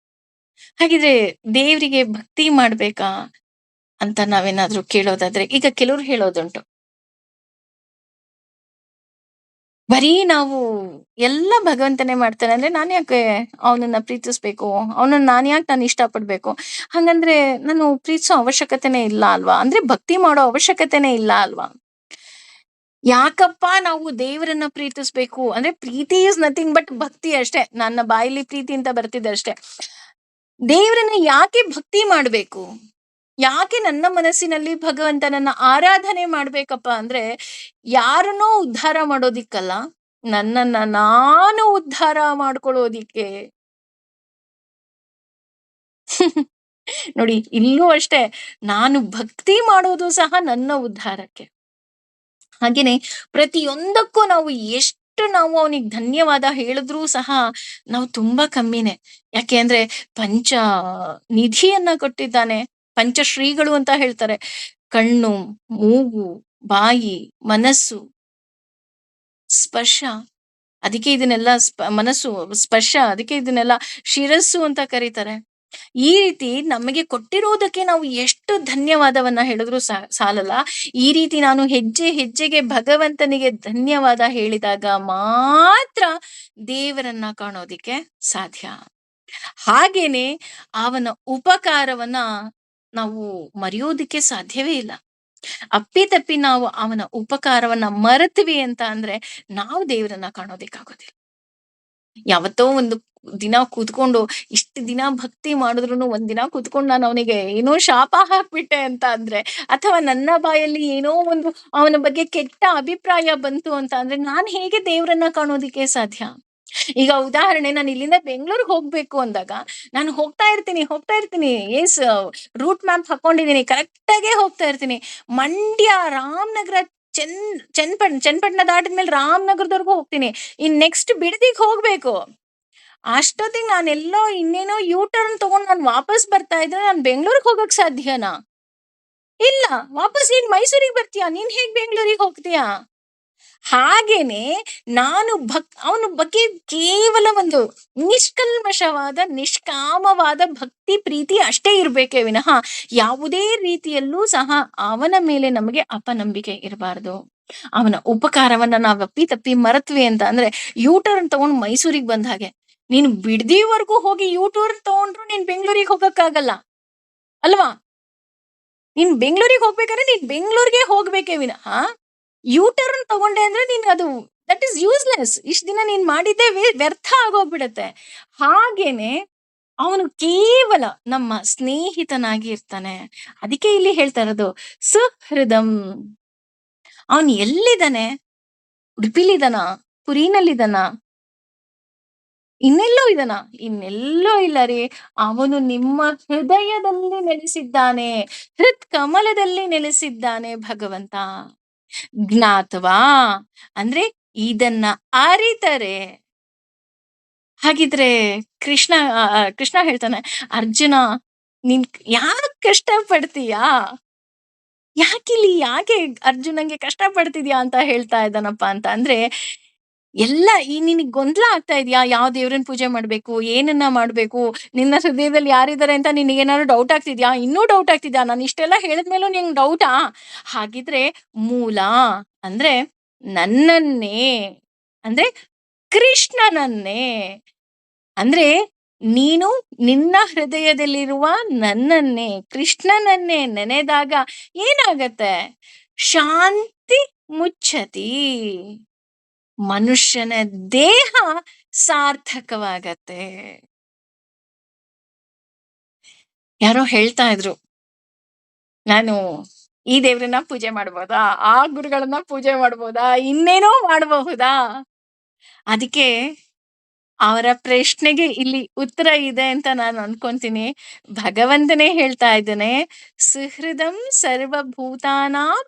ಹಾಗಿದ್ರೆ ದೇವರಿಗೆ ಭಕ್ತಿ ಮಾಡ್ಬೇಕಾ ಅಂತ ನಾವೇನಾದ್ರೂ ಕೇಳೋದಾದ್ರೆ, ಈಗ ಕೆಲವ್ರು ಹೇಳೋದುಂಟು, ಬರೀ ನಾವು ಎಲ್ಲ ಭಗವಂತನೇ ಮಾಡ್ತಾನೆ ಅಂದ್ರೆ ನಾನ್ ಯಾಕೆ ಅವನನ್ನ ಪ್ರೀತಿಸ್ಬೇಕು? ಅವನನ್ನ ನಾನು ಇಷ್ಟಪಡ್ಬೇಕು? ಹಂಗಂದ್ರೆ ನಾನು ಪ್ರೀತಿಸೋ ಅವಶ್ಯಕತೆನೇ ಇಲ್ಲ ಅಲ್ವಾ? ಅಂದ್ರೆ ಭಕ್ತಿ ಮಾಡೋ ಅವಶ್ಯಕತೆನೇ ಇಲ್ಲ ಅಲ್ವಾ? ಯಾಕಪ್ಪ ನಾವು ದೇವರನ್ನ ಪ್ರೀತಿಸ್ಬೇಕು ಅಂದ್ರೆ, ಪ್ರೀತಿ ಈಸ್ ನಥಿಂಗ್ ಬಟ್ ಭಕ್ತಿ ಅಷ್ಟೇ. ನನ್ನ ಬಾಯಲ್ಲಿ ಪ್ರೀತಿ ಅಂತ ಬರ್ತಿದೆ ಅಷ್ಟೇ. ದೇವರನ್ನ ಯಾಕೆ ಭಕ್ತಿ ಮಾಡ್ಬೇಕು? ಯಾಕೆ ನನ್ನ ಮನಸ್ಸಿನಲ್ಲಿ ಭಗವಂತನನ್ನ ಆರಾಧನೆ ಮಾಡ್ಬೇಕಪ್ಪ ಅಂದ್ರೆ, ಯಾರನ್ನೋ ಉದ್ಧಾರ ಮಾಡೋದಿಕ್ಕಲ್ಲ, ನನ್ನನ್ನ ನಾನು ಉದ್ಧಾರ ಮಾಡ್ಕೊಳ್ಳೋದಿಕ್ಕೆ. ನೋಡಿ, ಇಲ್ಲೂ ಅಷ್ಟೇ, ನಾನು ಭಕ್ತಿ ಮಾಡೋದು ಸಹ ನನ್ನ ಉದ್ಧಾರಕ್ಕೆ. ಹಾಗೇನೆ ಪ್ರತಿಯೊಂದಕ್ಕೂ ನಾವು ಅವನಿಗೆ ಧನ್ಯವಾದ ಹೇಳಿದ್ರೂ ಸಹ ನಾವು ತುಂಬಾ ಕಮ್ಮಿನೇ. ಯಾಕೆ ಅಂದ್ರೆ ಪಂಚ ನಿಧಿಯನ್ನ ಕೊಟ್ಟಿದ್ದಾನೆ. ಪಂಚಶ್ರೀಗಳು ಅಂತ ಹೇಳ್ತಾರೆ. ಕಣ್ಣು, ಮೂಗು, ಬಾಯಿ, ಮನಸ್ಸು, ಸ್ಪರ್ಶ. ಅದಕ್ಕೆ ಇದನ್ನೆಲ್ಲ ಮನಸ್ಸು, ಸ್ಪರ್ಶ, ಅದಕ್ಕೆ ಇದನ್ನೆಲ್ಲ ಶಿರಸ್ಸು ಅಂತ ಕರೀತಾರೆ. ಈ ರೀತಿ ನಮಗೆ ಕೊಟ್ಟಿರುವುದಕ್ಕೆ ನಾವು ಎಷ್ಟು ಧನ್ಯವಾದವನ್ನ ಹೇಳಿದ್ರು ಸಾಲಲ್ಲ. ಈ ರೀತಿ ನಾನು ಹೆಜ್ಜೆ ಹೆಜ್ಜೆಗೆ ಭಗವಂತನಿಗೆ ಧನ್ಯವಾದ ಹೇಳಿದಾಗ ಮಾತ್ರ ದೇವರನ್ನ ಕಾಣೋದಿಕ್ಕೆ ಸಾಧ್ಯ. ಹಾಗೇನೆ ಅವನ ಉಪಕಾರವನ್ನ ನಾವು ಮರೆಯೋದಿಕ್ಕೆ ಸಾಧ್ಯವೇ ಇಲ್ಲ. ಅಪ್ಪಿತಪ್ಪಿ ನಾವು ಅವನ ಉಪಕಾರವನ್ನ ಮರೆತ್ವಿ ಅಂತ ಅಂದ್ರೆ ನಾವು ದೇವರನ್ನ ಕಾಣೋದಿಕ್ಕಾಗೋದಿಲ್ಲ. ಯಾವತ್ತೋ ಒಂದು ದಿನ ಕೂತ್ಕೊಂಡು ಇಷ್ಟು ದಿನ ಭಕ್ತಿ ಮಾಡಿದ್ರುನು ಒಂದಿನ ಕೂತ್ಕೊಂಡು ನಾನು ಅವನಿಗೆ ಏನೋ ಶಾಪ ಹಾಕ್ಬಿಟ್ಟೆ ಅಂತ ಅಂದ್ರೆ, ಅಥವಾ ನನ್ನ ಬಾಯಲ್ಲಿ ಏನೋ ಒಂದು ಅವನ ಬಗ್ಗೆ ಕೆಟ್ಟ ಅಭಿಪ್ರಾಯ ಬಂತು ಅಂತ ಅಂದ್ರೆ, ನಾನ್ ಹೇಗೆ ದೇವರನ್ನ ಕಾಣೋದಿಕ್ಕೆ ಸಾಧ್ಯ? ಈಗ ಉದಾಹರಣೆ, ನಾನು ಇಲ್ಲಿಂದ ಬೆಂಗಳೂರಿಗೆ ಹೋಗ್ಬೇಕು ಅಂದಾಗ ನಾನು ಹೋಗ್ತಾ ಇರ್ತೀನಿ. ಎಸ್, ರೂಟ್ ಮ್ಯಾಪ್ ಹಾಕೊಂಡಿದೀನಿ, ಕರೆಕ್ಟ್ ಆಗೇ ಹೋಗ್ತಾ ಇರ್ತೀನಿ. ಮಂಡ್ಯ, ರಾಮನಗರ, ಚನ್ನಪಟ್ಟಣ ದಾಟಿದ್ಮೇಲೆ ರಾಮನಗರದವರೆಗೂ ಹೋಗ್ತೀನಿ. ಇನ್ ನೆಕ್ಸ್ಟ್ ಬಿಡದಿಗ್ ಹೋಗ್ಬೇಕು. ಅಷ್ಟೊತ್ತಿಗೆ ನಾನೆಲ್ಲೋ ಇನ್ನೇನೋ ಯೂ ಟರ್ನ್ ತಗೊಂಡ್ ನಾನು ವಾಪಸ್ ಬರ್ತಾ ಇದ್ರೆ ನಾನು ಬೆಂಗಳೂರಿಗೆ ಹೋಗಕ್ ಸಾಧ್ಯನಾ? ಇಲ್ಲ. ವಾಪಸ್ ನೀನ್ ಮೈಸೂರಿಗೆ ಬರ್ತೀಯಾ? ನೀನ್ ಹೇಗ್ ಬೆಂಗಳೂರಿಗೆ ಹೋಗ್ತೀಯಾ? ಹಾಗೇನೆ ನಾನು ಅವನ ಬಗ್ಗೆ ಕೇವಲ ಒಂದು ನಿಷ್ಕಲ್ಮಶವಾದ, ನಿಷ್ಕಾಮವಾದ ಭಕ್ತಿ ಪ್ರೀತಿ ಅಷ್ಟೇ ಇರ್ಬೇಕೇ ವಿನಃ ಯಾವುದೇ ರೀತಿಯಲ್ಲೂ ಸಹ ಅವನ ಮೇಲೆ ನಮಗೆ ಅಪನಂಬಿಕೆ ಇರಬಾರ್ದು. ಅವನ ಉಪಕಾರವನ್ನ ನಾವು ಅಪ್ಪಿತಪ್ಪಿ ಮರೆತ್ವಿ ಅಂತ ಅಂದ್ರೆ, ಯೂ ಟರ್ನ್ ತಗೊಂಡು ಮೈಸೂರಿಗೆ ಬಂದ ಹಾಗೆ. ನೀನು ಬಿಡದಿವರೆಗೂ ಹೋಗಿ ಯೂ ಟರ್ನ್ ತಗೊಂಡ್ರು ನೀನ್ ಬೆಂಗಳೂರಿಗೆ ಹೋಗಕ್ಕಾಗಲ್ಲ ಅಲ್ವಾ? ನೀನ್ ಬೆಂಗಳೂರಿಗೆ ಹೋಗ್ಬೇಕಾದ್ರೆ ನೀನ್ ಬೆಂಗಳೂರಿಗೆ ಹೋಗ್ಬೇಕೇ ವಿನಃ ಯೂ ಟರ್ನ್ ತಗೊಂಡೆ ಅಂದ್ರೆ ನೀನ್ ಅದು ದಟ್ ಈಸ್ ಯೂಸ್ಲೆಸ್. ಇಷ್ಟು ದಿನ ನೀನ್ ಮಾಡಿದ್ದೇ ವ್ಯರ್ಥ ಆಗೋಗ್ಬಿಡತ್ತೆ. ಹಾಗೇನೆ ಅವನು ಕೇವಲ ನಮ್ಮ ಸ್ನೇಹಿತನಾಗಿ ಇರ್ತಾನೆ. ಅದಕ್ಕೆ ಇಲ್ಲಿ ಹೇಳ್ತಾ ಇರೋದು ಸುಹೃದಂ. ಅವನು ಎಲ್ಲಿದ್ದಾನೆ? ಉಡುಪಿಲಿದಾನ? ಪುರಿನಲ್ಲಿದಾನ? ಇನ್ನೆಲ್ಲೋ ಇದಾನ? ಇನ್ನೆಲ್ಲೋ ಇಲ್ಲ ರೀ. ಅವನು ನಿಮ್ಮ ಹೃದಯದಲ್ಲಿ ನೆಲೆಸಿದ್ದಾನೆ. ಹೃತ್ ಕಮಲದಲ್ಲಿ ನೆಲೆಸಿದ್ದಾನೆ ಭಗವಂತ. ಜ್ಞಾತ್ವಾ ಅಂದ್ರೆ ಇದನ್ನ ಅರಿತರೆ. ಹಾಗಿದ್ರೆ ಕೃಷ್ಣ ಕೃಷ್ಣ ಹೇಳ್ತಾನೆ, ಅರ್ಜುನ ನೀನ್ ಯಾಕೆ ಕಷ್ಟ ಪಡ್ತೀಯಾ? ಯಾಕೆ ಅರ್ಜುನಂಗೆ ಕಷ್ಟ ಪಡ್ತಿದ್ಯಾ ಅಂತ ಹೇಳ್ತಾ ಇದ್ದಾನಪ್ಪ ಅಂತ ಅಂದ್ರೆ, ಎಲ್ಲ ಈ ನಿನಗ್ ಗೊಂದಲ ಆಗ್ತಾ ಇದೆಯಾ? ಯಾವ ದೇವ್ರನ್ ಪೂಜೆ ಮಾಡ್ಬೇಕು, ಏನನ್ನ ಮಾಡ್ಬೇಕು, ನಿನ್ನ ಹೃದಯದಲ್ಲಿ ಯಾರಿದ್ದಾರೆ ಅಂತ ನಿನಗೇನಾದ್ರು ಡೌಟ್ ಆಗ್ತಿದ್ಯಾ? ಇನ್ನೂ ಡೌಟ್ ಆಗ್ತಿದ್ಯಾ? ನಾನು ಇಷ್ಟೆಲ್ಲ ಹೇಳಿದ್ಮೇಲೂ ನಿಂಗೆ ಡೌಟಾ? ಹಾಗಿದ್ರೆ ಮೂಲ ಅಂದ್ರೆ ನನ್ನನ್ನೇ, ಅಂದ್ರೆ ಕೃಷ್ಣನನ್ನೇ, ಅಂದ್ರೆ ನೀನು ನಿನ್ನ ಹೃದಯದಲ್ಲಿರುವ ನನ್ನನ್ನೇ, ಕೃಷ್ಣನನ್ನೇ ನೆನೆದಾಗ ಏನಾಗತ್ತೆ? ಶಾಂತಿ ಮುಚ್ಚತಿ. ಮನುಷ್ಯನ ದೇಹ ಸಾರ್ಥಕವಾಗತ್ತೆ. ಯಾರೋ ಹೇಳ್ತಾ ಇದ್ರು, ನಾನು ಈ ದೇವ್ರನ್ನ ಪೂಜೆ ಮಾಡ್ಬೋದಾ, ಆ ಗುರುಗಳನ್ನ ಪೂಜೆ ಮಾಡ್ಬೋದಾ, ಇನ್ನೇನೋ ಮಾಡಬಹುದಾ? ಅದಕ್ಕೆ ಅವರ ಪ್ರಶ್ನೆಗೆ ಇಲ್ಲಿ ಉತ್ತರ ಇದೆ ಅಂತ ನಾನು ಅನ್ಕೊಂತೀನಿ. ಭಗವಂತನೇ ಹೇಳ್ತಾ ಇದ್ದಾನೆ, ಸುಹೃದಂ ಸರ್ವಭೂತಾನಾಂ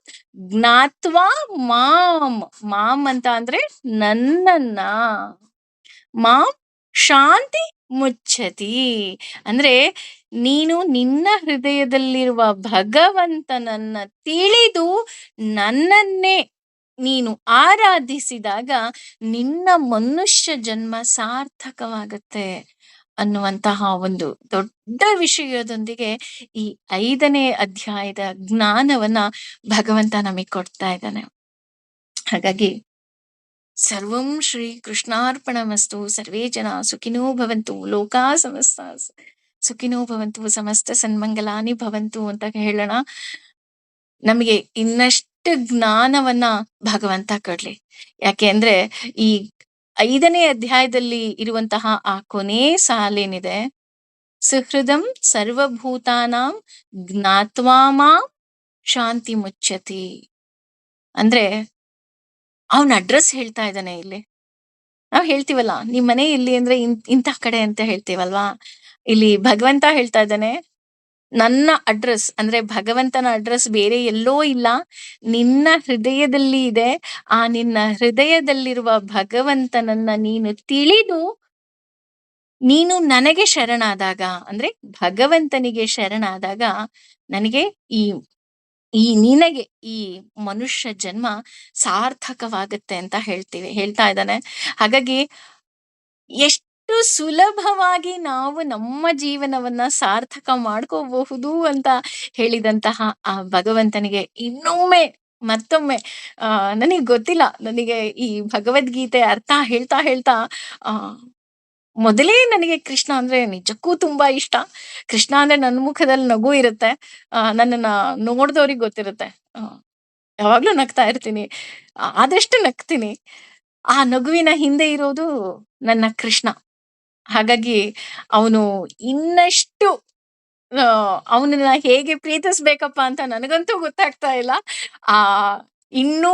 ಜ್ಞಾತ್ವಾ ಮಾಂ. ಮಾಂ ಅಂತ ಅಂದ್ರೆ ನನ್ನನ್ನ. ಮಾಂ ಶಾಂತಿ ಮುಚ್ಚತಿ ಅಂದ್ರೆ ನೀನು ನಿನ್ನ ಹೃದಯದಲ್ಲಿರುವ ಭಗವಂತನನ್ನ ತಿಳಿದು ನನ್ನನ್ನೇ ನೀನು ಆರಾಧಿಸಿದಾಗ ನಿನ್ನ ಮನುಷ್ಯ ಜನ್ಮ ಸಾರ್ಥಕವಾಗತ್ತೆ ಅನ್ನುವಂತಹ ಒಂದು ದೊಡ್ಡ ವಿಷಯದೊಂದಿಗೆ ಈ 5ನೇ ಅಧ್ಯಾಯದ ಜ್ಞಾನವನ್ನ ಭಗವಂತ ನಮಗೆ ಕೊಡ್ತಾ ಇದ್ದಾನೆ. ಹಾಗಾಗಿ ಸರ್ವಂ ಶ್ರೀ ಕೃಷ್ಣಾರ್ಪಣಮಸ್ತು. ಸರ್ವೇ ಜನ ಸುಖಿನೋ ಭವಂತು. ಲೋಕಾ ಸಮಸ್ತ ಸುಖಿನೋ ಭವಂತು. ಸಮಸ್ತ ಸನ್ಮಂಗಲಾನಿ ಭವಂತು ಅಂತ ಹೇಳೋಣ. ನಮಗೆ ಇನ್ನಷ್ಟು ಜ್ಞಾನವನ್ನ ಭಗವಂತ ಕೊಡ್ಲಿ. ಯಾಕೆ ಅಂದ್ರೆ ಈ 5ನೇ ಅಧ್ಯಾಯದಲ್ಲಿ ಇರುವಂತಹ ಆ ಕೊನೆ ಸಾಲೇನಿದೆ, ಸುಹೃದಂ ಸರ್ವಭೂತಾನಾಂ ಜ್ಞಾತ್ವಾ ಮಾಂ ಶಾಂತಿ ಮುಚ್ಚತಿ ಅಂದ್ರೆ ಅವನ ಅಡ್ರೆಸ್ ಹೇಳ್ತಾ ಇದ್ದಾನೆ ಇಲ್ಲಿ. ನಾವ್ ಹೇಳ್ತೀವಲ್ಲ, ನಿಮ್ ಮನೆ ಎಲ್ಲಿ ಅಂದ್ರೆ ಇಂಥ ಕಡೆ ಅಂತ ಹೇಳ್ತೀವಲ್ವಾ. ಇಲ್ಲಿ ಭಗವಂತ ಹೇಳ್ತಾ ಇದ್ದಾನೆ, ನನ್ನ ಅಡ್ರೆಸ್ ಅಂದ್ರೆ ಭಗವಂತನ ಅಡ್ರೆಸ್ ಬೇರೆ ಎಲ್ಲೋ ಇಲ್ಲ, ನಿನ್ನ ಹೃದಯದಲ್ಲಿ ಇದೆ. ಆ ನಿನ್ನ ಹೃದಯದಲ್ಲಿರುವ ಭಗವಂತನನ್ನ ನೀನು ತಿಳಿದು ನೀನು ನನಗೆ ಶರಣಾದಾಗ, ಅಂದ್ರೆ ಭಗವಂತನಿಗೆ ಶರಣಾದಾಗ ನನಗೆ ಈ ನಿನಗೆ ಈ ಮನುಷ್ಯ ಜನ್ಮ ಸಾರ್ಥಕವಾಗುತ್ತೆ ಅಂತ ಹೇಳ್ತಾ ಇದ್ದಾನೆ. ಹಾಗಾಗಿ ಎಷ್ಟು ಸುಲಭವಾಗಿ ನಾವು ನಮ್ಮ ಜೀವನವನ್ನ ಸಾರ್ಥಕ ಮಾಡ್ಕೋಬಹುದು ಅಂತ ಹೇಳಿದಂತಹ ಆ ಭಗವಂತನಿಗೆ ಮತ್ತೊಮ್ಮೆ ನನಗೆ ಗೊತ್ತಿಲ್ಲ, ನನಗೆ ಈ ಭಗವದ್ಗೀತೆ ಅರ್ಥ ಹೇಳ್ತಾ ಮೊದಲೇ ನನಗೆ ಕೃಷ್ಣ ಅಂದ್ರೆ ನಿಜಕ್ಕೂ ತುಂಬಾ ಇಷ್ಟ. ಕೃಷ್ಣ ಅಂದ್ರೆ ನನ್ನ ಮುಖದಲ್ಲಿ ನಗು ಇರುತ್ತೆ. ನನ್ನನ್ನ ನೋಡ್ದವ್ರಿಗೆ ಗೊತ್ತಿರುತ್ತೆ. ಯಾವಾಗ್ಲೂ ನಗ್ತಾ ಇರ್ತೀನಿ. ಆದಷ್ಟು ನಗ್ತೀನಿ. ಆ ನಗುವಿನ ಹಿಂದೆ ಇರೋದು ನನ್ನ ಕೃಷ್ಣ. ಹಾಗಾಗಿ ಅವನು ಇನ್ನಷ್ಟು ಅವನನ್ನ ಹೇಗೆ ಪ್ರೀತಿಸ್ಬೇಕಪ್ಪ ಅಂತ ನನಗಂತೂ ಗೊತ್ತಾಗ್ತಾ ಇಲ್ಲ. ಆ ಇನ್ನೂ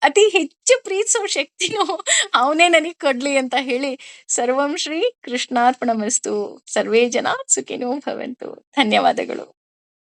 ಅತಿ ಹೆಚ್ಚು ಪ್ರೀತಿಸೋ ಶಕ್ತಿನೂ ಅವನೇ ನನಗ್ ಕೊಡ್ಲಿ ಅಂತ ಹೇಳಿ, ಸರ್ವಂ ಶ್ರೀ ಕೃಷ್ಣಾರ್ಪಣಮಸ್ತು. ಸರ್ವೇ ಜನ ಸುಖಿನೋ ಭವಂತು. ಧನ್ಯವಾದಗಳು.